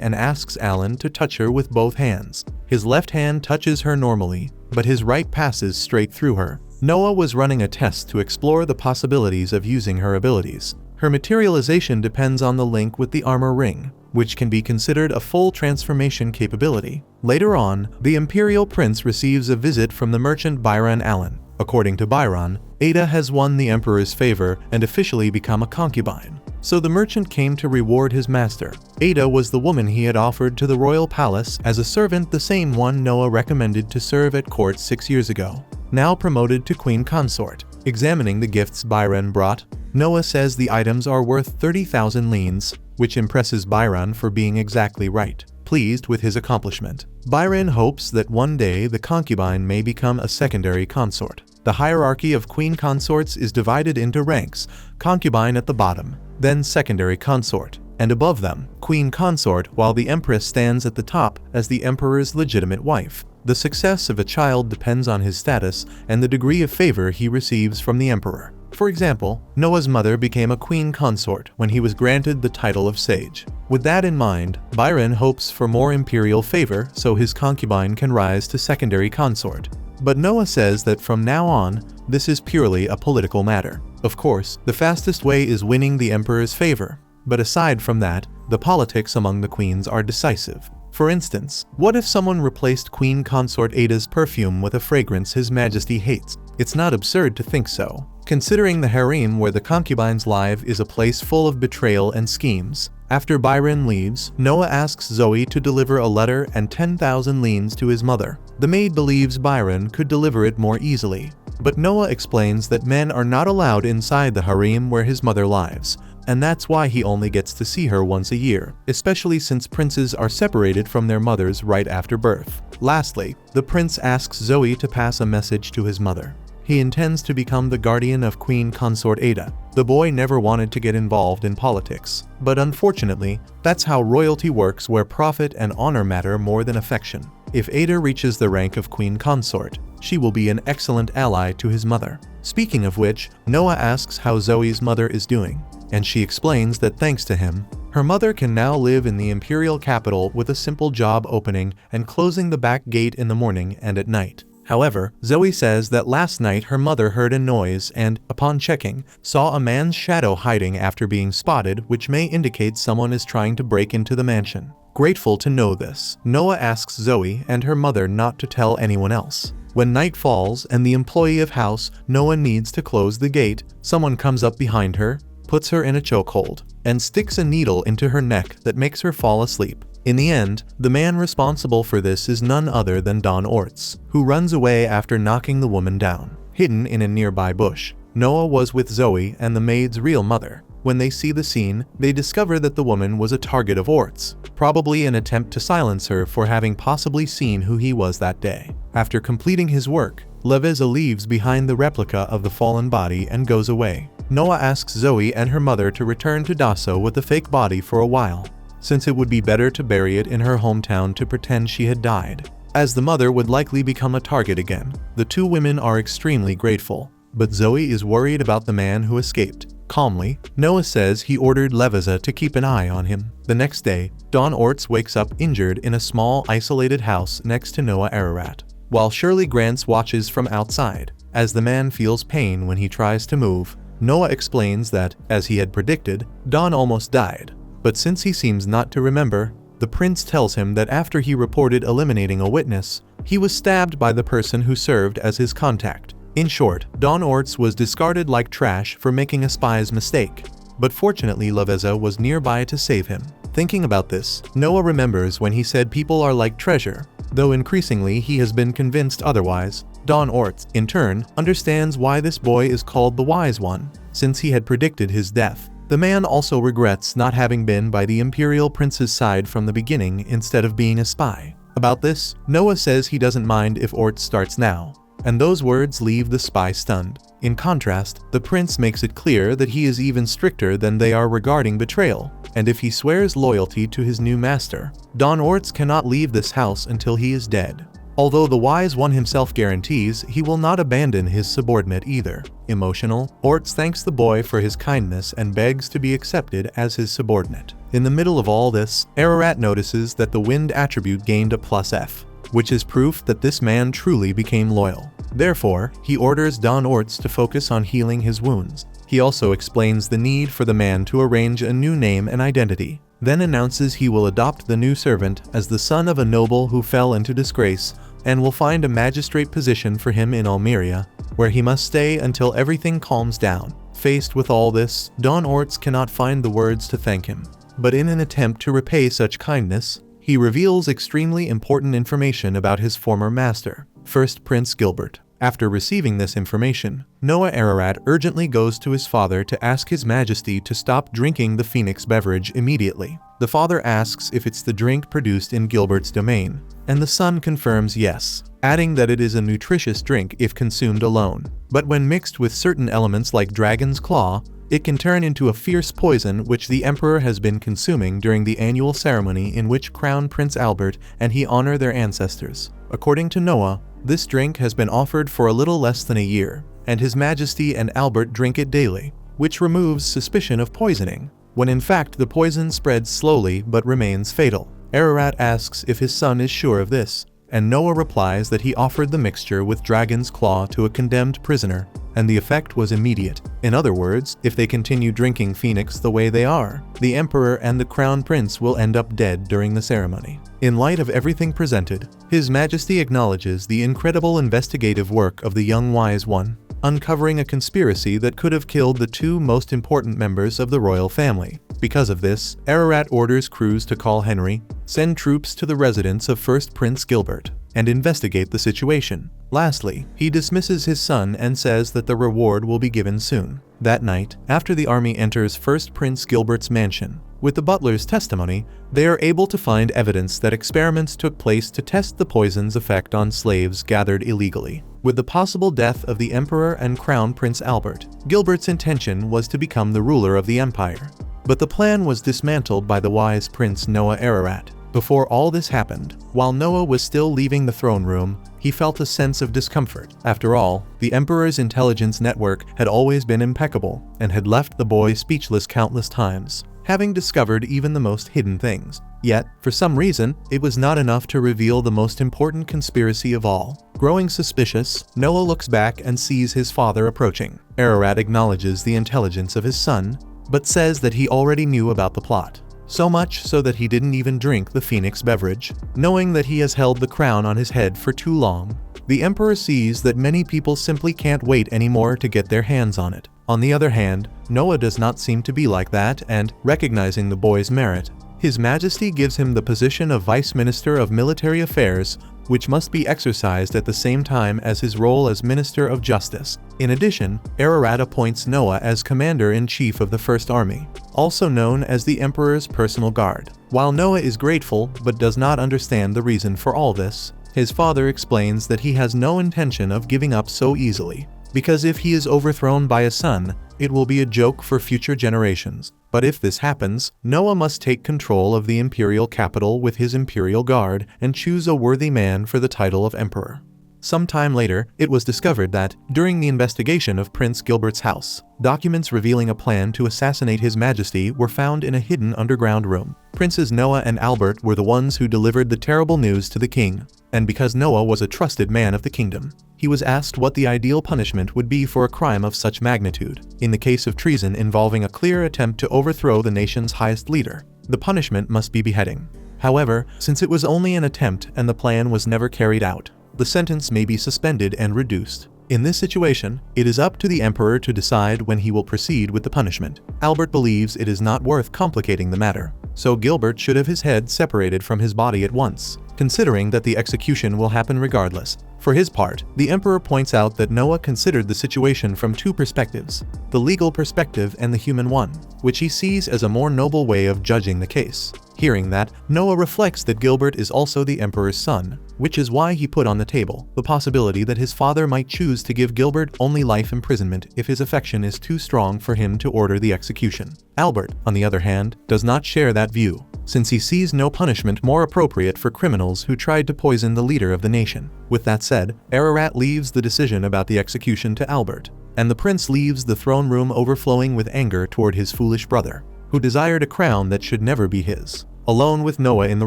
S1: and asks Alan to touch her with both hands. His left hand touches her normally, but his right passes straight through her. Noah was running a test to explore the possibilities of using her abilities. Her materialization depends on the link with the armor ring, which can be considered a full transformation capability. Later on, the Imperial Prince receives a visit from the merchant Byron Allen. According to Byron, Ada has won the Emperor's favor and officially become a concubine. So the merchant came to reward his master. Ada was the woman he had offered to the royal palace as a servant, the same one Noah recommended to serve at court 6 years ago. Now promoted to queen consort. Examining the gifts Byron brought, Noah says the items are worth 30,000 leans, which impresses Byron for being exactly right. Pleased with his accomplishment, Byron hopes that one day the concubine may become a secondary consort. The hierarchy of queen consorts is divided into ranks: concubine at the bottom, then secondary consort, and above them, queen consort, while the empress stands at the top as the emperor's legitimate wife. The success of a child depends on his status and the degree of favor he receives from the emperor. For example, Noah's mother became a queen consort when he was granted the title of sage. With that in mind, Byron hopes for more imperial favor so his concubine can rise to secondary consort. But Noah says that from now on, this is purely a political matter. Of course, the fastest way is winning the emperor's favor. But aside from that, the politics among the queens are decisive. For instance, what if someone replaced Queen Consort Ada's perfume with a fragrance His Majesty hates? It's not absurd to think so, considering the harem where the concubines live is a place full of betrayal and schemes. After Byron leaves, Noah asks Zoe to deliver a letter and 10,000 leans to his mother. The maid believes Byron could deliver it more easily, but Noah explains that men are not allowed inside the harem where his mother lives, and that's why he only gets to see her once a year, especially since princes are separated from their mothers right after birth. Lastly, the prince asks Zoe to pass a message to his mother. He intends to become the guardian of Queen Consort Ada. The boy never wanted to get involved in politics, but unfortunately, that's how royalty works, where profit and honor matter more than affection. If Ada reaches the rank of Queen Consort, she will be an excellent ally to his mother. Speaking of which, Noah asks how Zoe's mother is doing, and she explains that thanks to him, her mother can now live in the imperial capital with a simple job opening and closing the back gate in the morning and at night. However, Zoe says that last night her mother heard a noise and, upon checking, saw a man's shadow hiding after being spotted, which may indicate someone is trying to break into the mansion. Grateful to know this, Noah asks Zoe and her mother not to tell anyone else. When night falls and the employee of house Noah needs to close the gate, someone comes up behind her, puts her in a chokehold, and sticks a needle into her neck that makes her fall asleep. In the end, the man responsible for this is none other than Don Orts, who runs away after knocking the woman down. Hidden in a nearby bush, Noah was with Zoe and the maid's real mother. When they see the scene, they discover that the woman was a target of Orts, probably an attempt to silence her for having possibly seen who he was that day. After completing his work, Leveza leaves behind the replica of the fallen body and goes away. Noah asks Zoe and her mother to return to Dasso with the fake body for a while, since it would be better to bury it in her hometown to pretend she had died, as the mother would likely become a target again. The two women are extremely grateful, but Zoe is worried about the man who escaped. Calmly, Noah says he ordered Leveza to keep an eye on him. The next day, Don Orts wakes up injured in a small isolated house next to Noah Ararat, while Shirley Grants watches from outside. As the man feels pain when he tries to move, Noah explains that, as he had predicted, Don almost died. But since he seems not to remember, the prince tells him that after he reported eliminating a witness, he was stabbed by the person who served as his contact. In short, Don Orts was discarded like trash for making a spy's mistake, but fortunately Leveza was nearby to save him. Thinking about this, Noah remembers when he said people are like treasure, though increasingly he has been convinced otherwise. Don Orts, in turn, understands why this boy is called the Wise One, since he had predicted his death. The man also regrets not having been by the Imperial Prince's side from the beginning instead of being a spy. About this, Noah says he doesn't mind if Orts starts now, and those words leave the spy stunned. In contrast, the prince makes it clear that he is even stricter than they are regarding betrayal, and if he swears loyalty to his new master, Don Orts cannot leave this house until he is dead. Although the wise one himself guarantees he will not abandon his subordinate either. Emotional, Orts thanks the boy for his kindness and begs to be accepted as his subordinate. In the middle of all this, Ararat notices that the wind attribute gained a +F, which is proof that this man truly became loyal. Therefore, he orders Don Orts to focus on healing his wounds. He also explains the need for the man to arrange a new name and identity, then announces he will adopt the new servant as the son of a noble who fell into disgrace, and will find a magistrate position for him in Almeria, where he must stay until everything calms down. Faced with all this, Don Orts cannot find the words to thank him. But in an attempt to repay such kindness, he reveals extremely important information about his former master, First Prince Gilbert. After receiving this information, Noah Ararat urgently goes to his father to ask His Majesty to stop drinking the Phoenix beverage immediately. The father asks if it's the drink produced in Gilbert's domain, and the son confirms yes, adding that it is a nutritious drink if consumed alone. But when mixed with certain elements like dragon's claw, it can turn into a fierce poison which the emperor has been consuming during the annual ceremony in which Crown Prince Albert and he honor their ancestors. According to Noah, this drink has been offered for a little less than a year, and His Majesty and Albert drink it daily, which removes suspicion of poisoning, when in fact the poison spreads slowly but remains fatal. Ararat asks if his son is sure of this, and Noah replies that he offered the mixture with dragon's claw to a condemned prisoner, and the effect was immediate. In other words, if they continue drinking Phoenix the way they are, the emperor and the crown prince will end up dead during the ceremony. In light of everything presented, His Majesty acknowledges the incredible investigative work of the young wise one, uncovering a conspiracy that could have killed the two most important members of the royal family. Because of this, Ararat orders crews to call Henry, send troops to the residence of First Prince Gilbert, and investigate the situation. Lastly, he dismisses his son and says that the reward will be given soon. That night, after the army enters First Prince Gilbert's mansion, with the butler's testimony, they are able to find evidence that experiments took place to test the poison's effect on slaves gathered illegally. With the possible death of the Emperor and Crown Prince Albert, Gilbert's intention was to become the ruler of the empire. But the plan was dismantled by the wise Prince Noah Ararat. Before all this happened, while Noah was still leaving the throne room, he felt a sense of discomfort. After all, the Emperor's intelligence network had always been impeccable and had left the boy speechless countless times, having discovered even the most hidden things. Yet, for some reason, it was not enough to reveal the most important conspiracy of all. Growing suspicious, Noah looks back and sees his father approaching. Ararat acknowledges the intelligence of his son, but says that he already knew about the plot. So much so that he didn't even drink the Phoenix beverage. Knowing that he has held the crown on his head for too long, the emperor sees that many people simply can't wait anymore to get their hands on it. On the other hand, Noah does not seem to be like that, and, recognizing the boy's merit, His Majesty gives him the position of Vice Minister of Military Affairs, which must be exercised at the same time as his role as Minister of Justice. In addition, Ararat appoints Noah as Commander-in-Chief of the First Army, also known as the Emperor's Personal Guard. While Noah is grateful but does not understand the reason for all this, his father explains that he has no intention of giving up so easily, because if he is overthrown by a son, it will be a joke for future generations. But if this happens, Noah must take control of the imperial capital with his imperial guard and choose a worthy man for the title of emperor. Some time later, it was discovered that, during the investigation of Prince Gilbert's house, documents revealing a plan to assassinate His Majesty were found in a hidden underground room. Princes Noah and Albert were the ones who delivered the terrible news to the king, and because Noah was a trusted man of the kingdom, he was asked what the ideal punishment would be for a crime of such magnitude. In the case of treason involving a clear attempt to overthrow the nation's highest leader, the punishment must be beheading. However, since it was only an attempt and the plan was never carried out, the sentence may be suspended and reduced. In this situation, it is up to the emperor to decide when he will proceed with the punishment. Albert believes it is not worth complicating the matter, so Gilbert should have his head separated from his body at once, considering that the execution will happen regardless. For his part, the emperor points out that Noah considered the situation from two perspectives, the legal perspective and the human one, which he sees as a more noble way of judging the case. Hearing that, Noah reflects that Gilbert is also the emperor's son, which is why he put on the table the possibility that his father might choose to give Gilbert only life imprisonment if his affection is too strong for him to order the execution. Albert, on the other hand, does not share that view, since he sees no punishment more appropriate for criminals who tried to poison the leader of the nation. With that said, Ararat leaves the decision about the execution to Albert, and the prince leaves the throne room overflowing with anger toward his foolish brother, who desired a crown that should never be his. Alone with Noah in the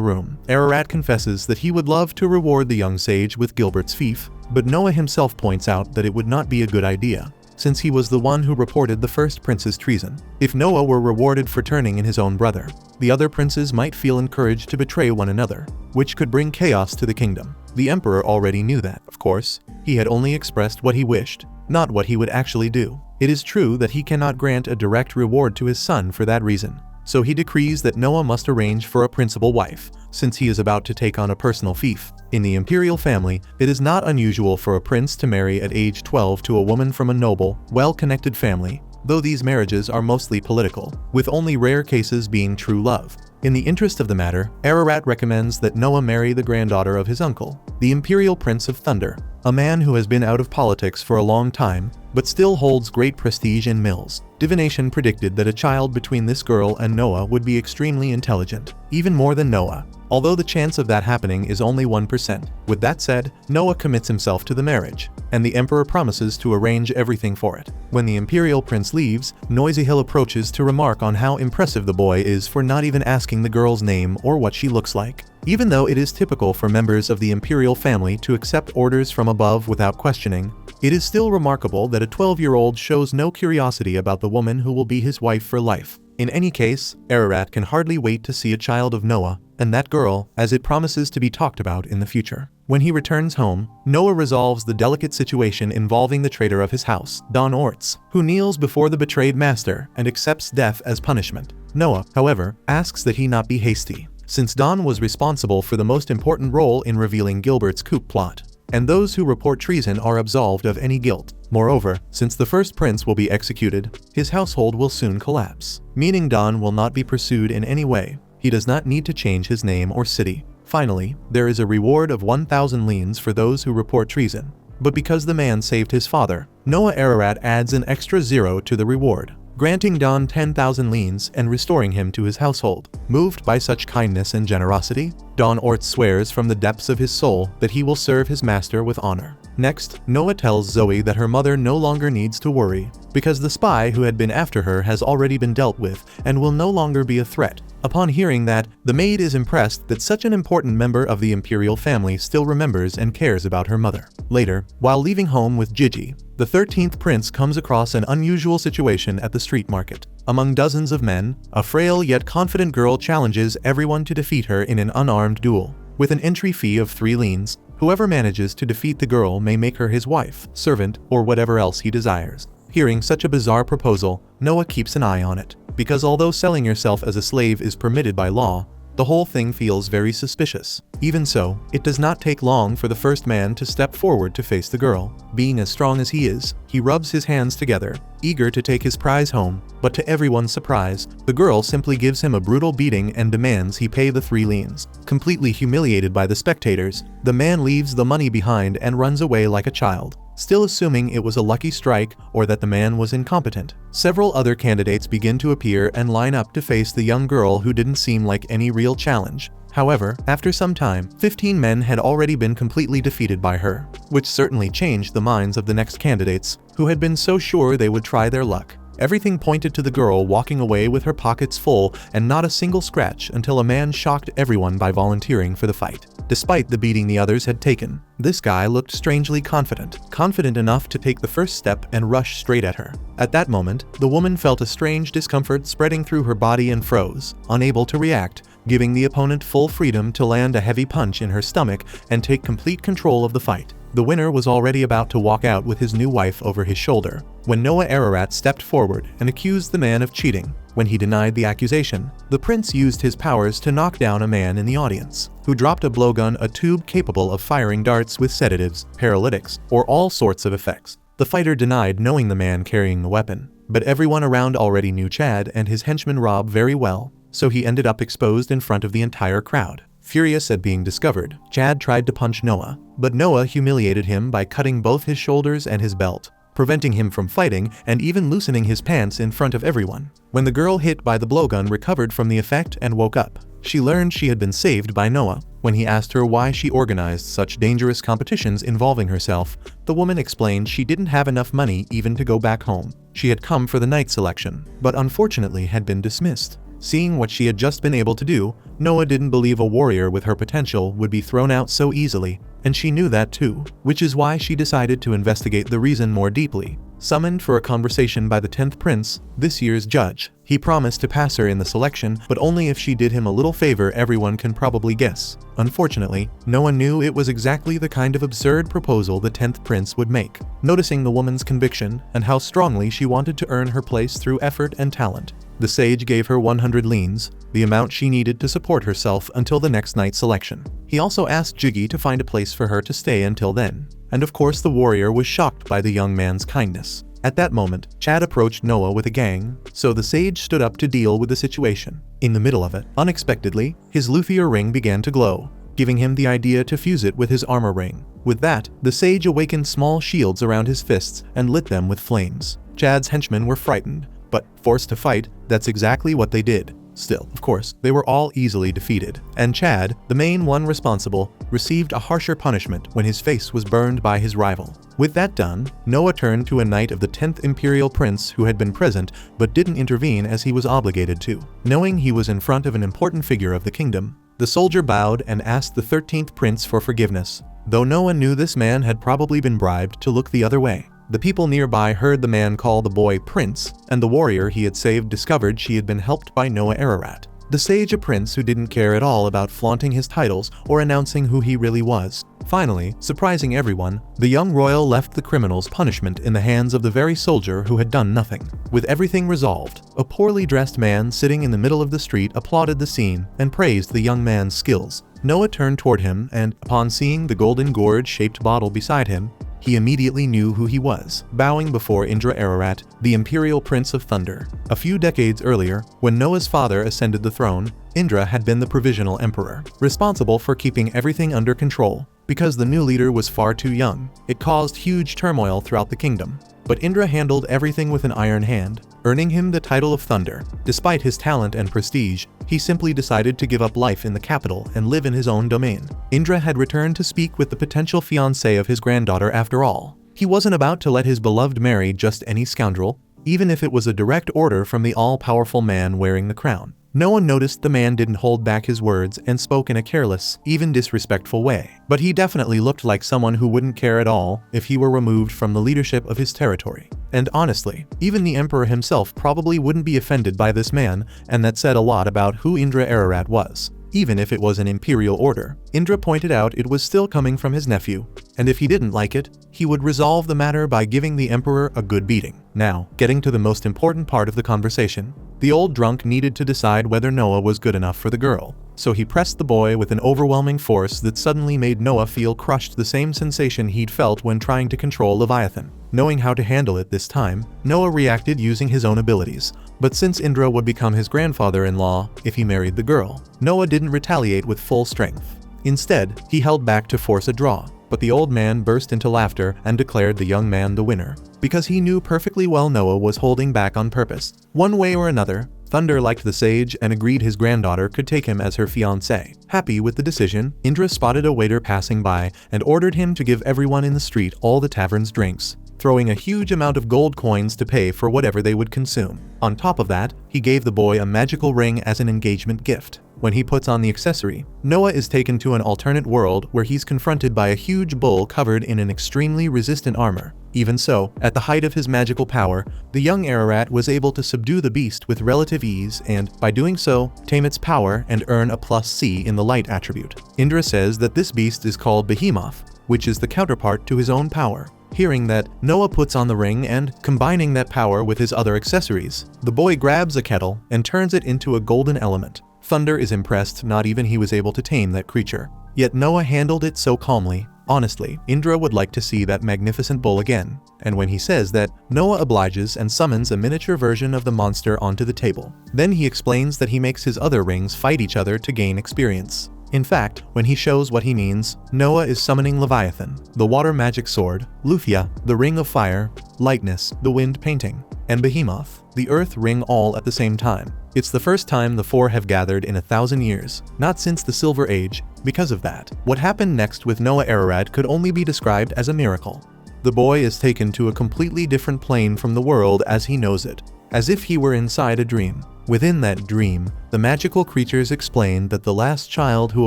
S1: room, Ararat confesses that he would love to reward the young sage with Gilbert's fief, but Noah himself points out that it would not be a good idea, since he was the one who reported the first prince's treason. If Noah were rewarded for turning in his own brother, the other princes might feel encouraged to betray one another, which could bring chaos to the kingdom. The emperor already knew that, of course. He had only expressed what he wished, not what he would actually do. It is true that he cannot grant a direct reward to his son for that reason, so he decrees that Noah must arrange for a principal wife, since he is about to take on a personal fief. In the imperial family, it is not unusual for a prince to marry at age 12 to a woman from a noble, well-connected family, though these marriages are mostly political, with only rare cases being true love. In the interest of the matter, Ararat recommends that Noah marry the granddaughter of his uncle, the Imperial Prince of Thunder, a man who has been out of politics for a long time, but still holds great prestige in mills. Divination predicted that a child between this girl and Noah would be extremely intelligent, even more than Noah, although the chance of that happening is only 1%. With that said, Noah commits himself to the marriage, and the emperor promises to arrange everything for it. When the imperial prince leaves, Noisy-Hill approaches to remark on how impressive the boy is for not even asking the girl's name or what she looks like. Even though it is typical for members of the imperial family to accept orders from above without questioning, it is still remarkable that a 12-year-old shows no curiosity about the woman who will be his wife for life. In any case, Ararat can hardly wait to see a child of Noah and that girl, as it promises to be talked about in the future. When he returns home, Noah resolves the delicate situation involving the traitor of his house, Don Orts, who kneels before the betrayed master and accepts death as punishment. Noah, however, asks that he not be hasty, since Don was responsible for the most important role in revealing Gilbert's coup plot, and those who report treason are absolved of any guilt. Moreover, since the first prince will be executed, his household will soon collapse, meaning Don will not be pursued in any way. He does not need to change his name or city. Finally, there is a reward of 1,000 leans for those who report treason. But because the man saved his father, Noah Ararat adds an extra 0 to the reward, granting Don 10,000 leans and restoring him to his household. Moved by such kindness and generosity, Don Orts swears from the depths of his soul that he will serve his master with honor. Next, Noah tells Zoe that her mother no longer needs to worry, because the spy who had been after her has already been dealt with and will no longer be a threat. Upon hearing that, the maid is impressed that such an important member of the imperial family still remembers and cares about her mother. Later, while leaving home with Gigi, the 13th prince comes across an unusual situation at the street market. Among dozens of men, a frail yet confident girl challenges everyone to defeat her in an unarmed duel. With an entry fee of 3 leans, whoever manages to defeat the girl may make her his wife, servant, or whatever else he desires. Hearing such a bizarre proposal, Noah keeps an eye on it, because although selling yourself as a slave is permitted by law, the whole thing feels very suspicious. Even so, it does not take long for the first man to step forward to face the girl. Being as strong as he is, he rubs his hands together, eager to take his prize home, but to everyone's surprise, the girl simply gives him a brutal beating and demands he pay the 3 leans. Completely humiliated by the spectators, the man leaves the money behind and runs away like a child, still assuming it was a lucky strike or that the man was incompetent. Several other candidates begin to appear and line up to face the young girl who didn't seem like any real challenge. However, after some time, 15 men had already been completely defeated by her, which certainly changed the minds of the next candidates, who had been so sure they would try their luck. Everything pointed to the girl walking away with her pockets full and not a single scratch until a man shocked everyone by volunteering for the fight. Despite the beating the others had taken, this guy looked strangely confident enough to take the first step and rush straight at her. At that moment, the woman felt a strange discomfort spreading through her body and froze, unable to react, giving the opponent full freedom to land a heavy punch in her stomach and take complete control of the fight. The winner was already about to walk out with his new wife over his shoulder, when Noah Ararat stepped forward and accused the man of cheating. When he denied the accusation, the prince used his powers to knock down a man in the audience, who dropped a blowgun, a tube capable of firing darts with sedatives, paralytics, or all sorts of effects. The fighter denied knowing the man carrying the weapon, but everyone around already knew Chad and his henchman Rob very well, so he ended up exposed in front of the entire crowd. Furious at being discovered, Chad tried to punch Noah, but Noah humiliated him by cutting both his shoulders and his belt, preventing him from fighting and even loosening his pants in front of everyone. When the girl hit by the blowgun recovered from the effect and woke up, she learned she had been saved by Noah. When he asked her why she organized such dangerous competitions involving herself, the woman explained she didn't have enough money even to go back home. She had come for the night selection, but unfortunately had been dismissed. Seeing what she had just been able to do, Noah didn't believe a warrior with her potential would be thrown out so easily, and she knew that too, which is why she decided to investigate the reason more deeply. Summoned for a conversation by the 10th prince, this year's judge, he promised to pass her in the selection, but only if she did him a little favor everyone can probably guess. Unfortunately, no one knew it was exactly the kind of absurd proposal the 10th prince would make. Noticing the woman's conviction and how strongly she wanted to earn her place through effort and talent, the sage gave her 100 leans, the amount she needed to support herself until the next night's selection. He also asked Jiggy to find a place for her to stay until then. And of course the warrior was shocked by the young man's kindness. At that moment, Chad approached Noah with a gang, so the sage stood up to deal with the situation. In the middle of it, unexpectedly, his luthier ring began to glow, giving him the idea to fuse it with his armor ring. With that, the sage awakened small shields around his fists and lit them with flames. Chad's henchmen were frightened, but forced to fight, that's exactly what they did. Still, of course, they were all easily defeated, and Chad, the main one responsible, received a harsher punishment when his face was burned by his rival. With that done, Noah turned to a knight of the 10th Imperial Prince who had been present but didn't intervene as he was obligated to. Knowing he was in front of an important figure of the kingdom, the soldier bowed and asked the 13th prince for forgiveness, though Noah knew this man had probably been bribed to look the other way. The people nearby heard the man call the boy Prince, and the warrior he had saved discovered she had been helped by Noah Ararat, the sage, a prince who didn't care at all about flaunting his titles or announcing who he really was. Finally, surprising everyone, the young royal left the criminal's punishment in the hands of the very soldier who had done nothing. With everything resolved, a poorly dressed man sitting in the middle of the street applauded the scene and praised the young man's skills. Noah turned toward him and, upon seeing the golden gourd-shaped bottle beside him, he immediately knew who he was, bowing before Indra Ararat, the Imperial Prince of Thunder. A few decades earlier, when Noah's father ascended the throne, Indra had been the provisional emperor, responsible for keeping everything under control. Because the new leader was far too young, it caused huge turmoil throughout the kingdom. But Indra handled everything with an iron hand, earning him the title of Thunder. Despite his talent and prestige, he simply decided to give up life in the capital and live in his own domain. Indra had returned to speak with the potential fiancé of his granddaughter after all. He wasn't about to let his beloved marry just any scoundrel, even if it was a direct order from the all-powerful man wearing the crown. No one noticed the man didn't hold back his words and spoke in a careless, even disrespectful way. But he definitely looked like someone who wouldn't care at all if he were removed from the leadership of his territory. And honestly, even the emperor himself probably wouldn't be offended by this man, and that said a lot about who Indra Ararat was. Even if it was an imperial order, Indra pointed out it was still coming from his nephew, and if he didn't like it, he would resolve the matter by giving the emperor a good beating. Now, getting to the most important part of the conversation, the old drunk needed to decide whether Noah was good enough for the girl. So he pressed the boy with an overwhelming force that suddenly made Noah feel crushed, the same sensation he'd felt when trying to control Leviathan. Knowing how to handle it this time, Noah reacted using his own abilities. But since Indra would become his grandfather-in-law if he married the girl, Noah didn't retaliate with full strength. Instead, he held back to force a draw. But the old man burst into laughter and declared the young man the winner, because he knew perfectly well Noah was holding back on purpose. One way or another, Thunder liked the sage and agreed his granddaughter could take him as her fiancé. Happy with the decision, Indra spotted a waiter passing by and ordered him to give everyone in the street all the tavern's drinks, throwing a huge amount of gold coins to pay for whatever they would consume. On top of that, he gave the boy a magical ring as an engagement gift. When he puts on the accessory, Noah is taken to an alternate world where he's confronted by a huge bull covered in an extremely resistant armor. Even so, at the height of his magical power, the young Ararat was able to subdue the beast with relative ease and, by doing so, tame its power and earn a +C in the light attribute. Indra says that this beast is called Behemoth, which is the counterpart to his own power. Hearing that, Noah puts on the ring and, combining that power with his other accessories, the boy grabs a kettle and turns it into a golden element. Thunder is impressed, not even he was able to tame that creature. Yet Noah handled it so calmly. Honestly, Indra would like to see that magnificent bull again. And when he says that, Noah obliges and summons a miniature version of the monster onto the table. Then he explains that he makes his other rings fight each other to gain experience. In fact, when he shows what he means, Noah is summoning Leviathan, the water magic sword, Luthia, the ring of fire, lightness, the wind painting, and Behemoth, the earth ring, all at the same time. It's the first time the four have gathered in 1,000 years, not since the Silver Age. Because of that, what happened next with Noah Ararat could only be described as a miracle. The boy is taken to a completely different plane from the world as he knows it, as if he were inside a dream. Within that dream, the magical creatures explained that the last child who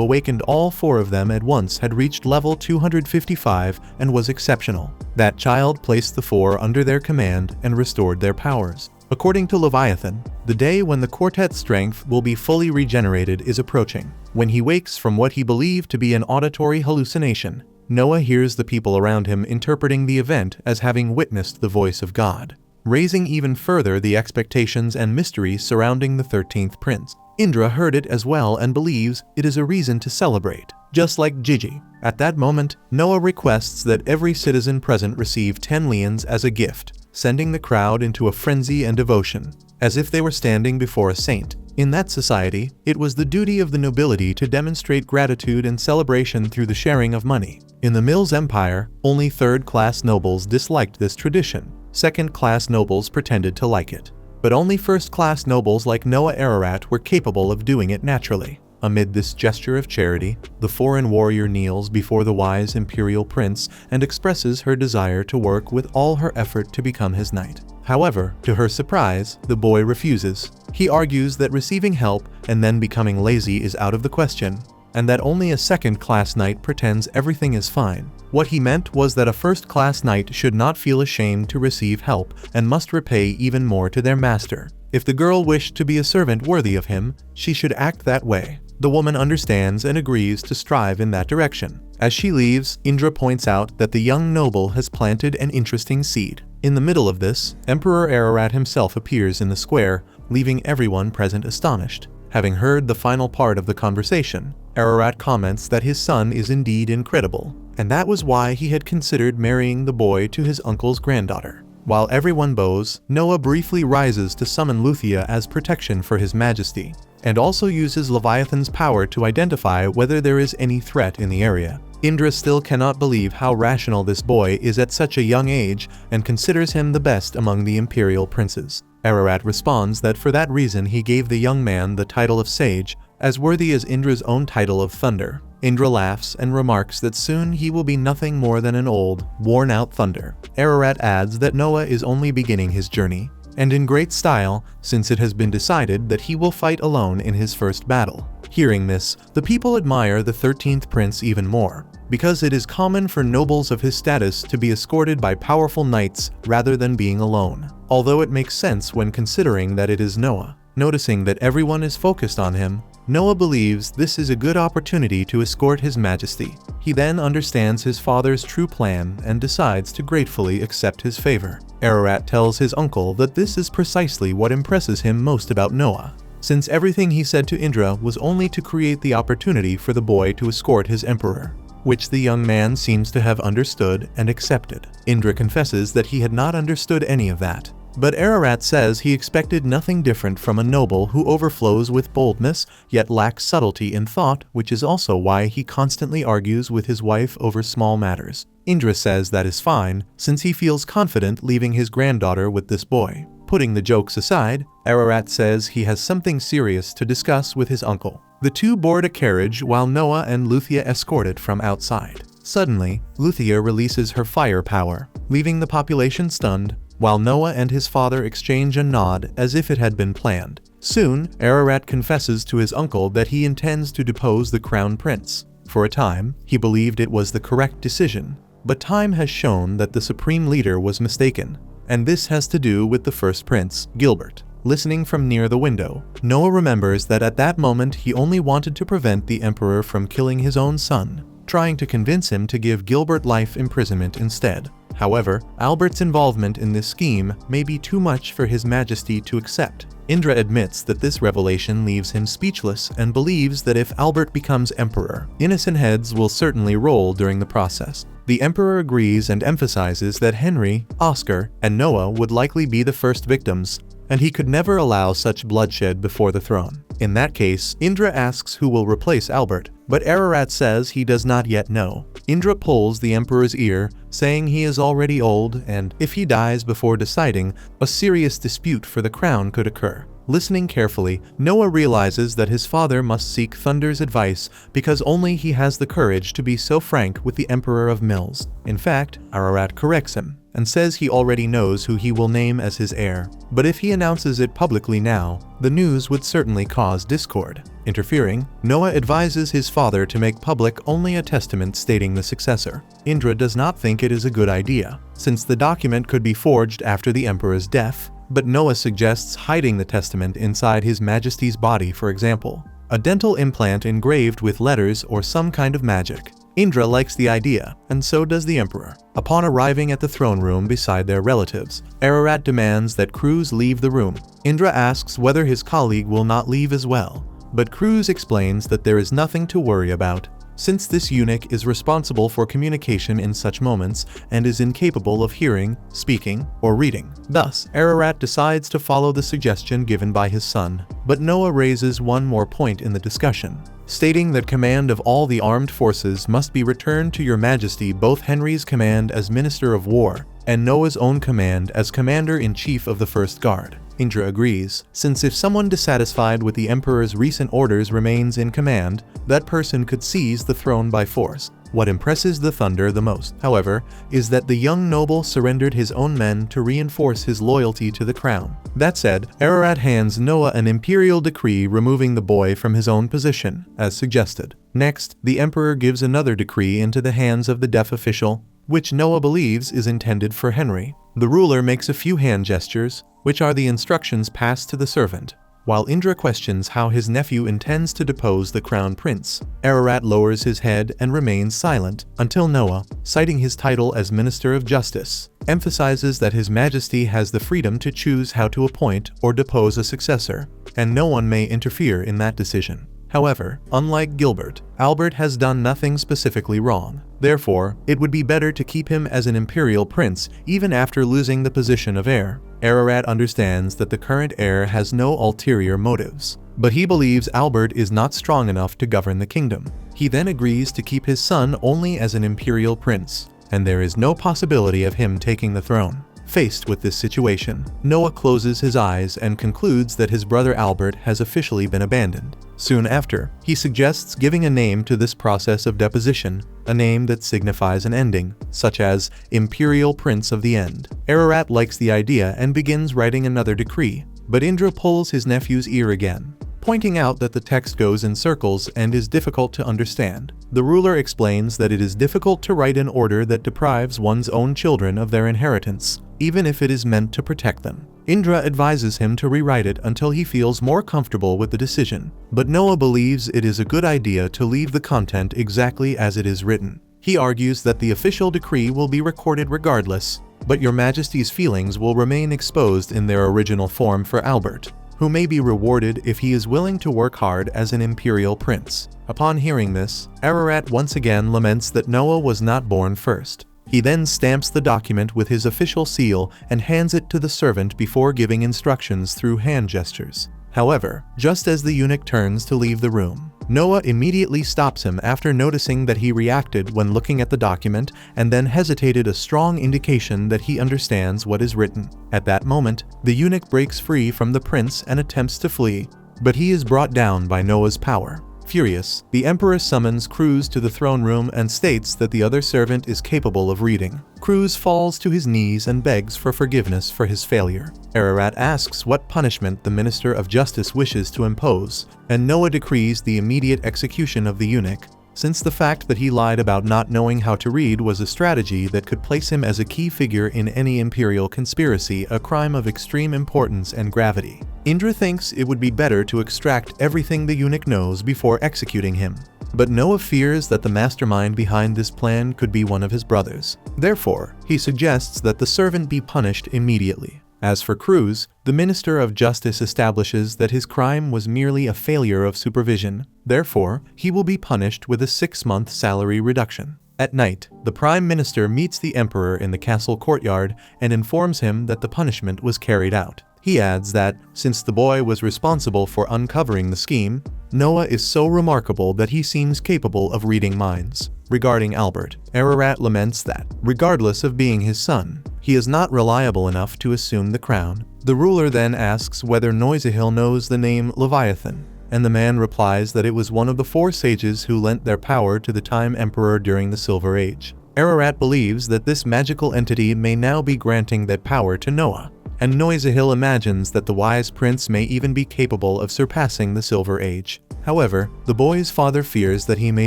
S1: awakened all four of them at once had reached level 255 and was exceptional. That child placed the four under their command and restored their powers. According to Leviathan, the day when the quartet's strength will be fully regenerated is approaching. When he wakes from what he believed to be an auditory hallucination, Noah hears the people around him interpreting the event as having witnessed the voice of God, raising even further the expectations and mysteries surrounding the 13th prince. Indra heard it as well and believes it is a reason to celebrate. Just like Gigi. At that moment, Noah requests that every citizen present receive 10 lians as a gift, sending the crowd into a frenzy and devotion, as if they were standing before a saint. In that society, it was the duty of the nobility to demonstrate gratitude and celebration through the sharing of money. In the Mills Empire, only third-class nobles disliked this tradition. Second-class nobles pretended to like it. But only first-class nobles like Noah Ararat were capable of doing it naturally. Amid this gesture of charity, the foreign warrior kneels before the wise imperial prince and expresses her desire to work with all her effort to become his knight. However, to her surprise, the boy refuses. He argues that receiving help and then becoming lazy is out of the question, and that only a second-class knight pretends everything is fine. What he meant was that a first-class knight should not feel ashamed to receive help and must repay even more to their master. If the girl wished to be a servant worthy of him, she should act that way. The woman understands and agrees to strive in that direction. As she leaves, Indra points out that the young noble has planted an interesting seed. In the middle of this, Emperor Ararat himself appears in the square, leaving everyone present astonished. Having heard the final part of the conversation, Ararat comments that his son is indeed incredible, and that was why he had considered marrying the boy to his uncle's granddaughter. While everyone bows, Noah briefly rises to summon Luthia as protection for his majesty, and also uses Leviathan's power to identify whether there is any threat in the area. Indra still cannot believe how rational this boy is at such a young age and considers him the best among the imperial princes. Ararat responds that for that reason he gave the young man the title of sage, as worthy as Indra's own title of thunder. Indra laughs and remarks that soon he will be nothing more than an old, worn-out thunder. Ararat adds that Noah is only beginning his journey, and in great style, since it has been decided that he will fight alone in his first battle. Hearing this, the people admire the 13th prince even more, because it is common for nobles of his status to be escorted by powerful knights rather than being alone. Although it makes sense when considering that it is Noah. Noticing that everyone is focused on him, Noah believes this is a good opportunity to escort his majesty. He then understands his father's true plan and decides to gratefully accept his favor. Ararat tells his uncle that this is precisely what impresses him most about Noah, since everything he said to Indra was only to create the opportunity for the boy to escort his emperor, which the young man seems to have understood and accepted. Indra confesses that he had not understood any of that. But Ararat says he expected nothing different from a noble who overflows with boldness, yet lacks subtlety in thought, which is also why he constantly argues with his wife over small matters. Indra says that is fine, since he feels confident leaving his granddaughter with this boy. Putting the jokes aside, Ararat says he has something serious to discuss with his uncle. The two board a carriage while Noah and Luthia escort it from outside. Suddenly, Luthia releases her fire power, leaving the population stunned, while Noah and his father exchange a nod as if it had been planned. Soon, Ararat confesses to his uncle that he intends to depose the crown prince. For a time, he believed it was the correct decision, but time has shown that the supreme leader was mistaken, and this has to do with the first prince, Gilbert. Listening from near the window, Noah remembers that at that moment he only wanted to prevent the emperor from killing his own son. trying to convince him to give Gilbert life imprisonment instead. However, Albert's involvement in this scheme may be too much for His Majesty to accept. Indra admits that this revelation leaves him speechless and believes that if Albert becomes emperor, innocent heads will certainly roll during the process. The emperor agrees and emphasizes that Henry, Oscar, and Noah would likely be the first victims, and he could never allow such bloodshed before the throne. In that case, Indra asks who will replace Albert, but Ararat says he does not yet know. Indra pulls the emperor's ear, saying he is already old, and if he dies before deciding, a serious dispute for the crown could occur. Listening carefully, Noah realizes that his father must seek Thunder's advice because only he has the courage to be so frank with the Emperor of Mills. In fact, Ararat corrects him and says he already knows who he will name as his heir. But if he announces it publicly now, the news would certainly cause discord. Interfering, Noah advises his father to make public only a testament stating the successor. Indra does not think it is a good idea, since the document could be forged after the emperor's death, but Noah suggests hiding the testament inside His Majesty's body, for example. A dental implant engraved with letters or some kind of magic. Indra likes the idea, and so does the emperor. Upon arriving at the throne room beside their relatives, Ararat demands that Cruz leave the room. Indra asks whether his colleague will not leave as well, but Cruz explains that there is nothing to worry about, since this eunuch is responsible for communication in such moments and is incapable of hearing, speaking, or reading. Thus, Ararat decides to follow the suggestion given by his son, but Noah raises one more point in the discussion, stating that command of all the armed forces must be returned to Your Majesty, both Henry's command as Minister of War and Noah's own command as Commander-in-Chief of the First Guard. Indra agrees, since if someone dissatisfied with the Emperor's recent orders remains in command, that person could seize the throne by force. What impresses the Thunder the most, however, is that the young noble surrendered his own men to reinforce his loyalty to the crown. That said, Ararat hands Noah an imperial decree removing the boy from his own position, as suggested. Next, the Emperor gives another decree into the hands of the deaf official, which Noah believes is intended for Henry. The ruler makes a few hand gestures, which are the instructions passed to the servant. While Indra questions how his nephew intends to depose the crown prince, Ararat lowers his head and remains silent until Noah, citing his title as Minister of Justice, emphasizes that His Majesty has the freedom to choose how to appoint or depose a successor, and no one may interfere in that decision. However, unlike Gilbert, Albert has done nothing specifically wrong. Therefore, it would be better to keep him as an imperial prince even after losing the position of heir. Ararat understands that the current heir has no ulterior motives, but he believes Albert is not strong enough to govern the kingdom. He then agrees to keep his son only as an imperial prince, and there is no possibility of him taking the throne. Faced with this situation, Noah closes his eyes and concludes that his brother Albert has officially been abandoned. Soon after, he suggests giving a name to this process of deposition, a name that signifies an ending, such as Imperial Prince of the End. Ararat likes the idea and begins writing another decree, but Indra pulls his nephew's ear again, pointing out that the text goes in circles and is difficult to understand. The ruler explains that it is difficult to write an order that deprives one's own children of their inheritance, even if it is meant to protect them. Indra advises him to rewrite it until he feels more comfortable with the decision, but Noah believes it is a good idea to leave the content exactly as it is written. He argues that the official decree will be recorded regardless, but Your Majesty's feelings will remain exposed in their original form for Albert, who may be rewarded if he is willing to work hard as an imperial prince. Upon hearing this, Ararat once again laments that Noah was not born first. He then stamps the document with his official seal and hands it to the servant before giving instructions through hand gestures. However, just as the eunuch turns to leave the room, Noah immediately stops him after noticing that he reacted when looking at the document and then hesitated, a strong indication that he understands what is written. At that moment, the eunuch breaks free from the prince and attempts to flee, but he is brought down by Noah's power. Furious, the emperor summons Cruz to the throne room and states that the other servant is capable of reading. Cruz falls to his knees and begs for forgiveness for his failure. Ararat asks what punishment the Minister of Justice wishes to impose, and Noah decrees the immediate execution of the eunuch, since the fact that he lied about not knowing how to read was a strategy that could place him as a key figure in any imperial conspiracy, a crime of extreme importance and gravity. Indra thinks it would be better to extract everything the eunuch knows before executing him. but Noah fears that the mastermind behind this plan could be one of his brothers. Therefore, he suggests that the servant be punished immediately. As for Cruz, the Minister of Justice establishes that his crime was merely a failure of supervision. Therefore, he will be punished with a 6-month salary reduction. At night, the Prime Minister meets the Emperor in the castle courtyard and informs him that the punishment was carried out. He adds that, since the boy was responsible for uncovering the scheme, Noah is so remarkable that he seems capable of reading minds. Regarding Albert, Ararat laments that, regardless of being his son, he is not reliable enough to assume the crown. The ruler then asks whether Noisahil knows the name Leviathan, and the man replies that it was one of the 4 sages who lent their power to the Time Emperor during the Silver Age. Ararat believes that this magical entity may now be granting that power to Noah, and Noisahil imagines that the wise prince may even be capable of surpassing the Silver Age. However, the boy's father fears that he may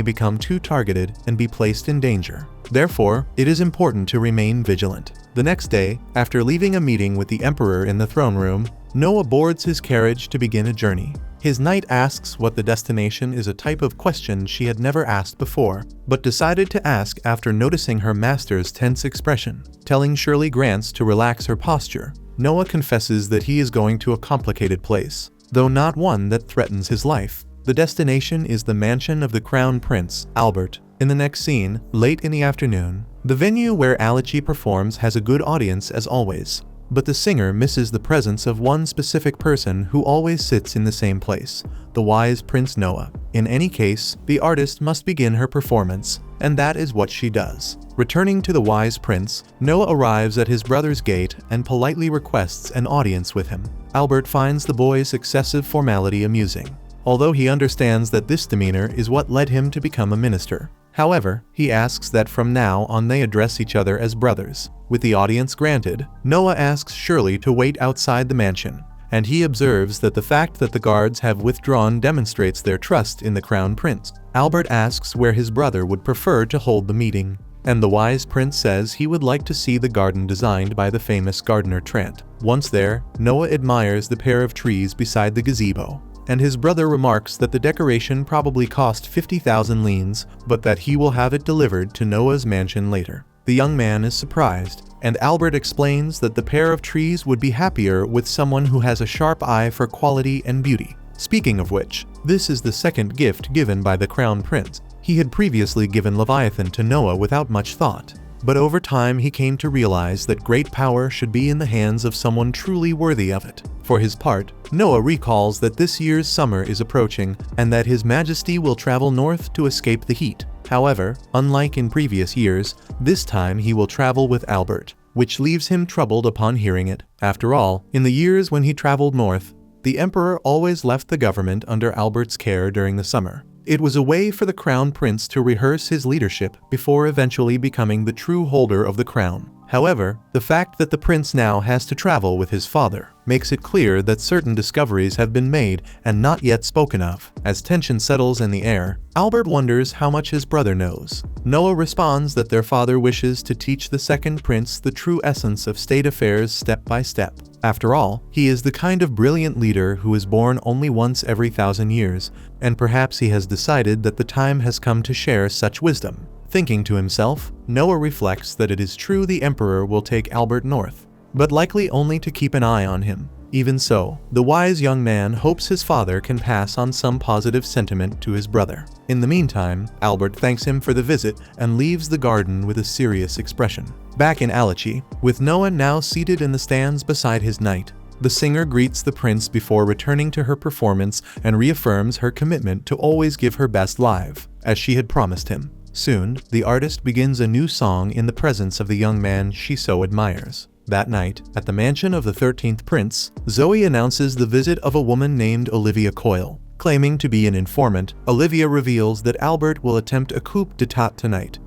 S1: become too targeted and be placed in danger. Therefore, it is important to remain vigilant. The next day, after leaving a meeting with the Emperor in the throne room, Noah boards his carriage to begin a journey. His knight asks what the destination is, a type of question she had never asked before, but decided to ask after noticing her master's tense expression. Telling Shirley Grants to relax her posture, Noah confesses that he is going to a complicated place, though not one that threatens his life. The destination is the mansion of the Crown Prince, Albert. In the next scene, late in the afternoon, the venue where Asahi performs has a good audience as always, but the singer misses the presence of one specific person who always sits in the same place, the wise Prince Noah. In any case, the artist must begin her performance, and that is what she does. Returning to the wise prince, Noah arrives at his brother's gate and politely requests an audience with him. Albert finds the boy's excessive formality amusing, although he understands that this demeanor is what led him to become a minister. However, he asks that from now on they address each other as brothers. With the audience granted, Noah asks Shirley to wait outside the mansion, and he observes that the fact that the guards have withdrawn demonstrates their trust in the crown prince. Albert asks where his brother would prefer to hold the meeting, and the wise prince says he would like to see the garden designed by the famous gardener Trant. Once there, Noah admires the pair of trees beside the gazebo, and his brother remarks that the decoration probably cost 50,000 leans, but that he will have it delivered to Noah's mansion later. The young man is surprised, and Albert explains that the pair of trees would be happier with someone who has a sharp eye for quality and beauty. Speaking of which, this is the second gift given by the crown prince. He had previously given Leviathan to Noah without much thought, but over time he came to realize that great power should be in the hands of someone truly worthy of it. For his part, Noah recalls that this year's summer is approaching and that His Majesty will travel north to escape the heat. However, unlike in previous years, this time he will travel with Albert, which leaves him troubled upon hearing it. After all, in the years when he traveled north, the emperor always left the government under Albert's care during the summer. It was a way for the crown prince to rehearse his leadership before eventually becoming the true holder of the crown. However, the fact that the prince now has to travel with his father makes it clear that certain discoveries have been made and not yet spoken of. As tension settles in the air, Albert wonders how much his brother knows. Noah responds that their father wishes to teach the second prince the true essence of state affairs step by step. After all, he is the kind of brilliant leader who is born only once every 1,000 years, and perhaps he has decided that the time has come to share such wisdom. Thinking to himself, Noah reflects that it is true the emperor will take Albert north, but likely only to keep an eye on him. Even so, the wise young man hopes his father can pass on some positive sentiment to his brother. In the meantime, Albert thanks him for the visit and leaves the garden with a serious expression. Back in Asahi, with Noah now seated in the stands beside his knight, the singer greets the prince before returning to her performance and reaffirms her commitment to always give her best live, as she had promised him. Soon, the artist begins a new song in the presence of the young man she so admires. That night, at the mansion of the 13th prince, Zoe announces the visit of a woman named Olivia Coyle. Claiming to be an informant, Olivia reveals that Albert will attempt a coup d'etat tonight.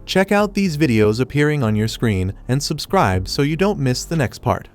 S1: Check out these videos appearing on your screen and subscribe so you don't miss the next part.